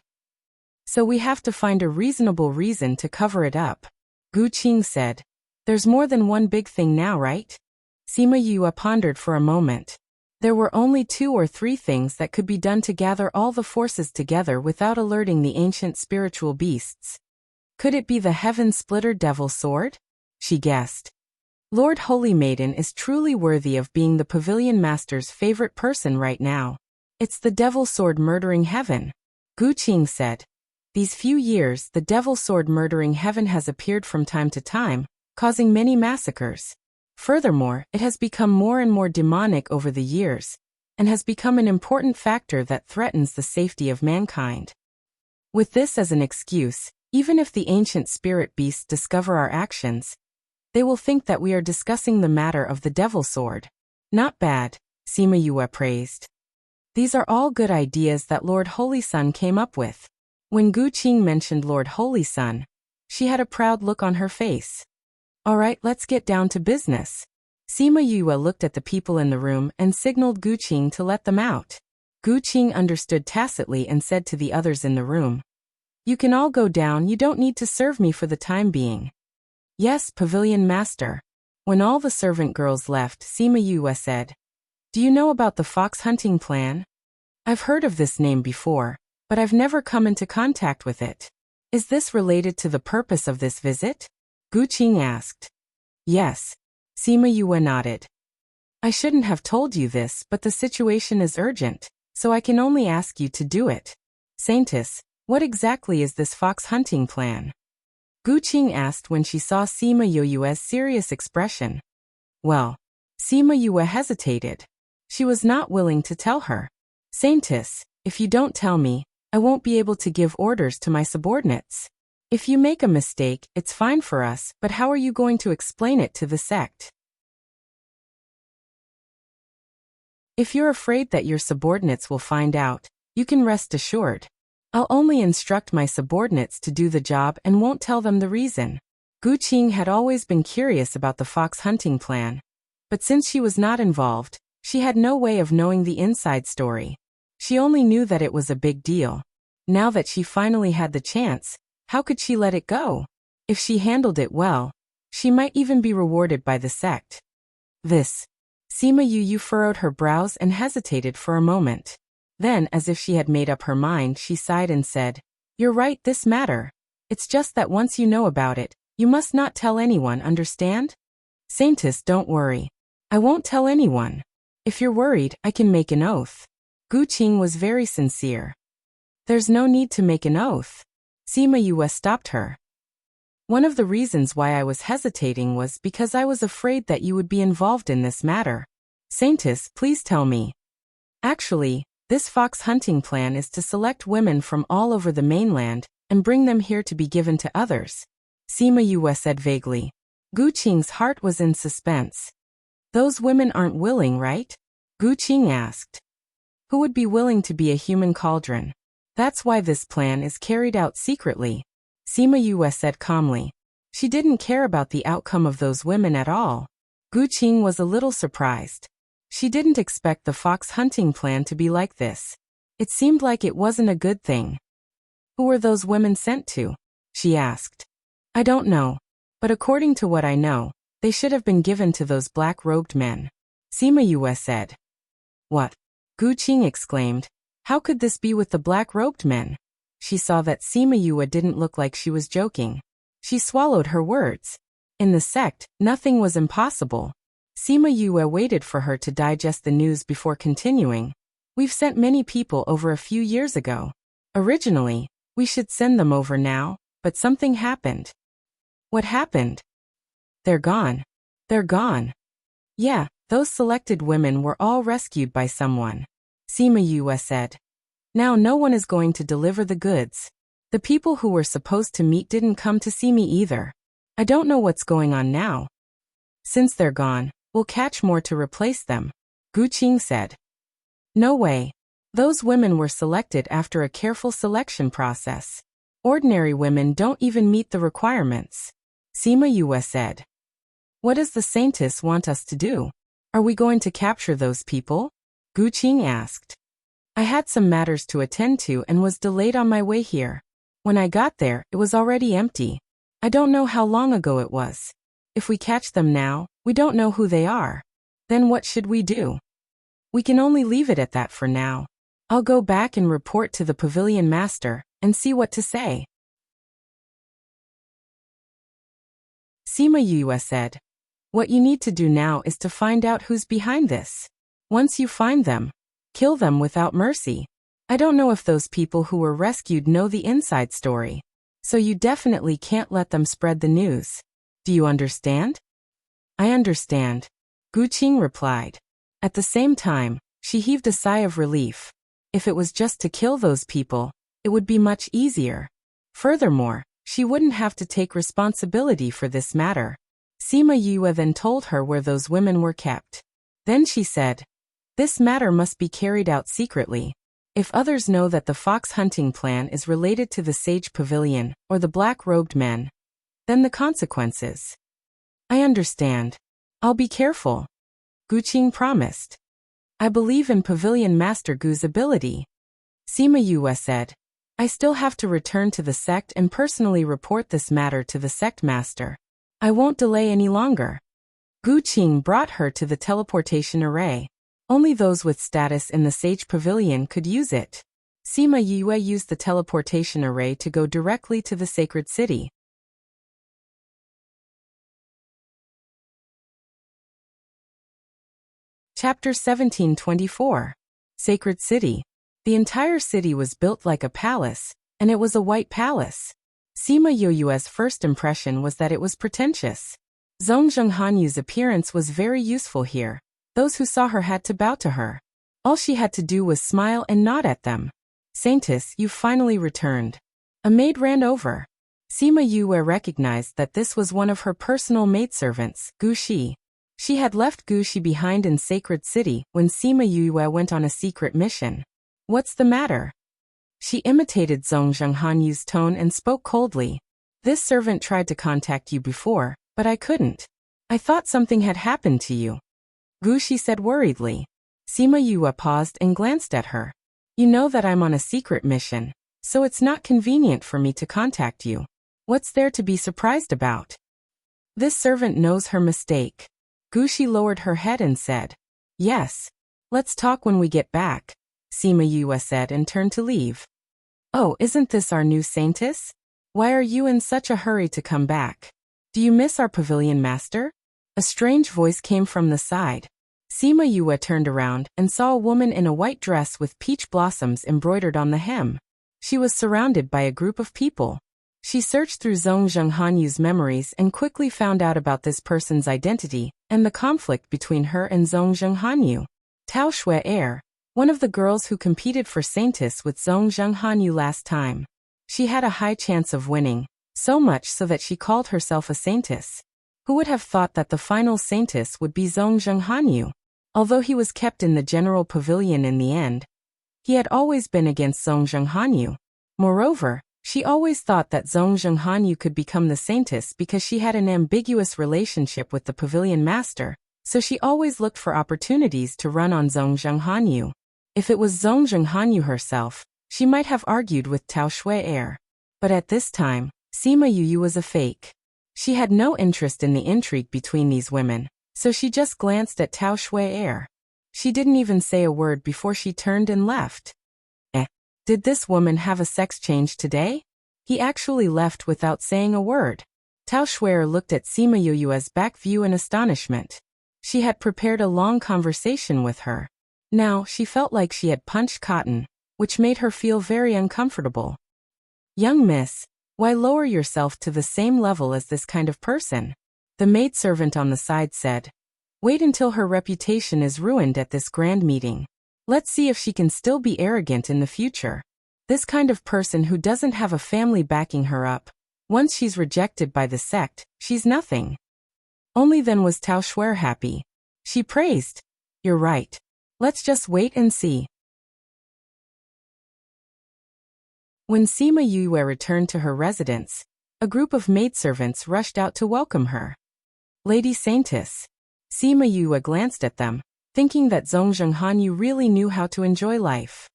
So we have to find a reasonable reason to cover it up, Gu Qing said. There's more than one big thing now, right? Sima Yue pondered for a moment. There were only 2 or 3 things that could be done to gather all the forces together without alerting the ancient spiritual beasts. Could it be the Heaven Splitter Devil Sword? She guessed. Lord Holy Maiden is truly worthy of being the Pavilion Master's favorite person right now. It's the Devil Sword murdering heaven, Gu Qing said. These few years, the Devil Sword murdering heaven has appeared from time to time, causing many massacres. Furthermore, it has become more and more demonic over the years, and has become an important factor that threatens the safety of mankind. With this as an excuse, even if the ancient spirit beasts discover our actions, they will think that we are discussing the matter of the Devil Sword. Not bad, Sima Yue praised. These are all good ideas that Lord Holy Sun came up with. When Gu Qing mentioned Lord Holy Sun, she had a proud look on her face. All right, let's get down to business. Sima Yue looked at the people in the room and signaled Gu Qing to let them out. Gu Qing understood tacitly and said to the others in the room, You can all go down, you don't need to serve me for the time being. Yes, Pavilion Master. When all the servant girls left, Sima Yue said, Do you know about the fox hunting plan? I've heard of this name before, but I've never come into contact with it. Is this related to the purpose of this visit? Gu Qing asked. Yes. Sima Yue nodded. I shouldn't have told you this, but the situation is urgent, so I can only ask you to do it. Saintess, what exactly is this fox hunting plan? Gu Qing asked when she saw Sima Yue's serious expression. Well, Sima Yue hesitated. She was not willing to tell her. Saintess, if you don't tell me, I won't be able to give orders to my subordinates. If you make a mistake, it's fine for us, but how are you going to explain it to the sect? If you're afraid that your subordinates will find out, you can rest assured. I'll only instruct my subordinates to do the job and won't tell them the reason. Gu Qing had always been curious about the fox hunting plan, but since she was not involved, she had no way of knowing the inside story. She only knew that it was a big deal. Now that she finally had the chance, how could she let it go? If she handled it well, she might even be rewarded by the sect. Sima Yu furrowed her brows and hesitated for a moment. Then, as if she had made up her mind, she sighed and said, "You're right, this matter. It's just that once you know about it, you must not tell anyone, understand?" "Saintess, don't worry. I won't tell anyone. If you're worried, I can make an oath." Gu Qing was very sincere. "There's no need to make an oath." Sima Yu stopped her. "One of the reasons why I was hesitating was because I was afraid that you would be involved in this matter. Saintess, please tell me." "Actually, this fox hunting plan is to select women from all over the mainland and bring them here to be given to others," Sima Yu said vaguely. Gu Qing's heart was in suspense. "Those women aren't willing, right?" Gu Qing asked. "Who would be willing to be a human cauldron? That's why this plan is carried out secretly," Sima Yu said calmly. She didn't care about the outcome of those women at all. Gu Qing was a little surprised. She didn't expect the fox hunting plan to be like this. It seemed like it wasn't a good thing. "Who were those women sent to?" she asked. "I don't know. But according to what I know, they should have been given to those black-robed men," Sima Yu said. "What?" Gu Qing exclaimed. "How could this be with the black-robed men?" She saw that Sima Yu didn't look like she was joking. She swallowed her words. In the sect, nothing was impossible. Sima Yu waited for her to digest the news before continuing. "We've sent many people over a few years ago. Originally, we should send them over now, but something happened." "What happened?" "They're gone. They're gone." "Yeah, those selected women were all rescued by someone," Sima Yu said. "Now no one is going to deliver the goods. The people who were supposed to meet didn't come to see me either. I don't know what's going on now. Since they're gone, we'll catch more to replace them," Gu Qing said. "No way. Those women were selected after a careful selection process. Ordinary women don't even meet the requirements," Sima Yu said. "What does the Saintess want us to do? Are we going to capture those people?" Gu Qing asked. "I had some matters to attend to and was delayed on my way here. When I got there, it was already empty. I don't know how long ago it was. If we catch them now, we don't know who they are. Then what should we do? We can only leave it at that for now. I'll go back and report to the pavilion master and see what to say." Sima Yu said. "What you need to do now is to find out who's behind this. Once you find them, kill them without mercy. I don't know if those people who were rescued know the inside story, so you definitely can't let them spread the news. Do you understand?" "I understand," Gu Qing replied. At the same time, she heaved a sigh of relief. If it was just to kill those people, it would be much easier. Furthermore, she wouldn't have to take responsibility for this matter. Sima Yu then told her where those women were kept. Then she said, "This matter must be carried out secretly. If others know that the fox hunting plan is related to the Sage Pavilion or the black-robed men, then the consequences." "I understand. I'll be careful," Gu Qing promised. "I believe in Pavilion Master Gu's ability," Sima Yu said. "I still have to return to the sect and personally report this matter to the sect master. I won't delay any longer." Gu Qing brought her to the teleportation array. Only those with status in the Sage Pavilion could use it. Sima Yu used the teleportation array to go directly to the sacred city. Chapter 1724. Sacred City. The entire city was built like a palace, and it was a white palace. Sima Yu's first impression was that it was pretentious. Zhongzheng Hanyu's appearance was very useful here. Those who saw her had to bow to her. All she had to do was smile and nod at them. Saintess, you finally returned. A maid ran over. Sima Yue recognized that this was one of her personal maidservants, Gu Shi. She had left Gu Shi behind in Sacred City when Sima Yue went on a secret mission. What's the matter? She imitated Zhong Zhenghanyu's tone and spoke coldly. This servant tried to contact you before, but I couldn't. I thought something had happened to you. Gu Shi said worriedly. Sima Yue paused and glanced at her. You know that I'm on a secret mission, so it's not convenient for me to contact you. What's there to be surprised about? This servant knows her mistake. Gu Shi lowered her head and said, Yes. Let's talk when we get back, Sima Yue said and turned to leave. Oh, isn't this our new saintess? Why are you in such a hurry to come back? Do you miss our pavilion master? A strange voice came from the side. Sima Yue turned around and saw a woman in a white dress with peach blossoms embroidered on the hem. She was surrounded by a group of people. She searched through Zhong Zhenghanyu's memories and quickly found out about this person's identity and the conflict between her and Zhong Zhenghanyu. Tao Shui, one of the girls who competed for Saintess with Zhong Zhenghanyu last time. She had a high chance of winning, so much so that she called herself a Saintess. Who would have thought that the final Saintess would be Zhong Zhenghanyu? Although he was kept in the general pavilion in the end, he had always been against Zhong Zhenghanyu. Moreover, she always thought that Zhong Zhenghanyu could become the Saintess because she had an ambiguous relationship with the pavilion master, so she always looked for opportunities to run on Zhong Zhenghanyu. If it was Zhong Zhenghanyu herself, she might have argued with Tao Shui. But at this time, Sima Yue was a fake. She had no interest in the intrigue between these women, so she just glanced at Tao Shui. She didn't even say a word before she turned and left. Did this woman have a sex change today? He actually left without saying a word. Tao Shui looked at Sima Yue's back view in astonishment. She had prepared a long conversation with her. Now, she felt like she had punched cotton, which made her feel very uncomfortable. Young miss, why lower yourself to the same level as this kind of person? The maidservant on the side said. Wait until her reputation is ruined at this grand meeting. Let's see if she can still be arrogant in the future. This kind of person who doesn't have a family backing her up. Once she's rejected by the sect, she's nothing. Only then was Tao Shui happy. She praised. You're right. Let's just wait and see. When Sima Yue returned to her residence, a group of maidservants rushed out to welcome her. Lady Saintess. Sima Yue glanced at them, thinking that Zhong Zhenghanyu really knew how to enjoy life.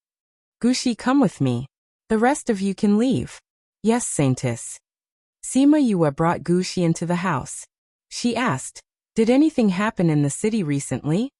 Gu Shi, come with me. The rest of you can leave. Yes, Saintess. Sima Yue brought Gu Shi into the house. She asked, did anything happen in the city recently?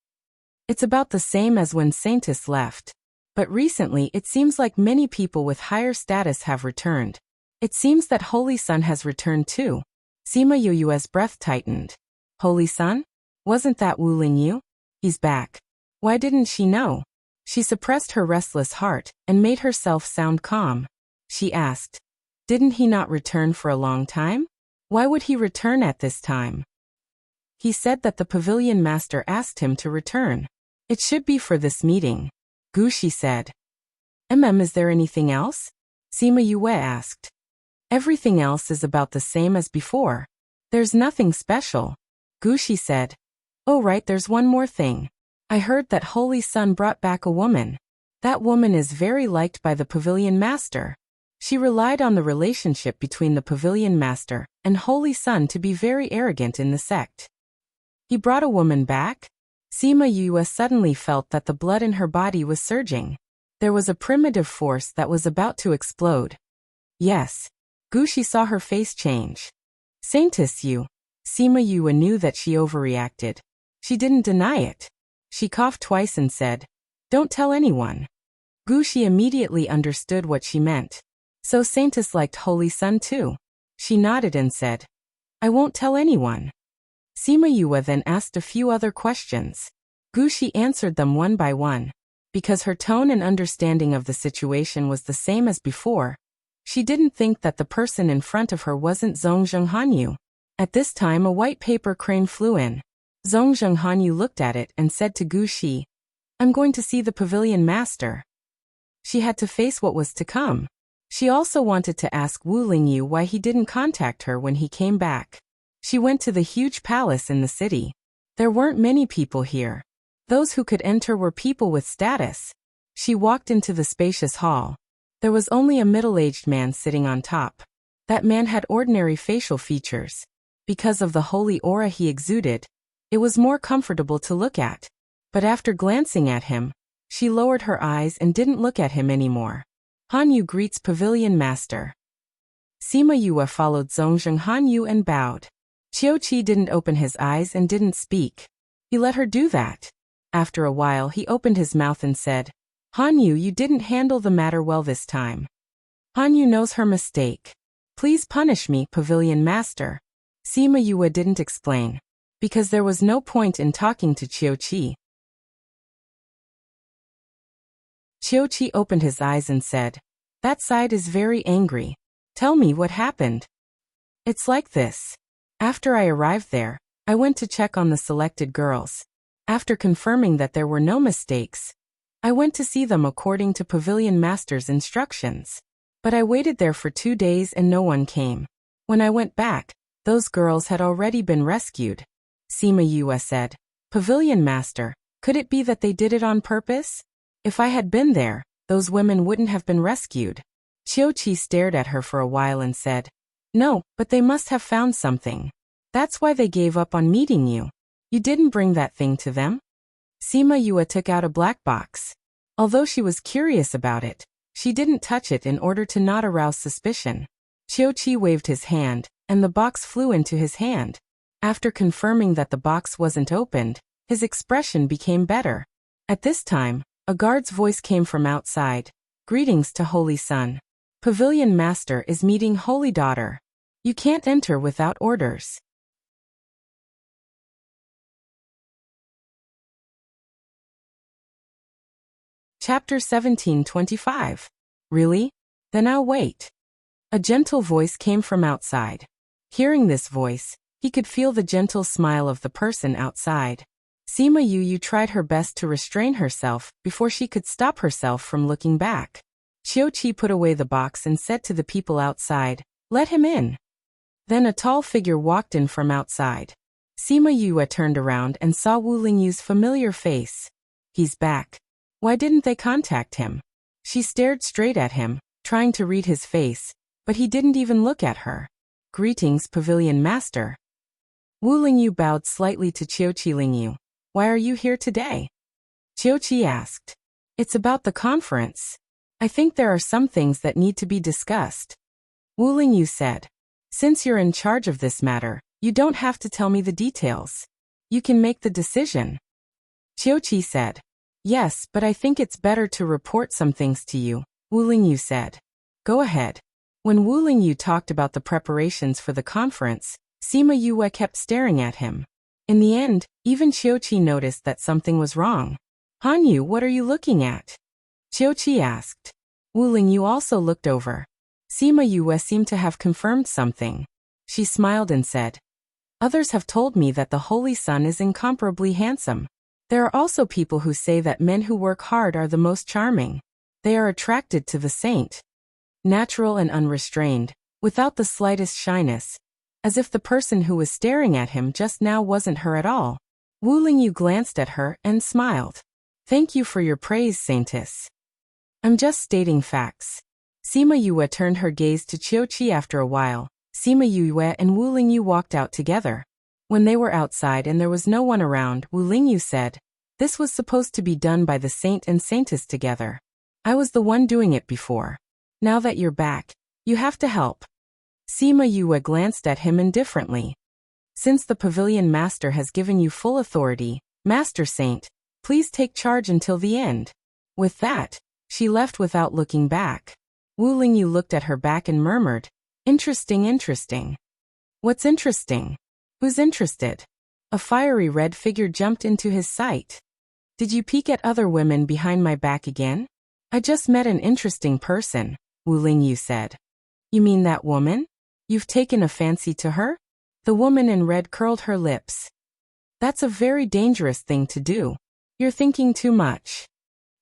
It's about the same as when Saintess left. But recently it seems like many people with higher status have returned. It seems that Holy Sun has returned too. Sima Yue's breath tightened. Holy Sun? Wasn't that Wu Lingyu? He's back. Why didn't she know? She suppressed her restless heart and made herself sound calm. She asked, didn't he not return for a long time? Why would he return at this time? He said that the pavilion master asked him to return. It should be for this meeting. Gu Shi said. Is there anything else? Sima Yue asked. Everything else is about the same as before. There's nothing special. Gu Shi said. Oh right, there's one more thing. I heard that Holy Sun brought back a woman. That woman is very liked by the pavilion master. She relied on the relationship between the pavilion master and Holy Sun to be very arrogant in the sect. He brought a woman back? Sima Yue suddenly felt that the blood in her body was surging. There was a primitive force that was about to explode. Yes. Gu Shi saw her face change. Saintess Yu. Sima Yue knew that she overreacted. She didn't deny it. She coughed twice and said, don't tell anyone. Gu Shi immediately understood what she meant. So Saintess liked Holy Sun too. She nodded and said, I won't tell anyone. Sima Yue then asked a few other questions. Gu Shi answered them one by one. Because her tone and understanding of the situation was the same as before, she didn't think that the person in front of her wasn't Zhong Zhenghanyu. At this time a white paper crane flew in. Zhong Zhenghanyu looked at it and said to Gu Shi, I'm going to see the pavilion master. She had to face what was to come. She also wanted to ask Wu Lingyu why he didn't contact her when he came back. She went to the huge palace in the city. There weren't many people here. Those who could enter were people with status. She walked into the spacious hall. There was only a middle-aged man sitting on top. That man had ordinary facial features. Because of the holy aura he exuded, it was more comfortable to look at. But after glancing at him, she lowered her eyes and didn't look at him anymore. Han Yu greets pavilion master. Sima Yue followed Zhongzheng Han Yu and bowed. Qiu Qi didn't open his eyes and didn't speak. He let her do that. After a while he opened his mouth and said, Han Yu, you didn't handle the matter well this time. Han Yu knows her mistake. Please punish me, pavilion master. Sima Yue didn't explain. Because there was no point in talking to Qiu Qi. Qiu Qi opened his eyes and said, that side is very angry. Tell me what happened. It's like this. After I arrived there, I went to check on the selected girls. After confirming that there were no mistakes, I went to see them according to pavilion master's instructions. But I waited there for 2 days and no one came. When I went back, those girls had already been rescued. Sima Yue said, pavilion master, could it be that they did it on purpose? If I had been there, those women wouldn't have been rescued. Qiu Qi stared at her for a while and said, no, but they must have found something. That's why they gave up on meeting you. You didn't bring that thing to them? Sima Yue took out a black box. Although she was curious about it, she didn't touch it in order to not arouse suspicion. Qiu Qi waved his hand, and the box flew into his hand. After confirming that the box wasn't opened, his expression became better. At this time, a guard's voice came from outside. Greetings to Holy Son. Pavilion Master is meeting Holy Daughter. You can't enter without orders. Chapter 1725. Really? Then I'll wait. A gentle voice came from outside. Hearing this voice, he could feel the gentle smile of the person outside. Sima Yu tried her best to restrain herself before she could stop herself from looking back. Qiu Qi put away the box and said to the people outside, let him in. Then a tall figure walked in from outside. Sima Yu turned around and saw Wu Lingyu's familiar face. He's back. Why didn't they contact him? She stared straight at him, trying to read his face, but he didn't even look at her. Greetings, Pavilion Master. Wu Lingyu bowed slightly to Qiu Qi. Lingyu, why are you here today? Qiu Qi asked. It's about the conference. I think there are some things that need to be discussed. Wu Lingyu said. Since you're in charge of this matter, you don't have to tell me the details. You can make the decision. Qiu Qi said. Yes, but I think it's better to report some things to you, Wu Lingyu said. Go ahead. When Wu Lingyu talked about the preparations for the conference, Sima Yue kept staring at him. In the end, even Qiu Qi noticed that something was wrong. Han Yu, what are you looking at? Qiu Qi asked. Wu Lingyu also looked over. Sima Yue seemed to have confirmed something. She smiled and said, others have told me that the Holy Son is incomparably handsome. There are also people who say that men who work hard are the most charming. They are attracted to the saint. Natural and unrestrained, without the slightest shyness, as if the person who was staring at him just now wasn't her at all. Wu Lingyu glanced at her and smiled. Thank you for your praise, Saintess. I'm just stating facts. Sima Yue turned her gaze to Qiu Qi. After a while, Sima Yue and Wu Lingyu walked out together. When they were outside and there was no one around, Wu Lingyu said, this was supposed to be done by the saint and saintess together. I was the one doing it before. Now that you're back, you have to help. Sima Yue glanced at him indifferently. Since the pavilion master has given you full authority, Master Saint, please take charge until the end. With that, she left without looking back. Wu Lingyu looked at her back and murmured, interesting, interesting. What's interesting? Who's interested? A fiery red figure jumped into his sight. Did you peek at other women behind my back again? I just met an interesting person, Wu Lingyu said. You mean that woman? You've taken a fancy to her? The woman in red curled her lips. That's a very dangerous thing to do. You're thinking too much.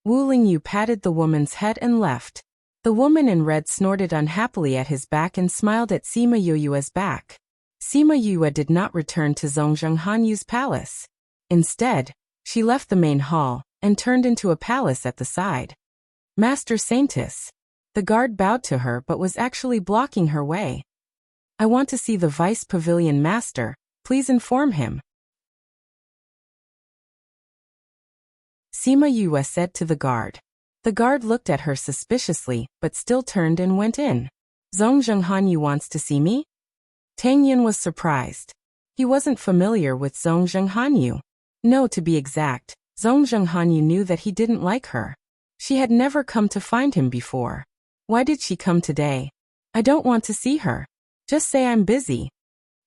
Wu Lingyu patted the woman's head and left. The woman in red snorted unhappily at his back and smiled at Sima Yue's back. Sima Yue did not return to Zhongzheng Hanyu's palace. Instead, she left the main hall and turned into a palace at the side. Master Saintess. The guard bowed to her but was actually blocking her way. I want to see the Vice Pavilion Master, please inform him. Sima Yue said to the guard. The guard looked at her suspiciously but still turned and went in. Zhongzheng Hanyu wants to see me? Tang Yin was surprised. He wasn't familiar with Zhongzheng Hanyu. No, to be exact, Zhongzheng Hanyu knew that he didn't like her. She had never come to find him before. Why did she come today? I don't want to see her. Just say I'm busy.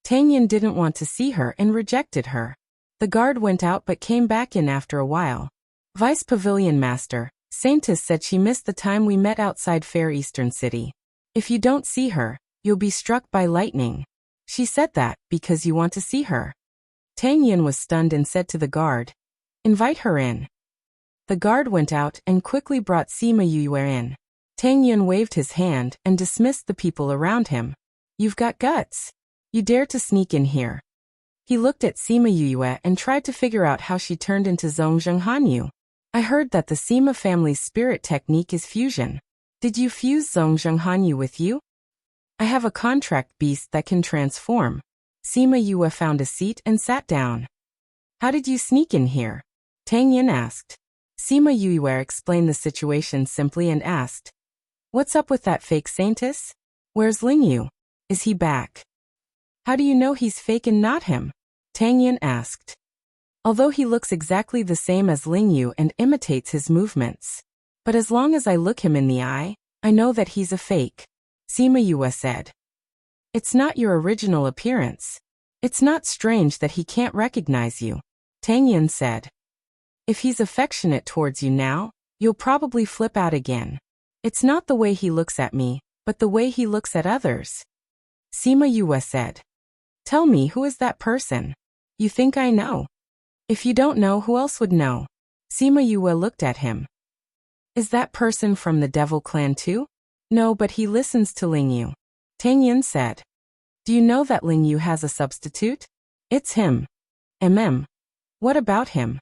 Tang Yin didn't want to see her and rejected her. The guard went out but came back in after a while. Vice Pavilion Master, Saintess said she missed the time we met outside Fair Eastern City. If you don't see her, you'll be struck by lightning. She said that because you want to see her. Tang Yin was stunned and said to the guard, invite her in. The guard went out and quickly brought Sima Yue in. Tang Yin waved his hand and dismissed the people around him. You've got guts. You dare to sneak in here. He looked at Sima Yue and tried to figure out how she turned into Zhongzheng Hanyu. I heard that the Sima family's spirit technique is fusion. Did you fuse Zhongzheng Hanyu with you? I have a contract beast that can transform. Sima Yue found a seat and sat down. How did you sneak in here? Tang Yin asked. Sima Yue explained the situation simply and asked, what's up with that fake Saintess? Where's Lingyu? Is he back? How do you know he's fake and not him? Tang Yin asked. Although he looks exactly the same as Lingyu and imitates his movements. But as long as I look him in the eye, I know that he's a fake. Sima Yue said. It's not your original appearance. It's not strange that he can't recognize you. Tang Yin said. If he's affectionate towards you now, you'll probably flip out again. It's not the way he looks at me, but the way he looks at others. Sima Yue said. Tell me, who is that person? You think I know? If you don't know, who else would know? Sima Yue looked at him. Is that person from the Devil Clan too? No, but he listens to Lingyu. Tang Yin said. Do you know that Lingyu has a substitute? It's him. What about him?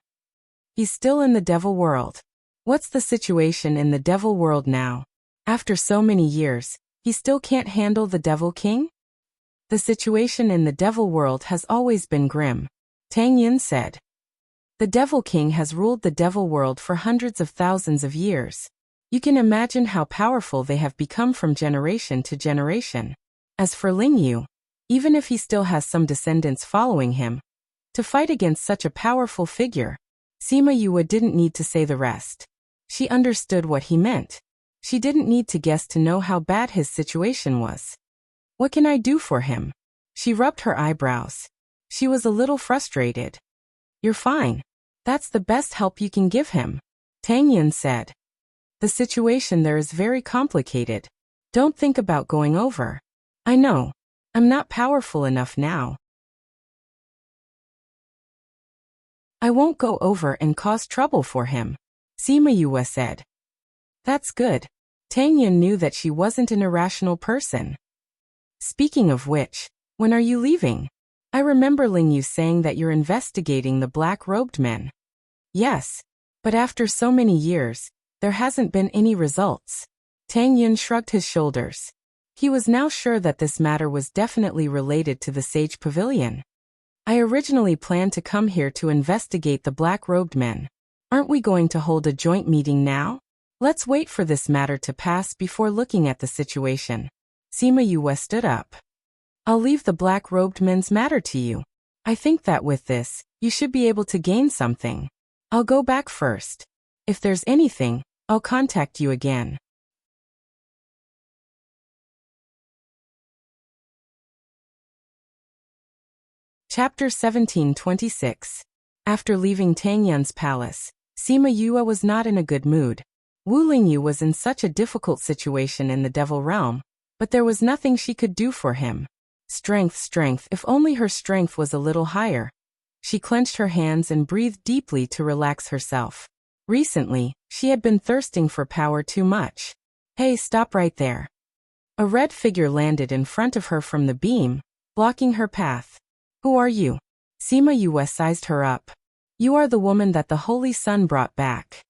He's still in the Devil World. What's the situation in the Devil World now? After so many years, he still can't handle the Devil King? The situation in the Devil World has always been grim. Tang Yin said. The Devil King has ruled the Devil World for hundreds of thousands of years. You can imagine how powerful they have become from generation to generation. As for Lingyu, even if he still has some descendants following him, to fight against such a powerful figure, Sima Yue didn't need to say the rest. She understood what he meant. She didn't need to guess to know how bad his situation was. What can I do for him? She rubbed her eyebrows. She was a little frustrated. You're fine. That's the best help you can give him. Tang Yin said. The situation there is very complicated. Don't think about going over. I know. I'm not powerful enough now. I won't go over and cause trouble for him. Sima Yue said. That's good. Tang Yin knew that she wasn't an irrational person. Speaking of which, when are you leaving? I remember Lingyu saying that you're investigating the black-robed men. Yes, but after so many years, there hasn't been any results. Tang Yin shrugged his shoulders. He was now sure that this matter was definitely related to the Sage Pavilion. I originally planned to come here to investigate the black-robed men. Aren't we going to hold a joint meeting now? Let's wait for this matter to pass before looking at the situation. Sima Yue stood up. I'll leave the black-robed men's matter to you. I think that with this, you should be able to gain something. I'll go back first. If there's anything, I'll contact you again. Chapter 1726. After leaving Tang Yin's palace, Sima Yue was not in a good mood. Wu Lingyu was in such a difficult situation in the Devil Realm, but there was nothing she could do for him. Strength, if only her strength was a little higher. She clenched her hands and breathed deeply to relax herself. Recently, she had been thirsting for power too much. Hey, stop right there. A red figure landed in front of her from the beam, blocking her path. Who are you? Sima Yue sized her up. You are the woman that the Holy Sun brought back.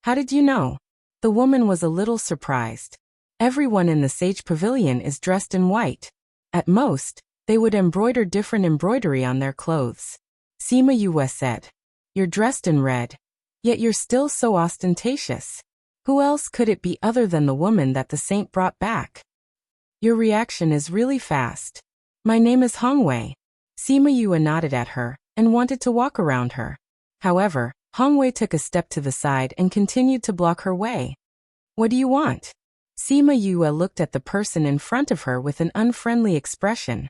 How did you know? The woman was a little surprised. Everyone in the Sage Pavilion is dressed in white. At most, they would embroider different embroidery on their clothes. Sima Yue said. You're dressed in red. Yet you're still so ostentatious. Who else could it be other than the woman that the saint brought back? Your reaction is really fast. My name is Hongwei. Sima Yue nodded at her and wanted to walk around her. However, Hongwei took a step to the side and continued to block her way. What do you want? Sima Yue looked at the person in front of her with an unfriendly expression.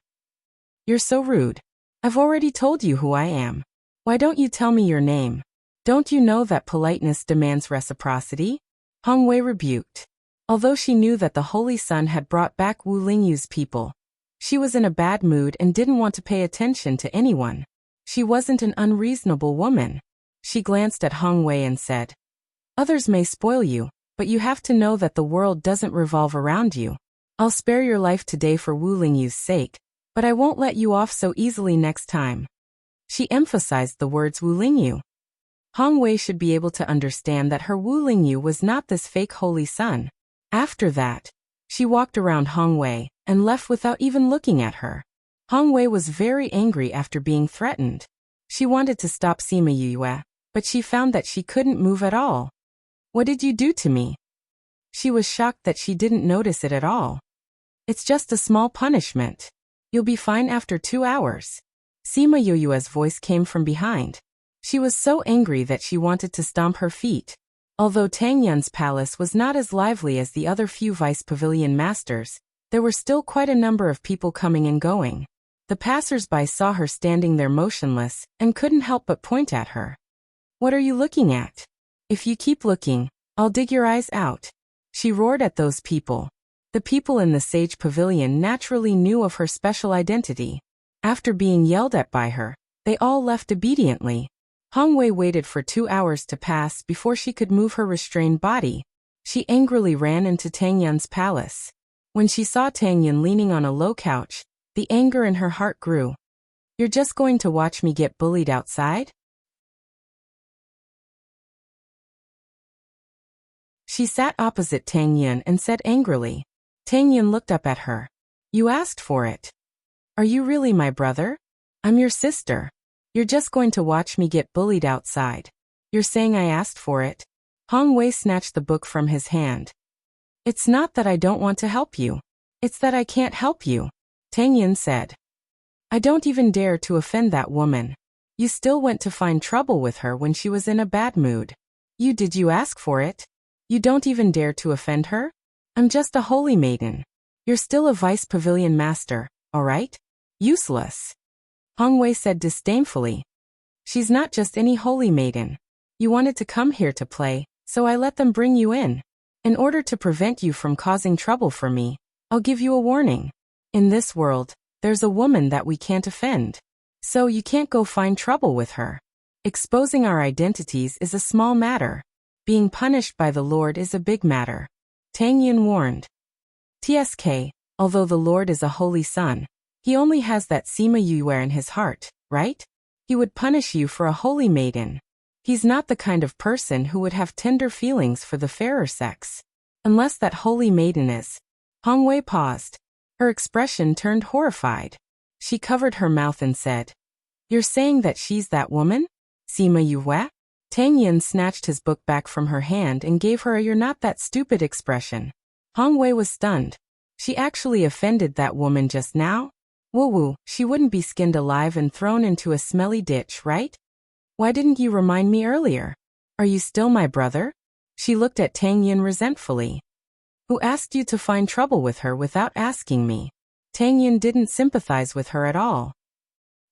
You're so rude. I've already told you who I am. Why don't you tell me your name? Don't you know that politeness demands reciprocity? Hongwei rebuked. Although she knew that the Holy Sun had brought back Wu Lingyu's people, she was in a bad mood and didn't want to pay attention to anyone. She wasn't an unreasonable woman. She glanced at Hongwei and said, Others may spoil you, but you have to know that the world doesn't revolve around you. I'll spare your life today for Wu Lingyu's sake, but I won't let you off so easily next time. She emphasized the words Wu Lingyu. Hongwei should be able to understand that her Wu Lingyu was not this fake Holy Sun. After that, she walked around Hongwei and left without even looking at her. Hongwei was very angry after being threatened. She wanted to stop Sima Yue, but she found that she couldn't move at all. What did you do to me? She was shocked that she didn't notice it at all. It's just a small punishment. You'll be fine after 2 hours. Sima Yue's voice came from behind. She was so angry that she wanted to stomp her feet. Although Tang Yun's palace was not as lively as the other few vice pavilion masters, there were still quite a number of people coming and going. The passers-by saw her standing there motionless and couldn't help but point at her. What are you looking at? If you keep looking, I'll dig your eyes out. She roared at those people. The people in the Sage Pavilion naturally knew of her special identity. After being yelled at by her, they all left obediently. Hongwei waited for 2 hours to pass before she could move her restrained body. She angrily ran into Tang Yun's palace. When she saw Tang Yun leaning on a low couch, the anger in her heart grew. You're just going to watch me get bullied outside? She sat opposite Tang Yun and said angrily. Tang Yun looked up at her. You asked for it. Are you really my brother? I'm your sister. You're just going to watch me get bullied outside. You're saying I asked for it? Hongwei snatched the book from his hand. It's not that I don't want to help you. It's that I can't help you, Tang Yun said. I don't even dare to offend that woman. You still went to find trouble with her when she was in a bad mood. Did you ask for it? You don't even dare to offend her? I'm just a holy maiden. You're still a vice pavilion master, all right? Useless. Hongwei said disdainfully. She's not just any holy maiden. You wanted to come here to play, so I let them bring you in. In order to prevent you from causing trouble for me, I'll give you a warning. In this world, there's a woman that we can't offend. So you can't go find trouble with her. Exposing our identities is a small matter. Being punished by the Lord is a big matter. Tang Yun warned. TSK, although the Lord is a holy son, he only has that Sima Yue in his heart, right? He would punish you for a holy maiden. He's not the kind of person who would have tender feelings for the fairer sex. Unless that holy maiden is. Hongwei paused. Her expression turned horrified. She covered her mouth and said, You're saying that she's that woman? Sima Yue? Tang Yun snatched his book back from her hand and gave her a "you're not that stupid" expression. Hongwei was stunned. She actually offended that woman just now? Woo-woo, she wouldn't be skinned alive and thrown into a smelly ditch, right? Why didn't you remind me earlier? Are you still my brother? She looked at Tang Yun resentfully. Who asked you to find trouble with her without asking me? Tang Yun didn't sympathize with her at all.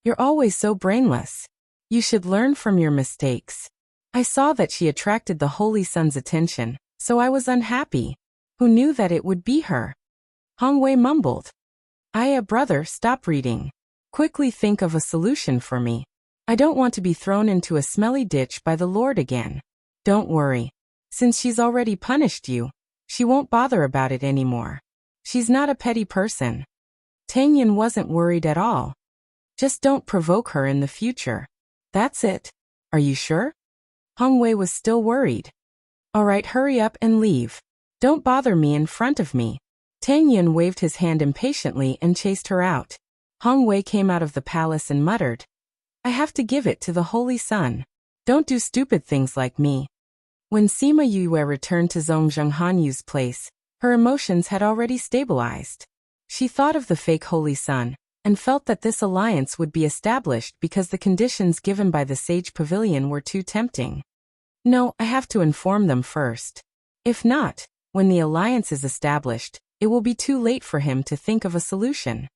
You're always so brainless. You should learn from your mistakes. I saw that she attracted the Holy Sun's attention, so I was unhappy. Who knew that it would be her? Hongwei mumbled. Brother, stop reading. Quickly think of a solution for me. I don't want to be thrown into a smelly ditch by the Lord again. Don't worry. Since she's already punished you, she won't bother about it anymore. She's not a petty person. Tang Yin wasn't worried at all. Just don't provoke her in the future. That's it. Are you sure? Hong Wei was still worried. All right, hurry up and leave. Don't bother me in front of me. Tang Yin waved his hand impatiently and chased her out. Hong Wei came out of the palace and muttered, I have to give it to the Holy Sun. Don't do stupid things like me. When Sima Yue returned to Zhong Zhenghanyu's place, her emotions had already stabilized. She thought of the fake Holy Sun, and felt that this alliance would be established because the conditions given by the Sage Pavilion were too tempting. No, I have to inform them first. If not, when the alliance is established, it will be too late for him to think of a solution.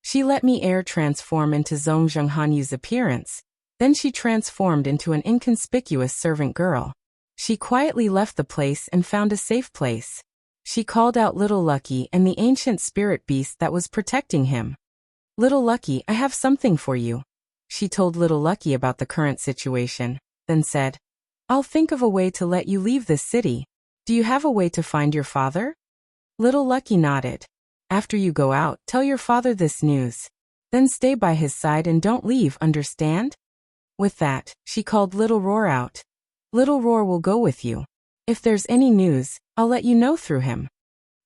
She let me air transform into Zhong Zhenghanyu's appearance, then she transformed into an inconspicuous servant girl. She quietly left the place and found a safe place. She called out Little Lucky and the ancient spirit beast that was protecting him. Little Lucky, I have something for you. She told Little Lucky about the current situation, then said, I'll think of a way to let you leave this city. Do you have a way to find your father? Little Lucky nodded. After you go out, tell your father this news. Then stay by his side and don't leave, understand? With that, she called Little Roar out. Little Roar will go with you. If there's any news, I'll let you know through him.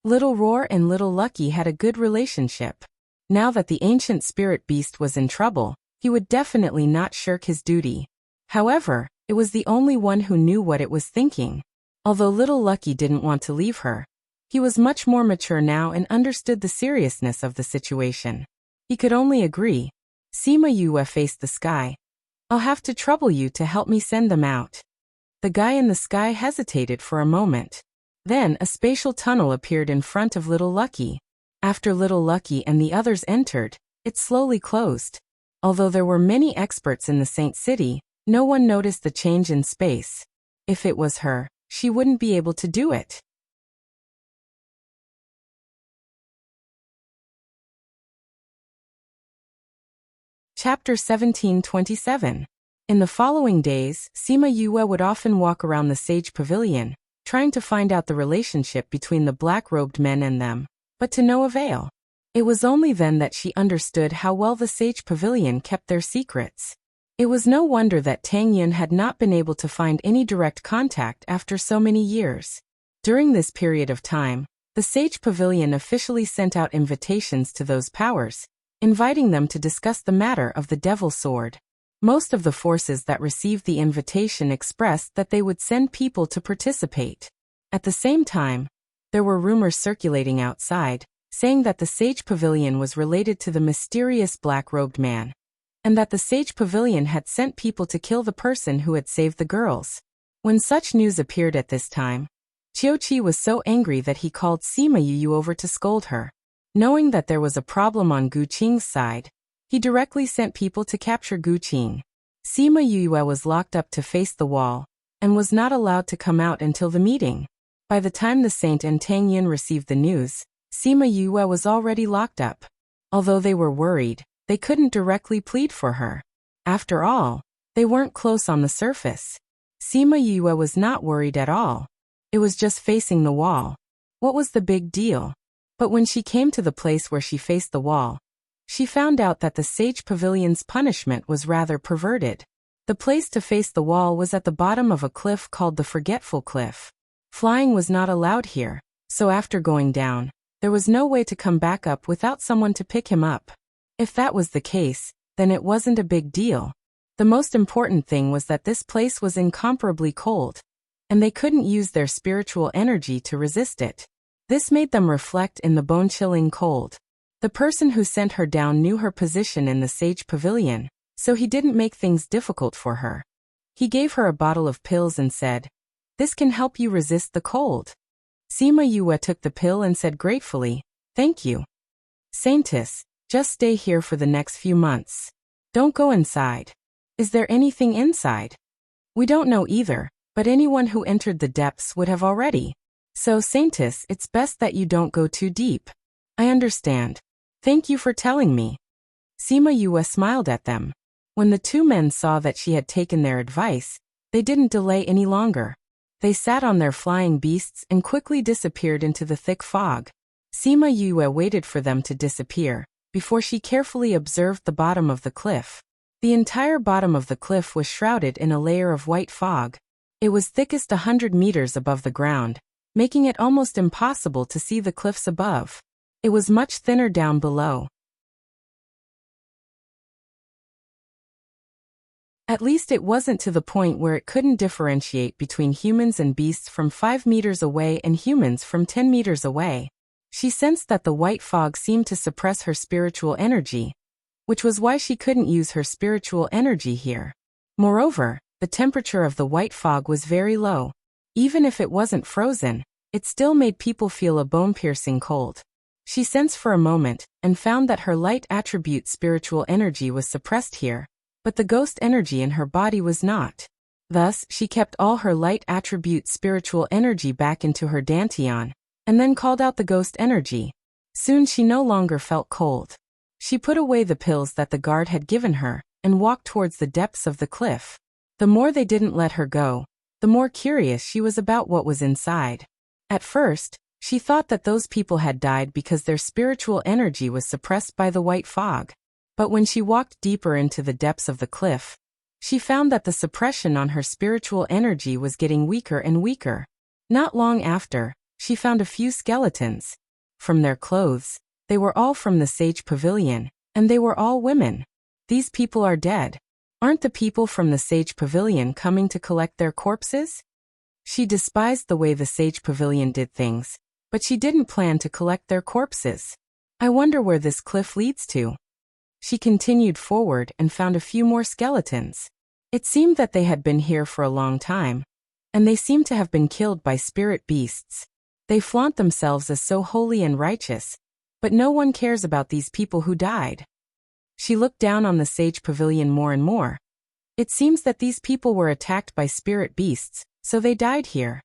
Little Roar and Little Lucky had a good relationship. Now that the ancient spirit beast was in trouble, he would definitely not shirk his duty. However, it was the only one who knew what it was thinking. Although Little Lucky didn't want to leave her, he was much more mature now and understood the seriousness of the situation. He could only agree. Sima Yue faced the sky. I'll have to trouble you to help me send them out. The guy in the sky hesitated for a moment. Then a spatial tunnel appeared in front of Little Lucky. After Little Lucky and the others entered, it slowly closed. Although there were many experts in the Saint City, no one noticed the change in space. If it was her, she wouldn't be able to do it. Chapter 1727. In the following days, Sima Yue would often walk around the Sage Pavilion, trying to find out the relationship between the black-robed men and them, but to no avail. It was only then that she understood how well the Sage Pavilion kept their secrets. It was no wonder that Tang Yin had not been able to find any direct contact after so many years. During this period of time, the Sage Pavilion officially sent out invitations to those powers, inviting them to discuss the matter of the Devil Sword. Most of the forces that received the invitation expressed that they would send people to participate. At the same time, there were rumors circulating outside, saying that the Sage Pavilion was related to the mysterious black-robed man, and that the Sage Pavilion had sent people to kill the person who had saved the girls. When such news appeared at this time, Qiuqi was so angry that he called Sima Yue over to scold her. Knowing that there was a problem on Gu Qing's side, he directly sent people to capture Gu Qing. Sima Yue was locked up to face the wall, and was not allowed to come out until the meeting. By the time the Saint and Tang Yin received the news, Sima Yue was already locked up. Although they were worried, they couldn't directly plead for her. After all, they weren't close on the surface. Sima Yue was not worried at all. It was just facing the wall. What was the big deal? But when she came to the place where she faced the wall, she found out that the Sage Pavilion's punishment was rather perverted. The place to face the wall was at the bottom of a cliff called the Forgetful Cliff. Flying was not allowed here, so after going down, there was no way to come back up without someone to pick him up. If that was the case, then it wasn't a big deal. The most important thing was that this place was incomparably cold, and they couldn't use their spiritual energy to resist it. This made them reflect in the bone-chilling cold. The person who sent her down knew her position in the Sage Pavilion, so he didn't make things difficult for her. He gave her a bottle of pills and said, "This can help you resist the cold." Sima Yue took the pill and said gratefully, "Thank you. Saintess, just stay here for the next few months. Don't go inside. Is there anything inside? We don't know either, but anyone who entered the depths would have already. So, Saintess, it's best that you don't go too deep." "I understand. Thank you for telling me." Sima Yue smiled at them. When the two men saw that she had taken their advice, they didn't delay any longer. They sat on their flying beasts and quickly disappeared into the thick fog. Sima Yue waited for them to disappear, before she carefully observed the bottom of the cliff. The entire bottom of the cliff was shrouded in a layer of white fog. It was thickest 100 meters above the ground, making it almost impossible to see the cliffs above. It was much thinner down below. At least it wasn't to the point where it couldn't differentiate between humans and beasts from 5 meters away and humans from 10 meters away. She sensed that the white fog seemed to suppress her spiritual energy, which was why she couldn't use her spiritual energy here. Moreover, the temperature of the white fog was very low. Even if it wasn't frozen, it still made people feel a bone-piercing cold. She sensed for a moment, and found that her light attribute spiritual energy was suppressed here, but the ghost energy in her body was not. Thus, she kept all her light attribute spiritual energy back into her dantian, and then called out the ghost energy. Soon she no longer felt cold. She put away the pills that the guard had given her, and walked towards the depths of the cliff. The more they didn't let her go, the more curious she was about what was inside. At first, she thought that those people had died because their spiritual energy was suppressed by the white fog. But when she walked deeper into the depths of the cliff, she found that the suppression on her spiritual energy was getting weaker and weaker. Not long after, she found a few skeletons. From their clothes, they were all from the Sage Pavilion, and they were all women. These people are dead. Aren't the people from the Sage Pavilion coming to collect their corpses? She despised the way the Sage Pavilion did things, but she didn't plan to collect their corpses. I wonder where this cliff leads to. She continued forward and found a few more skeletons. It seemed that they had been here for a long time, and they seemed to have been killed by spirit beasts. They flaunt themselves as so holy and righteous, but no one cares about these people who died. She looked down on the Sage Pavilion more and more. It seems that these people were attacked by spirit beasts, so they died here.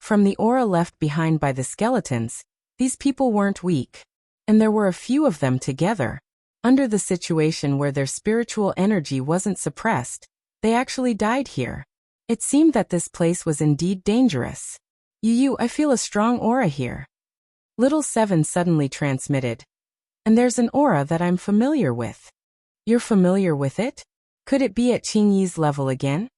From the aura left behind by the skeletons, these people weren't weak, and there were a few of them together. Under the situation where their spiritual energy wasn't suppressed, they actually died here. It seemed that this place was indeed dangerous. Yu, I feel a strong aura here. Little Seven suddenly transmitted. And there's an aura that I'm familiar with. You're familiar with it? Could it be at Qingyi's level again?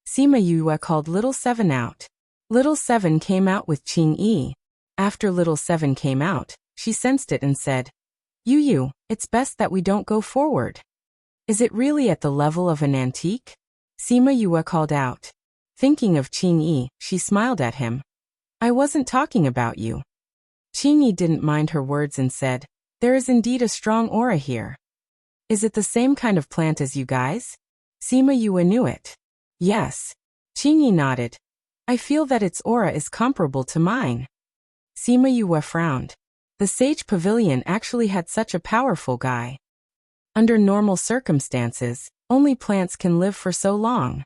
Sima Yue called Little Seven out. Little Seven came out with Qingyi. After Little Seven came out, she sensed it and said, Yu, it's best that we don't go forward. Is it really at the level of an antique? Sima Yue called out. Thinking of Qingyi, she smiled at him. I wasn't talking about you. Qingyi didn't mind her words and said, there is indeed a strong aura here. Is it the same kind of plant as you guys? Sima Yue knew it. Yes. Qingyi nodded. I feel that its aura is comparable to mine. Sima Yue frowned. The Sage Pavilion actually had such a powerful guy. Under normal circumstances, only plants can live for so long.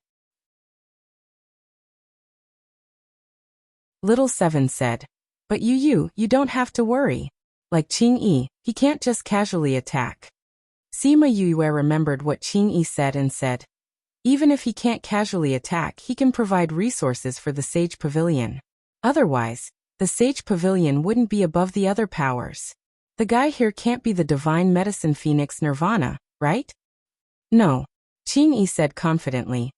Little Seven said, but you don't have to worry. Like Qingyi, he can't just casually attack. Sima Yue remembered what Qingyi said and said, even if he can't casually attack, he can provide resources for the Sage Pavilion. Otherwise, the Sage Pavilion wouldn't be above the other powers. The guy here can't be the divine medicine phoenix Nirvana, right? No. Qingyi said confidently.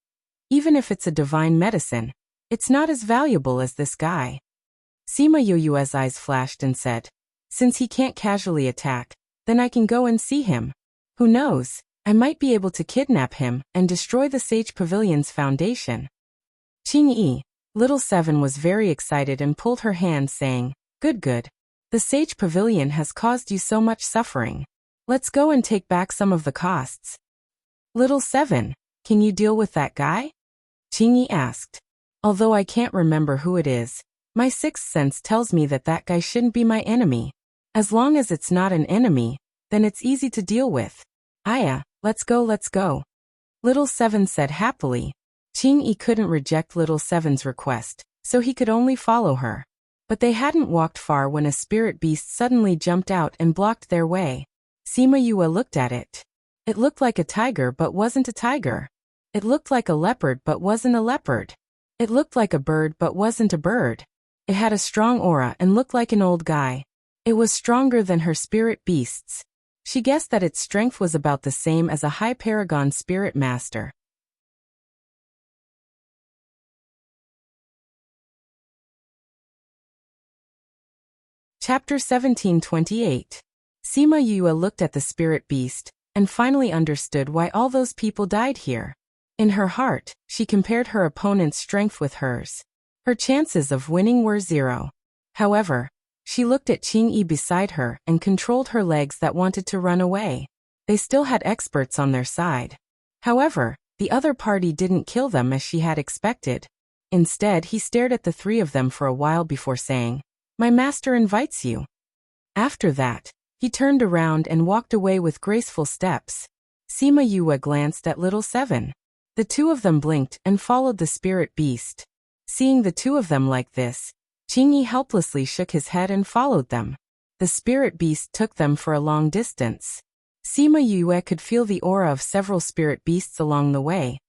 Even if it's a divine medicine, it's not as valuable as this guy. Sima Yue's eyes flashed and said, since he can't casually attack, then I can go and see him. Who knows, I might be able to kidnap him and destroy the Sage Pavilion's foundation. Qingyi, Little Seven was very excited and pulled her hand saying, good. The Sage Pavilion has caused you so much suffering. Let's go and take back some of the costs. Little Seven, can you deal with that guy? Qingyi asked. Although I can't remember who it is, my sixth sense tells me that that guy shouldn't be my enemy. As long as it's not an enemy, then it's easy to deal with. Aya, let's go. Little Seven said happily. Qingyi couldn't reject Little Seven's request, so he could only follow her. But they hadn't walked far when a spirit beast suddenly jumped out and blocked their way. Sima Yue looked at it. It looked like a tiger but wasn't a tiger. It looked like a leopard but wasn't a leopard. It looked like a bird but wasn't a bird. It had a strong aura and looked like an old guy. It was stronger than her spirit beasts. She guessed that its strength was about the same as a high paragon spirit master. Chapter 1728. Sima Yue looked at the spirit beast, and finally understood why all those people died here. In her heart, she compared her opponent's strength with hers. Her chances of winning were 0. However, she looked at Qingyi beside her and controlled her legs that wanted to run away. They still had experts on their side. However, the other party didn't kill them as she had expected. Instead, he stared at the three of them for a while before saying, "My master invites you." After that, he turned around and walked away with graceful steps. Sima Yue glanced at Little Seven. The two of them blinked and followed the spirit beast. Seeing the two of them like this, Qingyi helplessly shook his head and followed them. The spirit beast took them for a long distance. Sima Yue could feel the aura of several spirit beasts along the way,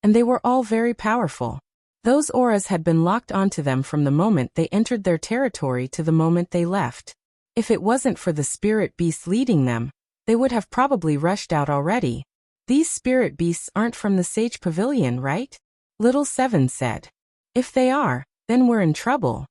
and they were all very powerful. Those auras had been locked onto them from the moment they entered their territory to the moment they left. If it wasn't for the spirit beasts leading them, they would have probably rushed out already. "These spirit beasts aren't from the Sage Pavilion, right?" Little Seven said. "If they are, then we're in trouble."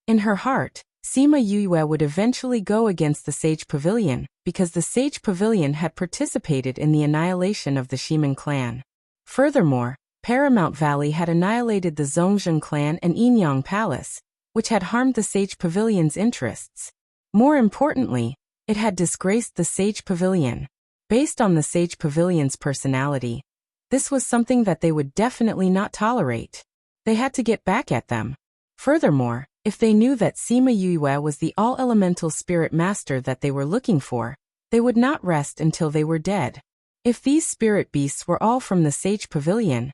In her heart, Sima Yue would eventually go against the Sage Pavilion, because the Sage Pavilion had participated in the annihilation of the Shiman clan. Furthermore, Paramount Valley had annihilated the Zhongzhen clan and Yinyang Palace, which had harmed the Sage Pavilion's interests. More importantly, it had disgraced the Sage Pavilion. Based on the Sage Pavilion's personality, this was something that they would definitely not tolerate. They had to get back at them. Furthermore, if they knew that Sima Yue was the all-elemental spirit master that they were looking for, they would not rest until they were dead. If these spirit beasts were all from the Sage Pavilion,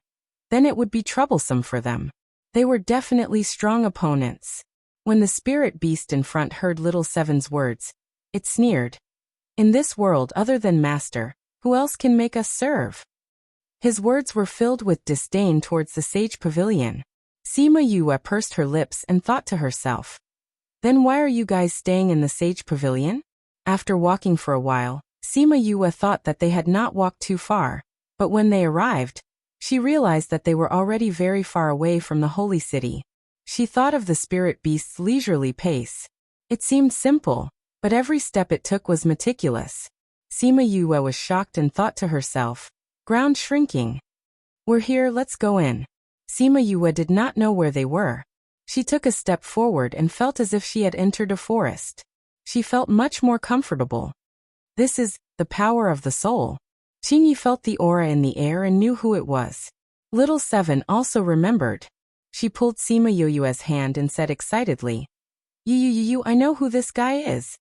then it would be troublesome for them. They were definitely strong opponents. When the spirit beast in front heard Little Seven's words, it sneered. "In this world other than master, who else can make us serve?" His words were filled with disdain towards the Sage Pavilion. Sima Yue pursed her lips and thought to herself, "Then why are you guys staying in the Sage Pavilion?" After walking for a while, Sima Yue thought that they had not walked too far, but when they arrived, she realized that they were already very far away from the holy city. She thought of the spirit beast's leisurely pace. It seemed simple, but every step it took was meticulous. Sima Yue was shocked and thought to herself, "Ground shrinking. We're here, let's go in." Sima Yue did not know where they were. She took a step forward and felt as if she had entered a forest. She felt much more comfortable. This is the power of the soul. Qingyi felt the aura in the air and knew who it was. Little Seven also remembered. She pulled Sima Yue's hand and said excitedly, You, I know who this guy is."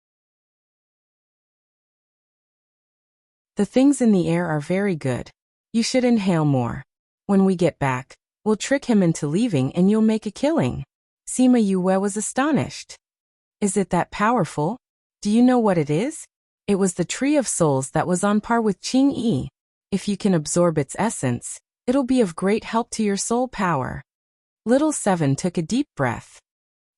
"The things in the air are very good. You should inhale more. When we get back, we'll trick him into leaving and you'll make a killing." Sima Yue was astonished. "Is it that powerful? Do you know what it is?" It was the Tree of Souls that was on par with Qingyi. If you can absorb its essence, it'll be of great help to your soul power. Little Seven took a deep breath.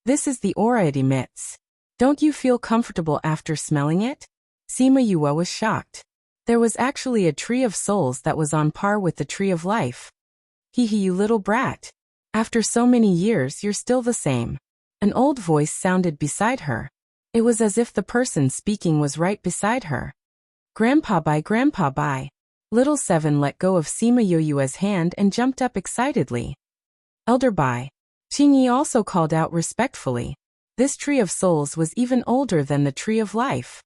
"This is the aura it emits. Don't you feel comfortable after smelling it?" Sima Yue was shocked. There was actually a Tree of Souls that was on par with the Tree of Life. "Hee, you little brat. After so many years you're still the same." An old voice sounded beside her. It was as if the person speaking was right beside her. Grandpa bye." Little Seven let go of Sima Yue's hand and jumped up excitedly. "Elder bye." Qingyi also called out respectfully. This Tree of Souls was even older than the Tree of Life.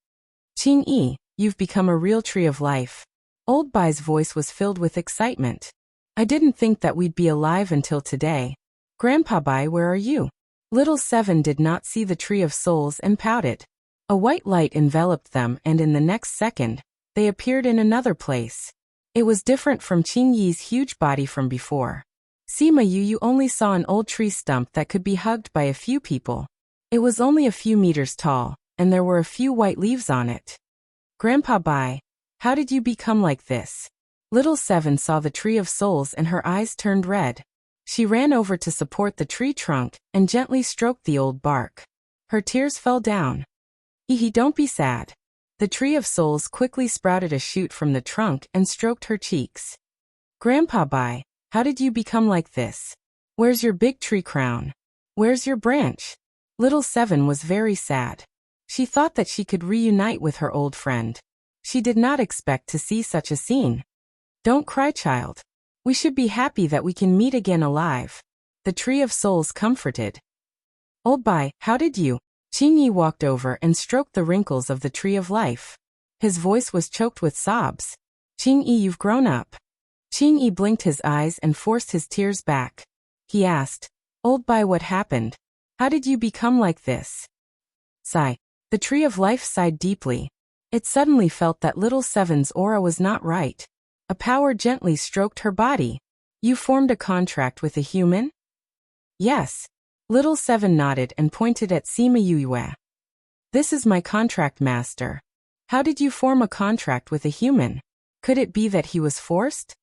"Qingyi, you've become a real Tree of Life." Old Bai's voice was filled with excitement. "I didn't think that we'd be alive until today. Grandpa Bai, where are you?" Little Seven did not see the Tree of Souls and pouted. A white light enveloped them and in the next second, they appeared in another place. It was different from Qingyi's huge body from before. Sima Yu only saw an old tree stump that could be hugged by a few people. It was only a few meters tall, and there were a few white leaves on it. "Grandpa Bai, How did you become like this? Little Seven saw the tree of souls and her eyes turned red. She ran over to support the tree trunk and gently stroked the old bark. Her tears fell down. Hee, don't be sad. The tree of souls quickly sprouted a shoot from the trunk and stroked her cheeks. Grandpa Bai, how did you become like this? Where's your big tree crown? Where's your branch? Little Seven was very sad. She thought that she could reunite with her old friend. She did not expect to see such a scene. Don't cry, child. We should be happy that we can meet again alive. The tree of souls comforted. Old Bai, how did you? Qingyi walked over and stroked the wrinkles of the tree of life. His voice was choked with sobs. Qingyi, you've grown up. Qingyi blinked his eyes and forced his tears back. He asked, Old Bai, what happened? How did you become like this? Sigh. The tree of life sighed deeply. It suddenly felt that Little Seven's aura was not right. A power gently stroked her body. You formed a contract with a human? Yes. Little Seven nodded and pointed at Sima Yue. This is my contract master. How did you form a contract with a human? Could it be that he was forced?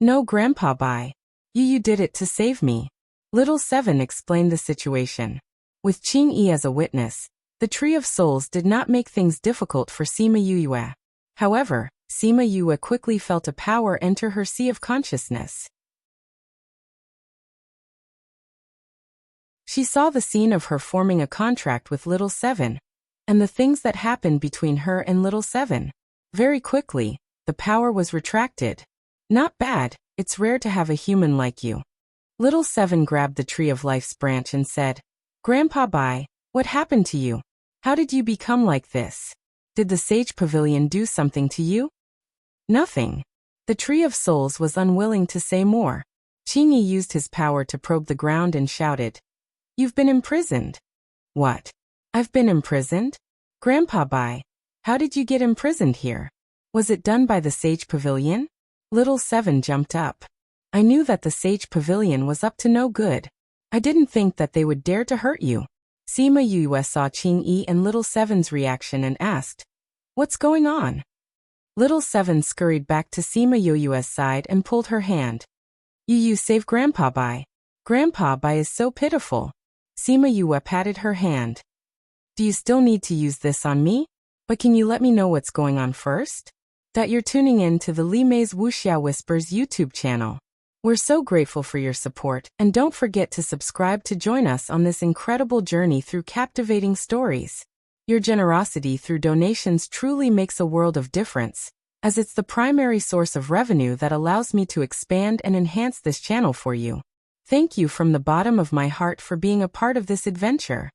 No, Grandpa Bai. You did it to save me. Little Seven explained the situation. With Qingyi as a witness, the Tree of Souls did not make things difficult for Sima Yue. However, Sima Yue quickly felt a power enter her sea of consciousness. She saw the scene of her forming a contract with Little Seven, and the things that happened between her and Little Seven. Very quickly, the power was retracted. Not bad, it's rare to have a human like you. Little Seven grabbed the Tree of Life's branch and said, Grandpa Bai, what happened to you? How did you become like this? Did the Sage Pavilion do something to you? Nothing. The Tree of Souls was unwilling to say more. Qingyi used his power to probe the ground and shouted, You've been imprisoned. What? I've been imprisoned? Grandpa Bai, how did you get imprisoned here? Was it done by the Sage Pavilion? Little Seven jumped up. I knew that the Sage Pavilion was up to no good. I didn't think that they would dare to hurt you. Sima Yue saw Qingyi and Little Seven's reaction and asked, What's going on? Little Seven scurried back to Sima Yue's side and pulled her hand. You save Grandpa Bai. Grandpa Bai is so pitiful. Sima Yue patted her hand. Do you still need to use this on me? But can you let me know what's going on first? That you're tuning in to the Li Mei's Wuxia Whispers YouTube channel. We're so grateful for your support, and don't forget to subscribe to join us on this incredible journey through captivating stories. Your generosity through donations truly makes a world of difference, as it's the primary source of revenue that allows me to expand and enhance this channel for you. Thank you from the bottom of my heart for being a part of this adventure.